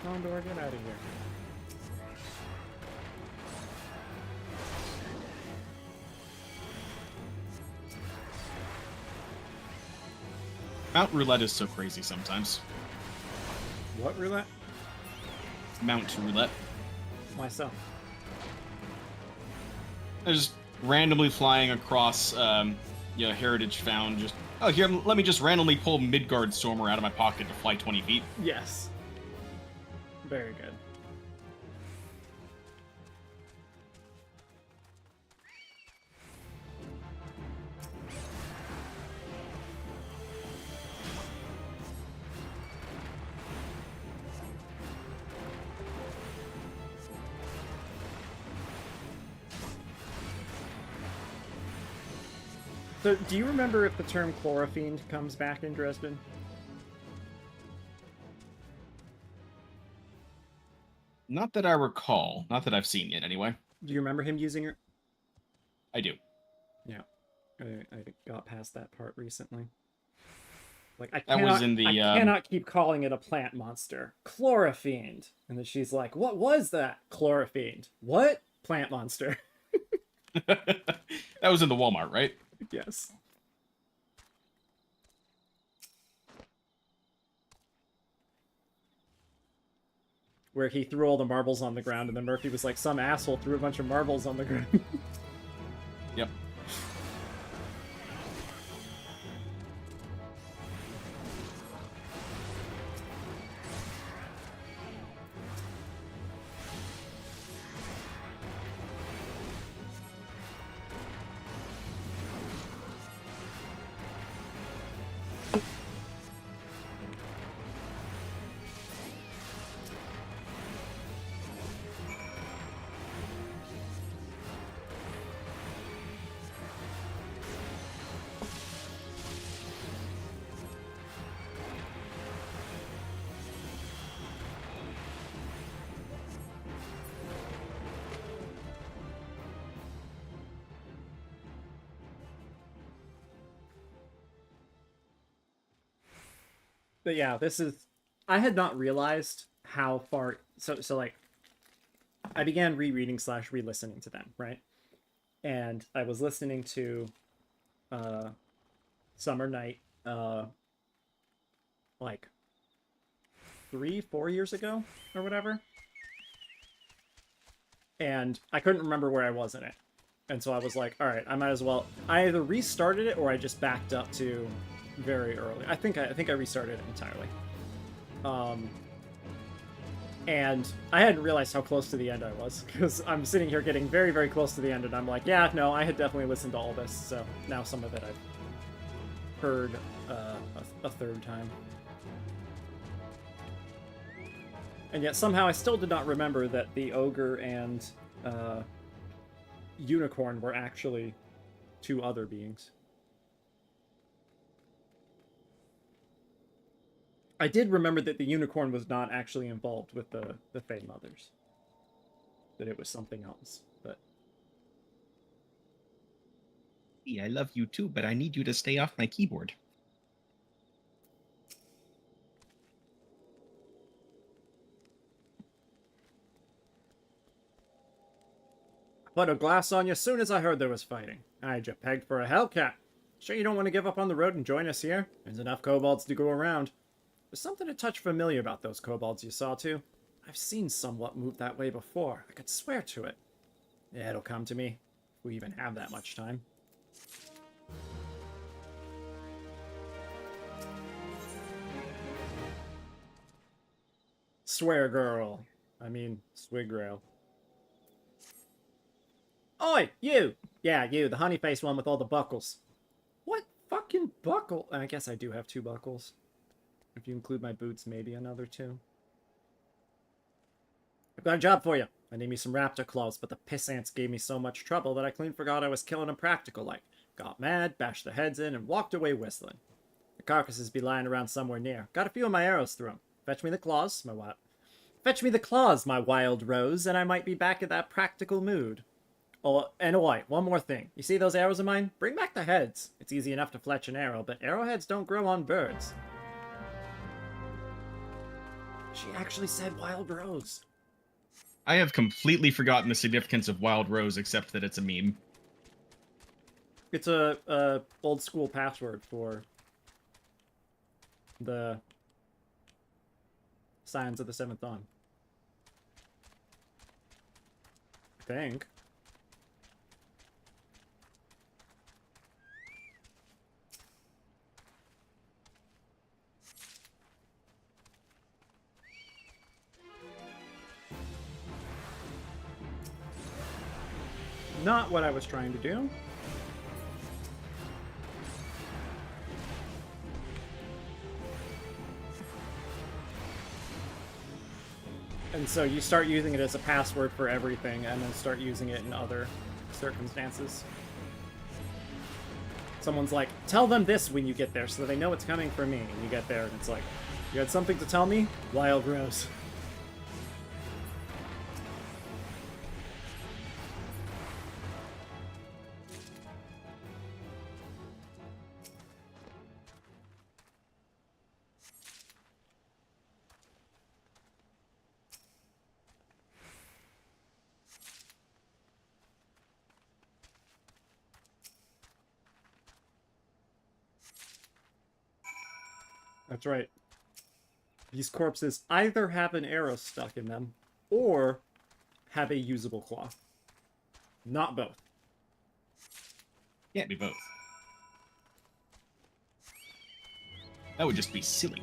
Condor, get out of here. Mount Roulette is so crazy sometimes. What roulette? Mount Roulette. Myself. I just randomly flying across, Heritage Found. Just, oh, here, let me just randomly pull Midgard Stormer out of my pocket to fly 20 feet. Yes. Very good. So, do you remember if the term chlorofiend comes back in Dresden? Not that I recall. Not that I've seen yet, anyway. Do you remember him using it? I do. Yeah. I got past that part recently. Like, I That cannot, was in the, I cannot keep calling it a plant monster. Chlorofiend. And then she's like, what was that? Chlorofiend. What? Plant monster. that was in the Walmart, right? Yes. Where he threw all the marbles on the ground, and then Murphy was like, some asshole threw a bunch of marbles on the ground. Yep. But yeah, this is... I had not realized how far... So like, I began rereading / re-listening to them, right? And I was listening to Summer Night like 3-4 years ago or whatever. And I couldn't remember where I was in it. And so I was like, all right, I might as well... I either restarted it or I just backed up to very early. I think I restarted it entirely. And I hadn't realized how close to the end I was, because I'm sitting here getting very, very close to the end, and I'm like, yeah, no, I had definitely listened to all this, so now some of it I've heard a third time. And yet somehow I still did not remember that the ogre and unicorn were actually two other beings. I did remember that the unicorn was not actually involved with the Fae Mothers. That it was something else, but... I love you too, but I need you to stay off my keyboard. Put a glass on you as soon as I heard there was fighting. I had you pegged for a Hellcat. Sure you don't want to give up on the road and join us here? There's enough kobolds to go around. There's something a touch familiar about those kobolds you saw too. I've seen somewhat move that way before. I could swear to it. Yeah, it'll come to me. If we even have that much time. Swear girl. I mean, Swigrail. Oi, you! Yeah, you, the honey-faced one with all the buckles. What fucking buckle? I guess I do have 2 buckles. If you include my boots, maybe another 2. I've got a job for you. I need me some raptor claws, but the piss ants gave me so much trouble that I clean forgot I was killing them practical like. Got mad, bashed their heads in, and walked away whistling. The carcasses be lying around somewhere near. Got a few of my arrows through 'em. Fetch me the claws, my wild rose, and I might be back in that practical mood. Oh, and oi, one more thing. You see those arrows of mine? Bring back the heads. It's easy enough to fletch an arrow, but arrowheads don't grow on birds. She actually said wild rose. I have completely forgotten the significance of Wild Rose, except that it's a meme. It's a old school password for the Signs of the Seventh Dawn. I think. Not what I was trying to do. And so you start using it as a password for everything, and then start using it in other circumstances. Someone's like, tell them this when you get there so they know it's coming for me. And you get there and it's like, you had something to tell me? Wild Rose. That's right. These corpses either have an arrow stuck in them or have a usable claw. Not both. Can't be both. That would just be silly.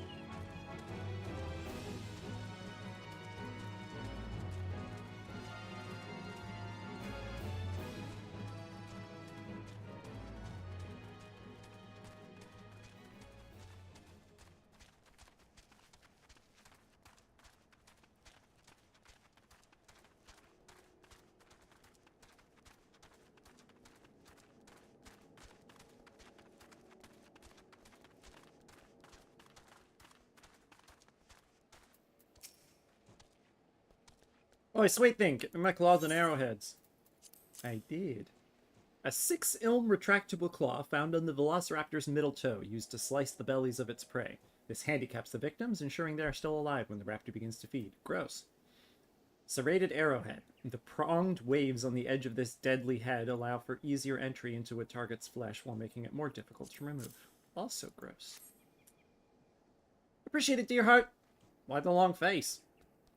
Oh, sweet thing. Get my claws and arrowheads. I did. A 6-ilm retractable claw found on the velociraptor's middle toe, used to slice the bellies of its prey. This handicaps the victims, ensuring they are still alive when the raptor begins to feed. Gross. Serrated arrowhead. The pronged waves on the edge of this deadly head allow for easier entry into a target's flesh while making it more difficult to remove. Also gross. Appreciate it, dear heart. Why the long face?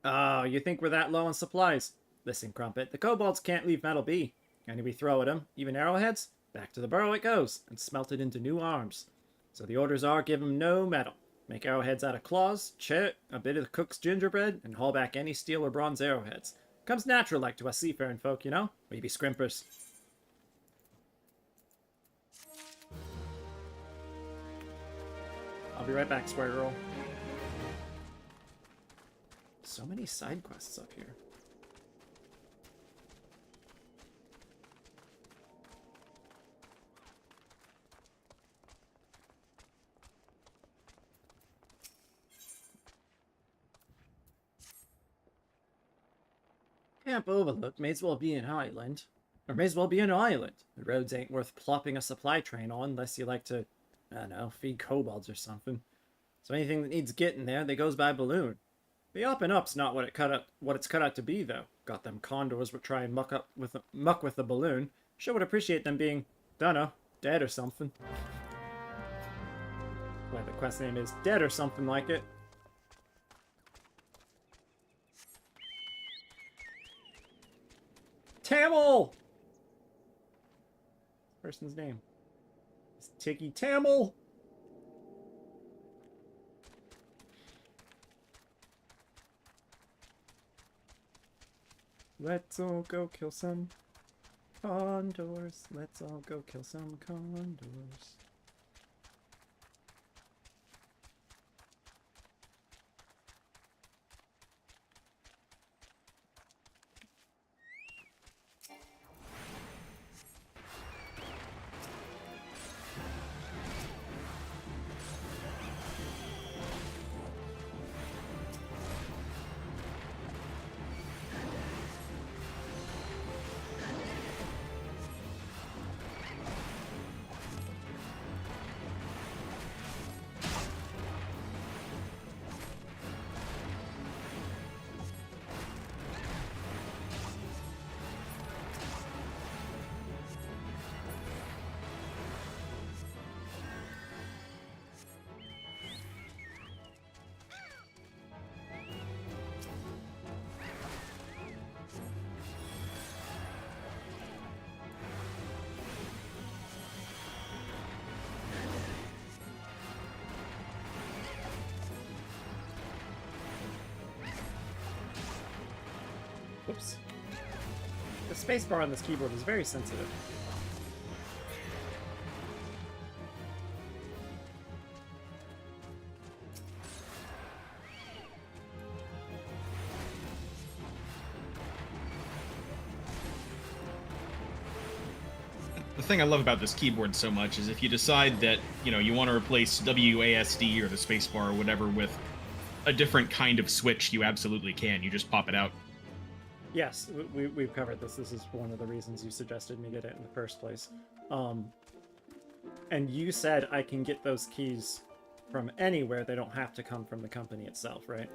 Oh, you think we're that low on supplies? Listen, Crumpet, the kobolds can't leave metal be. Any we throw at them, even arrowheads, back to the burrow it goes, and smelted into new arms. So the orders are, give 'em no metal. Make arrowheads out of claws, chit, a bit of the cook's gingerbread, and haul back any steel or bronze arrowheads. Comes natural like to us seafaring folk, you know? We be scrimpers. I'll be right back, Square Girl. So many side quests up here. Camp Overlook may as well be an island. Or may as well be an island. The roads ain't worth plopping a supply train on unless you like to, I don't know, feed kobolds or something. So anything that needs getting there, they goes by balloon. The up and up's not what it's cut out to be, though. Got them condors would try and muck with the balloon. Sure would appreciate them being, dunno, dead or something. Well, the quest name is dead or something like it. Tamil! Person's name. It's Tiggy Tamil! Let's all go kill some condors. Let's all go kill some condors. Whoops. The spacebar on this keyboard is very sensitive. the thing I love about this keyboard so much is if you decide that, you want to replace WASD or the spacebar or whatever with a different kind of switch, you absolutely can. You just pop it out. Yes, we've covered this. This is one of the reasons you suggested me get it in the first place. And you said I can get those keys from anywhere. They don't have to come from the company itself, right?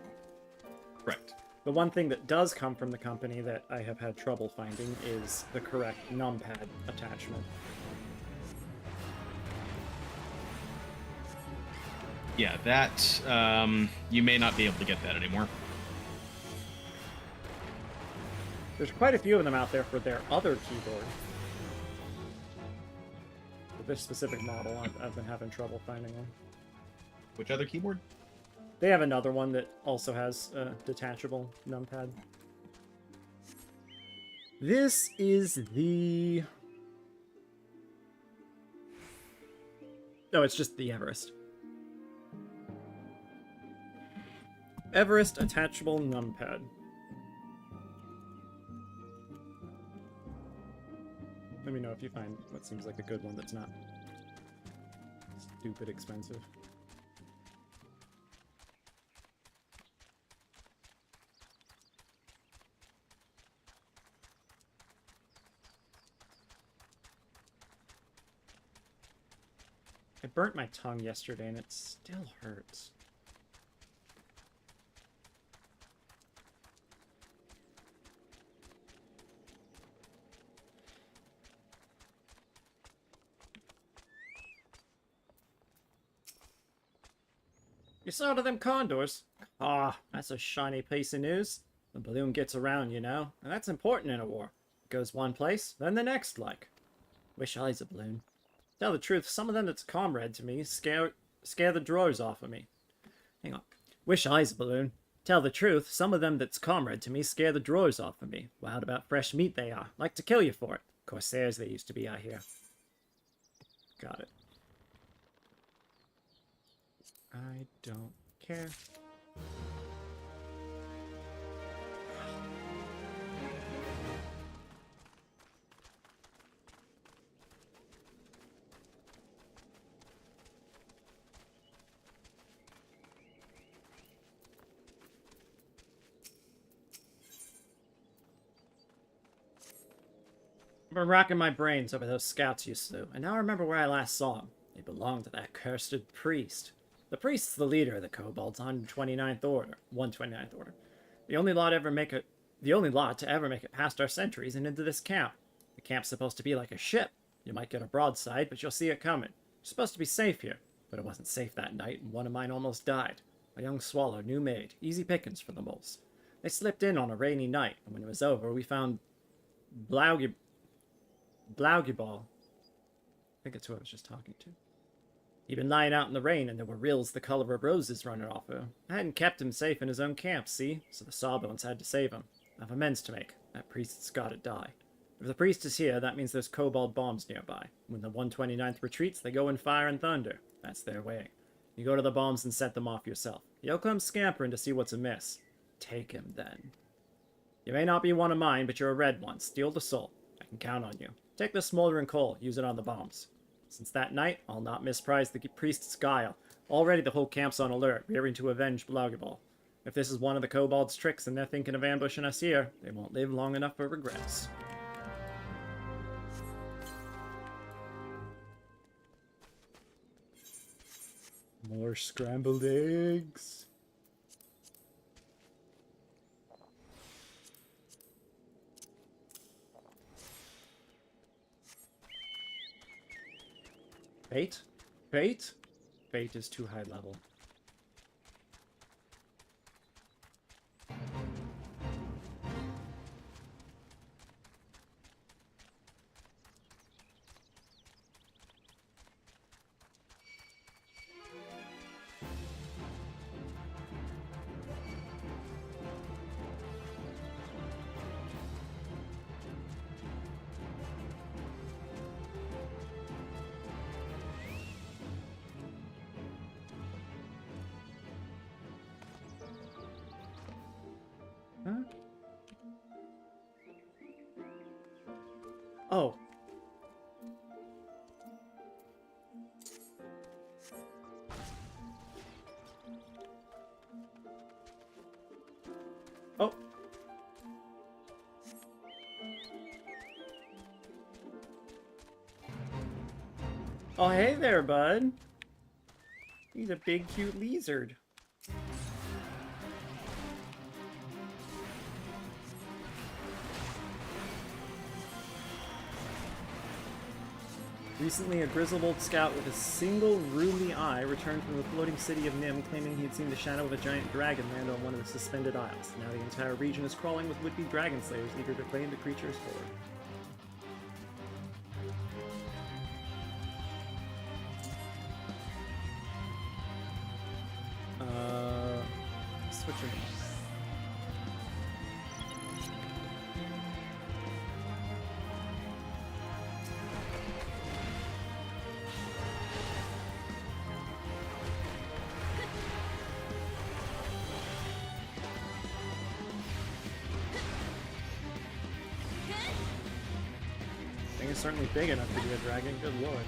Correct. The one thing that does come from the company that I have had trouble finding is the correct numpad attachment. Yeah, that, you may not be able to get that anymore. There's quite a few of them out there for their other keyboard. For this specific model, I've been having trouble finding one. Which other keyboard? They have another one that also has a detachable numpad. This is the... No, it's just the Everest. Everest attachable numpad. Let me know if you find what seems like a good one that's not stupid expensive. I burnt my tongue yesterday and it still hurts. You saw to them condors? Ah, that's a shiny piece of news. The balloon gets around, and that's important in a war. It goes one place, then the next, like. Wish I's a balloon. Tell the truth, some of them that's comrade to me scare the drawers off of me. Hang on. Wish I's a balloon. Tell the truth, some of them that's comrade to me scare the drawers off of me. Wild about fresh meat they are. Like to kill you for it. Corsairs they used to be, I hear. Got it. I don't care. I've been racking my brains over those scouts you slew, and now I remember where I last saw them. They belonged to that cursed priest. The priest's the leader of the kobolds, 129th Order. The only lot to ever make it past our sentries and into this camp. The camp's supposed to be like a ship. You might get a broadside, but you'll see it coming. You're supposed to be safe here, but it wasn't safe that night, and one of mine almost died. A young swallow, new made, easy pickings for the moles. They slipped in on a rainy night, and when it was over, we found Blaugiball. I think that's who I was just talking to. He'd been lying out in the rain, and there were rills the color of roses running off of him. I hadn't kept him safe in his own camp, see? So the Sawbones had to save him. I have amends to make. That priest's gotta die. If the priest is here, that means there's kobold bombs nearby. When the 129th retreats, they go in fire and thunder. That's their way. You go to the bombs and set them off yourself. You'll come scampering to see what's amiss. Take him, then. You may not be one of mine, but you're a red one. Steal the soul. I can count on you. Take the smoldering coal. Use it on the bombs. Since that night, I'll not misprize the priest's guile. Already the whole camp's on alert, rearing to avenge Blaugiball. If this is one of the kobolds' tricks and they're thinking of ambushing us here, they won't live long enough for regrets. More scrambled eggs. Fate? Fate? Fate is too high level. Huh? Oh. Oh, hey there, bud. He's a big, cute lizard. Recently, a grizzled old scout with a single roomy eye returned from the floating city of Nim, claiming he had seen the shadow of a giant dragon land on one of the suspended isles. Now the entire region is crawling with would-be dragon slayers eager to claim the creature's hoard. Switching. Thing is certainly big enough to be a dragon, good lord.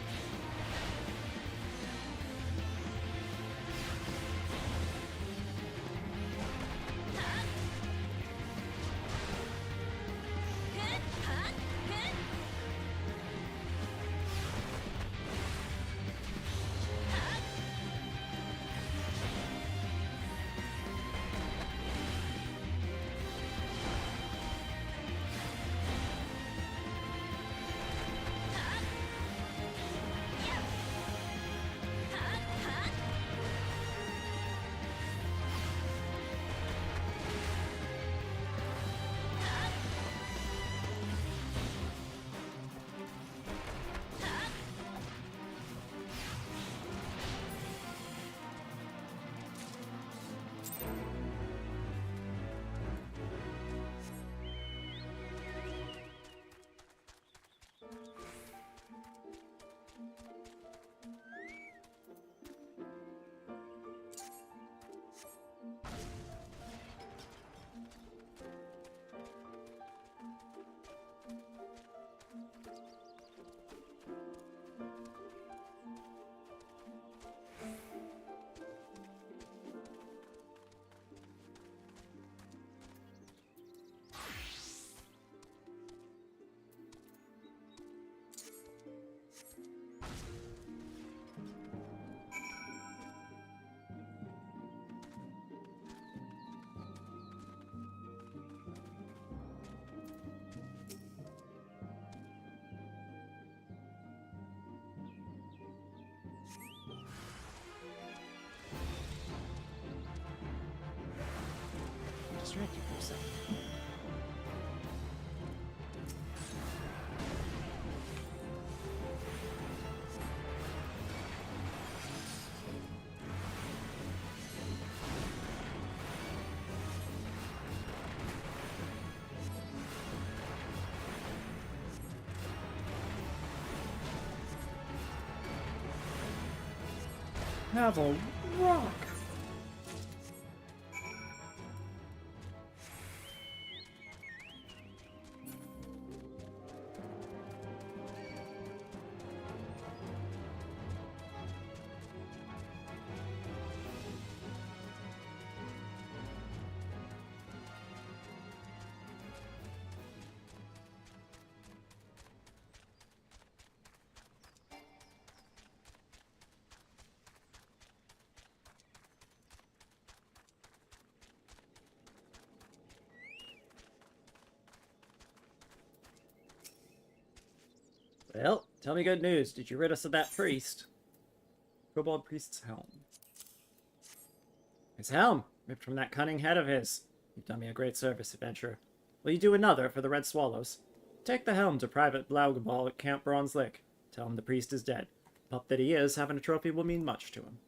Distract you for a second. Have a rock! Well, tell me good news. Did you rid us of that priest? Kobold priest's helm. His helm, ripped from that cunning head of his. You've done me a great service, adventurer. Will you do another for the Red Swallows? Take the helm to Private Blaugabal at Camp Bronze Lake. Tell him the priest is dead. Pup that he is, having a trophy will mean much to him.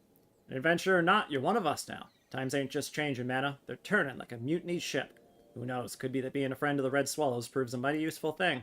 An adventurer or not, you're one of us now. Times ain't just changing, M'aana. They're turning like a mutinied ship. Who knows, could be that being a friend of the Red Swallows proves a mighty useful thing.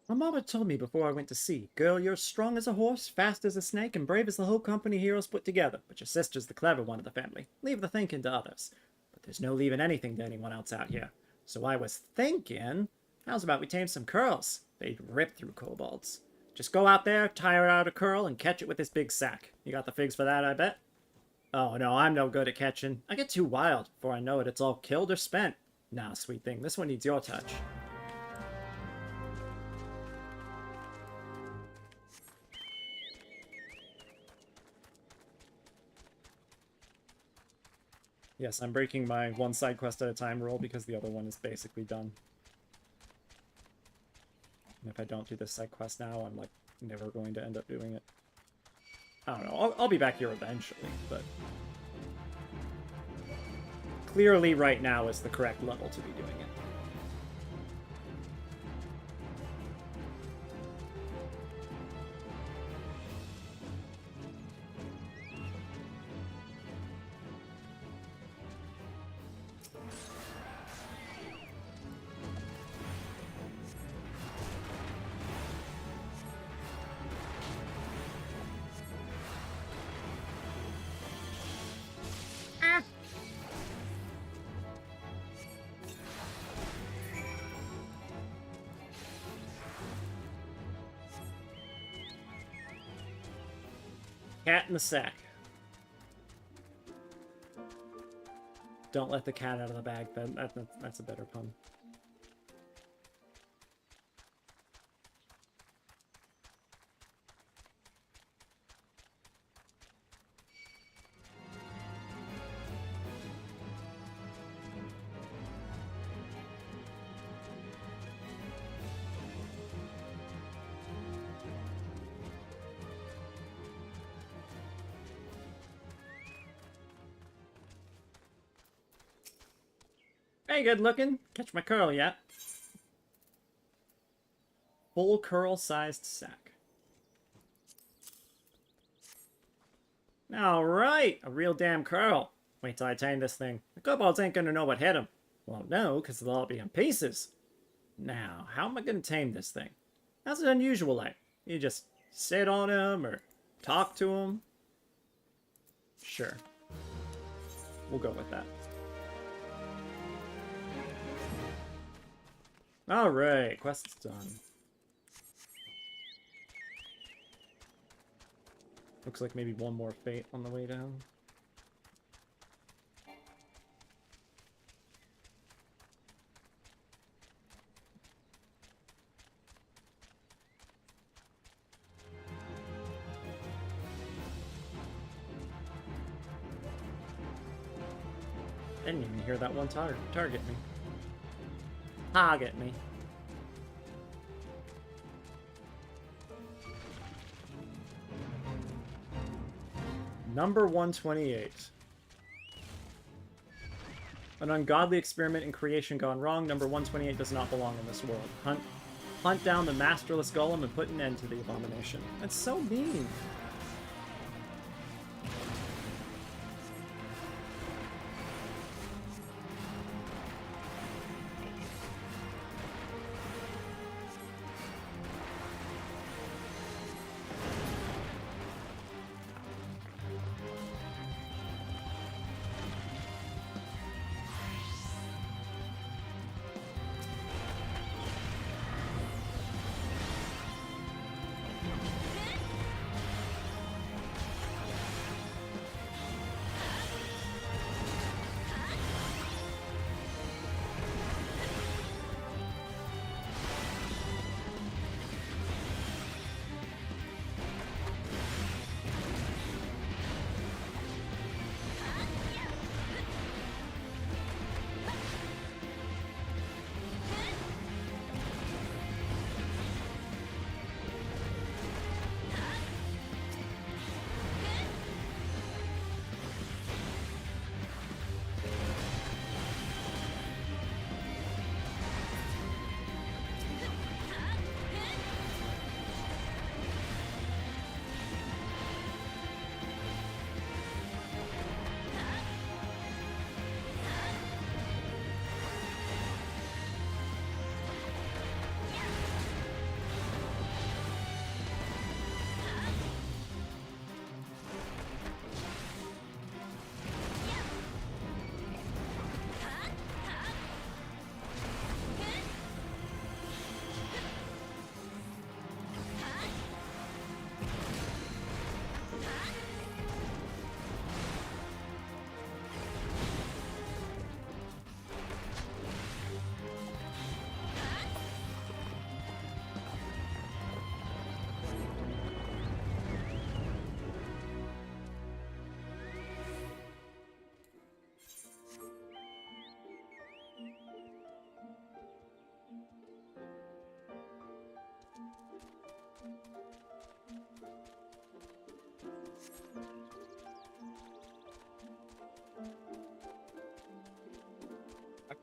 My mama told me before I went to sea, girl, you're strong as a horse, fast as a snake, and brave as the whole company heroes put together, but your sister's the clever one of the family. Leave the thinking to others. But there's no leaving anything to anyone else out here. So I was thinking, how's about we tame some curls? They'd rip through kobolds. Just go out there, tire out a curl, and catch it with this big sack. You got the figs for that, I bet? Oh no, I'm no good at catching. I get too wild. Before I know it, it's all killed or spent. Nah, sweet thing, this one needs your touch. Yes, I'm breaking my one side quest at a time rule because the other one is basically done. And if I don't do this side quest now, I'm like never going to end up doing it. I don't know, I'll be back here eventually, but... Clearly right now is the correct level to be doing it. Cat in the sack. Don't let the cat out of the bag. That's a better pun. Hey, good looking. Catch my curl yet? Full curl-sized sack. Alright, a real damn curl. Wait till I tame this thing. The kobolds ain't gonna know what hit them. Well, no, because they'll all be in pieces. Now, how am I gonna tame this thing? How's it unusual like? You just sit on him or talk to him? Sure. We'll go with that. Alright, quest's done. Looks like maybe one more fate on the way down. I didn't even hear that one target me. Target me. Number 128. An ungodly experiment in creation gone wrong. Number 128 does not belong in this world. Hunt down the masterless golem and put an end to the abomination. That's so mean.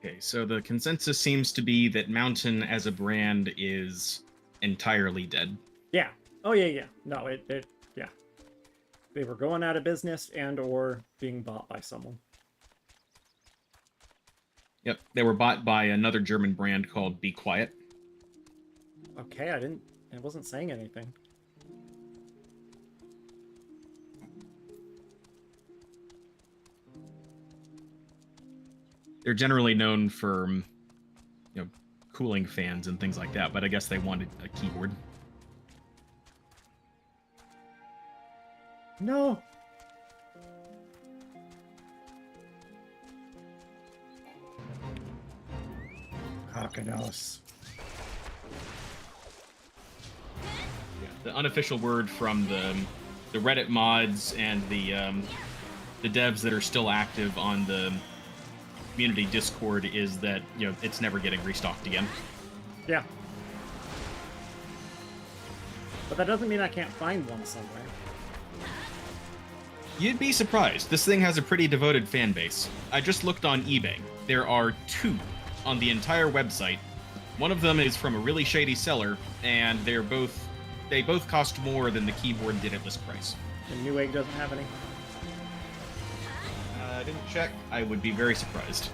Okay, so the consensus seems to be that Mountain as a brand is entirely dead. Yeah. Oh yeah, yeah. No, yeah. They were going out of business and or being bought by someone. Yep, they were bought by another German brand called Be Quiet. Okay, I wasn't saying anything. They're generally known for, cooling fans and things like that, but I guess they wanted a keyboard. No. Hakanos. Yeah, the unofficial word from the Reddit mods and the devs that are still active on the community Discord is that it's never getting restocked again. Yeah. But that doesn't mean I can't find one somewhere. You'd be surprised. This thing has a pretty devoted fan base. I just looked on eBay. There are 2 on the entire website. One of them is from a really shady seller, and they both cost more than the keyboard did at list price. And Newegg doesn't have any? I didn't check. I would be very surprised.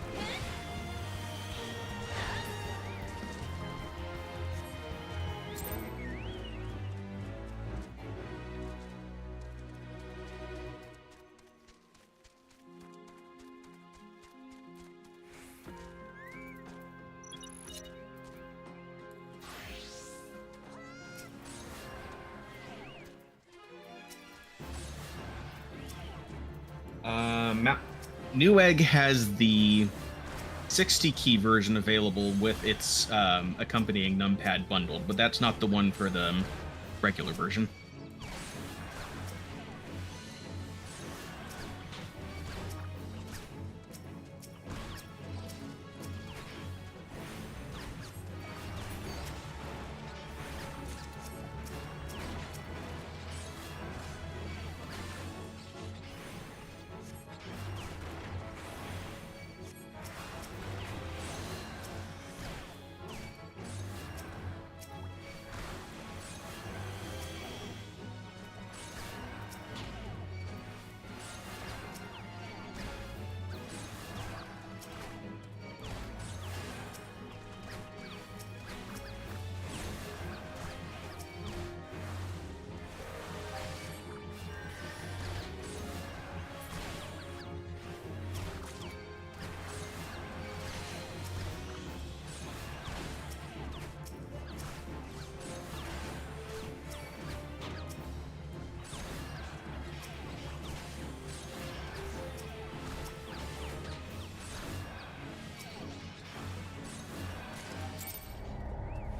Newegg has the 60 key version available with its accompanying numpad bundled, but that's not the one for the regular version.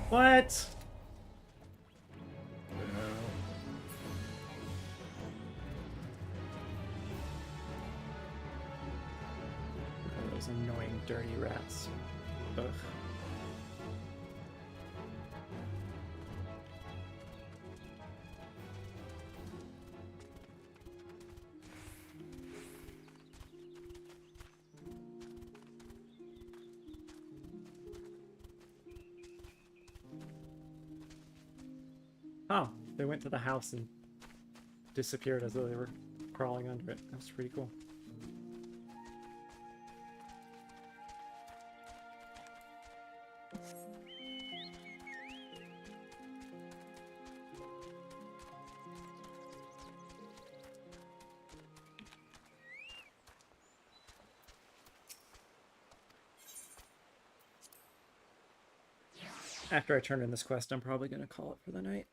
What? Those annoying dirty rats. Ugh. Oh, they went to the house and disappeared as though they were crawling under it. That's pretty cool. After I turn in this quest, I'm probably going to call it for the night.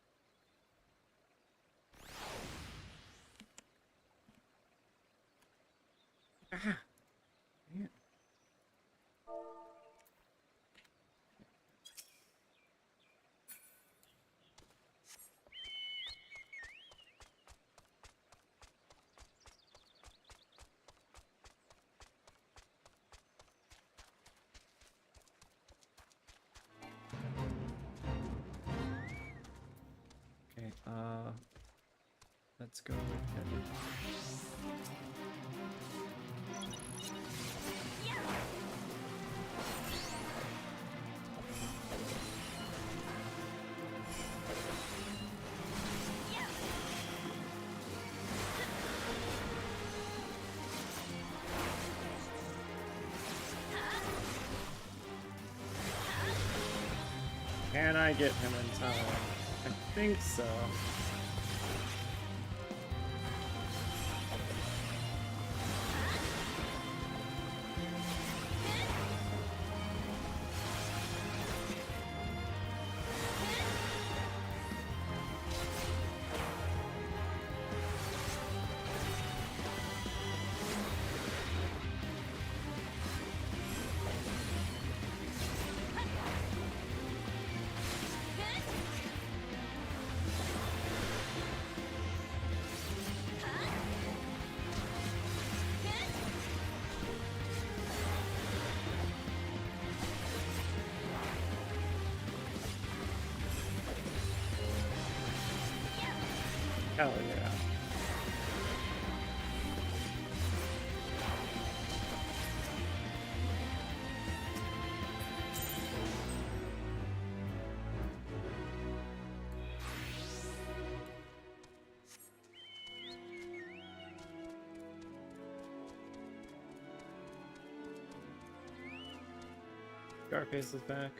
Ah. Yeah. Okay, let's go ahead. I get him in time? I think so. Hell yeah. Scarface is back.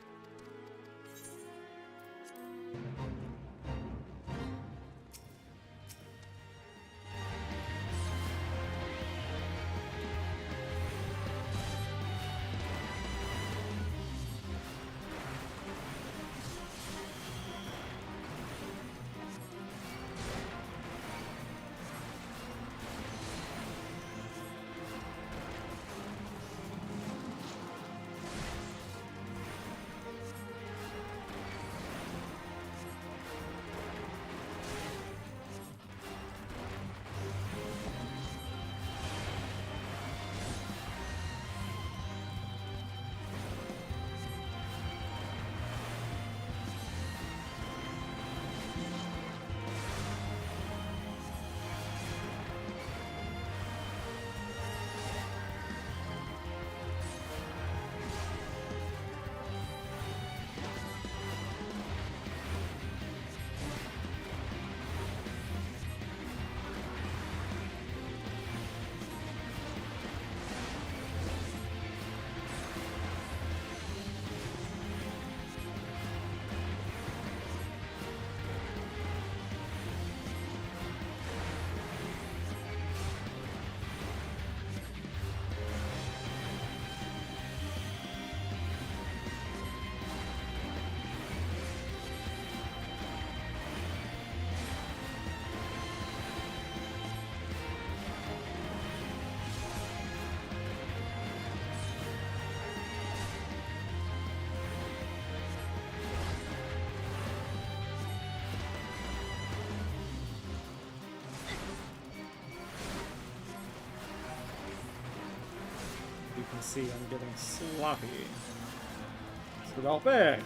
You can see I'm getting sloppy. It's not bad.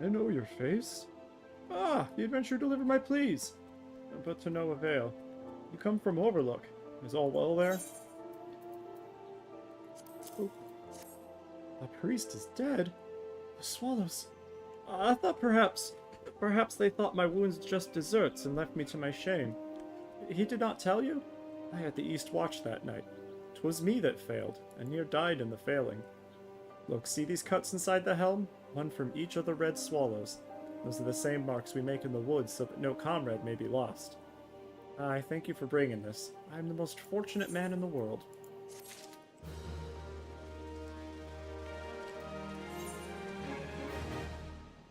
I know your face. Ah, the adventurer delivered my pleas, but to no avail. You come from Overlook. Is all well there? Oh, the priest is dead. The swallows. I thought perhaps they thought my wounds just deserts and left me to my shame. He did not tell you? I had the East Watch that night. 'Twas me that failed, and near died in the failing. Look, see these cuts inside the helm? One from each of the red swallows. Those are the same marks we make in the woods so that no comrade may be lost. I thank you for bringing this. I am the most fortunate man in the world.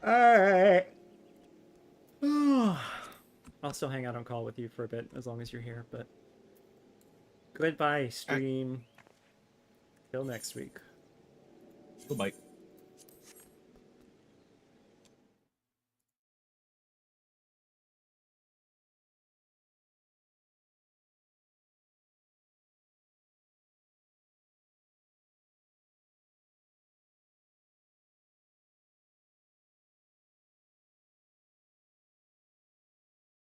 Alright. I'll still hang out on call with you for a bit, as long as you're here, but... Goodbye, stream. Till next week. Goodbye.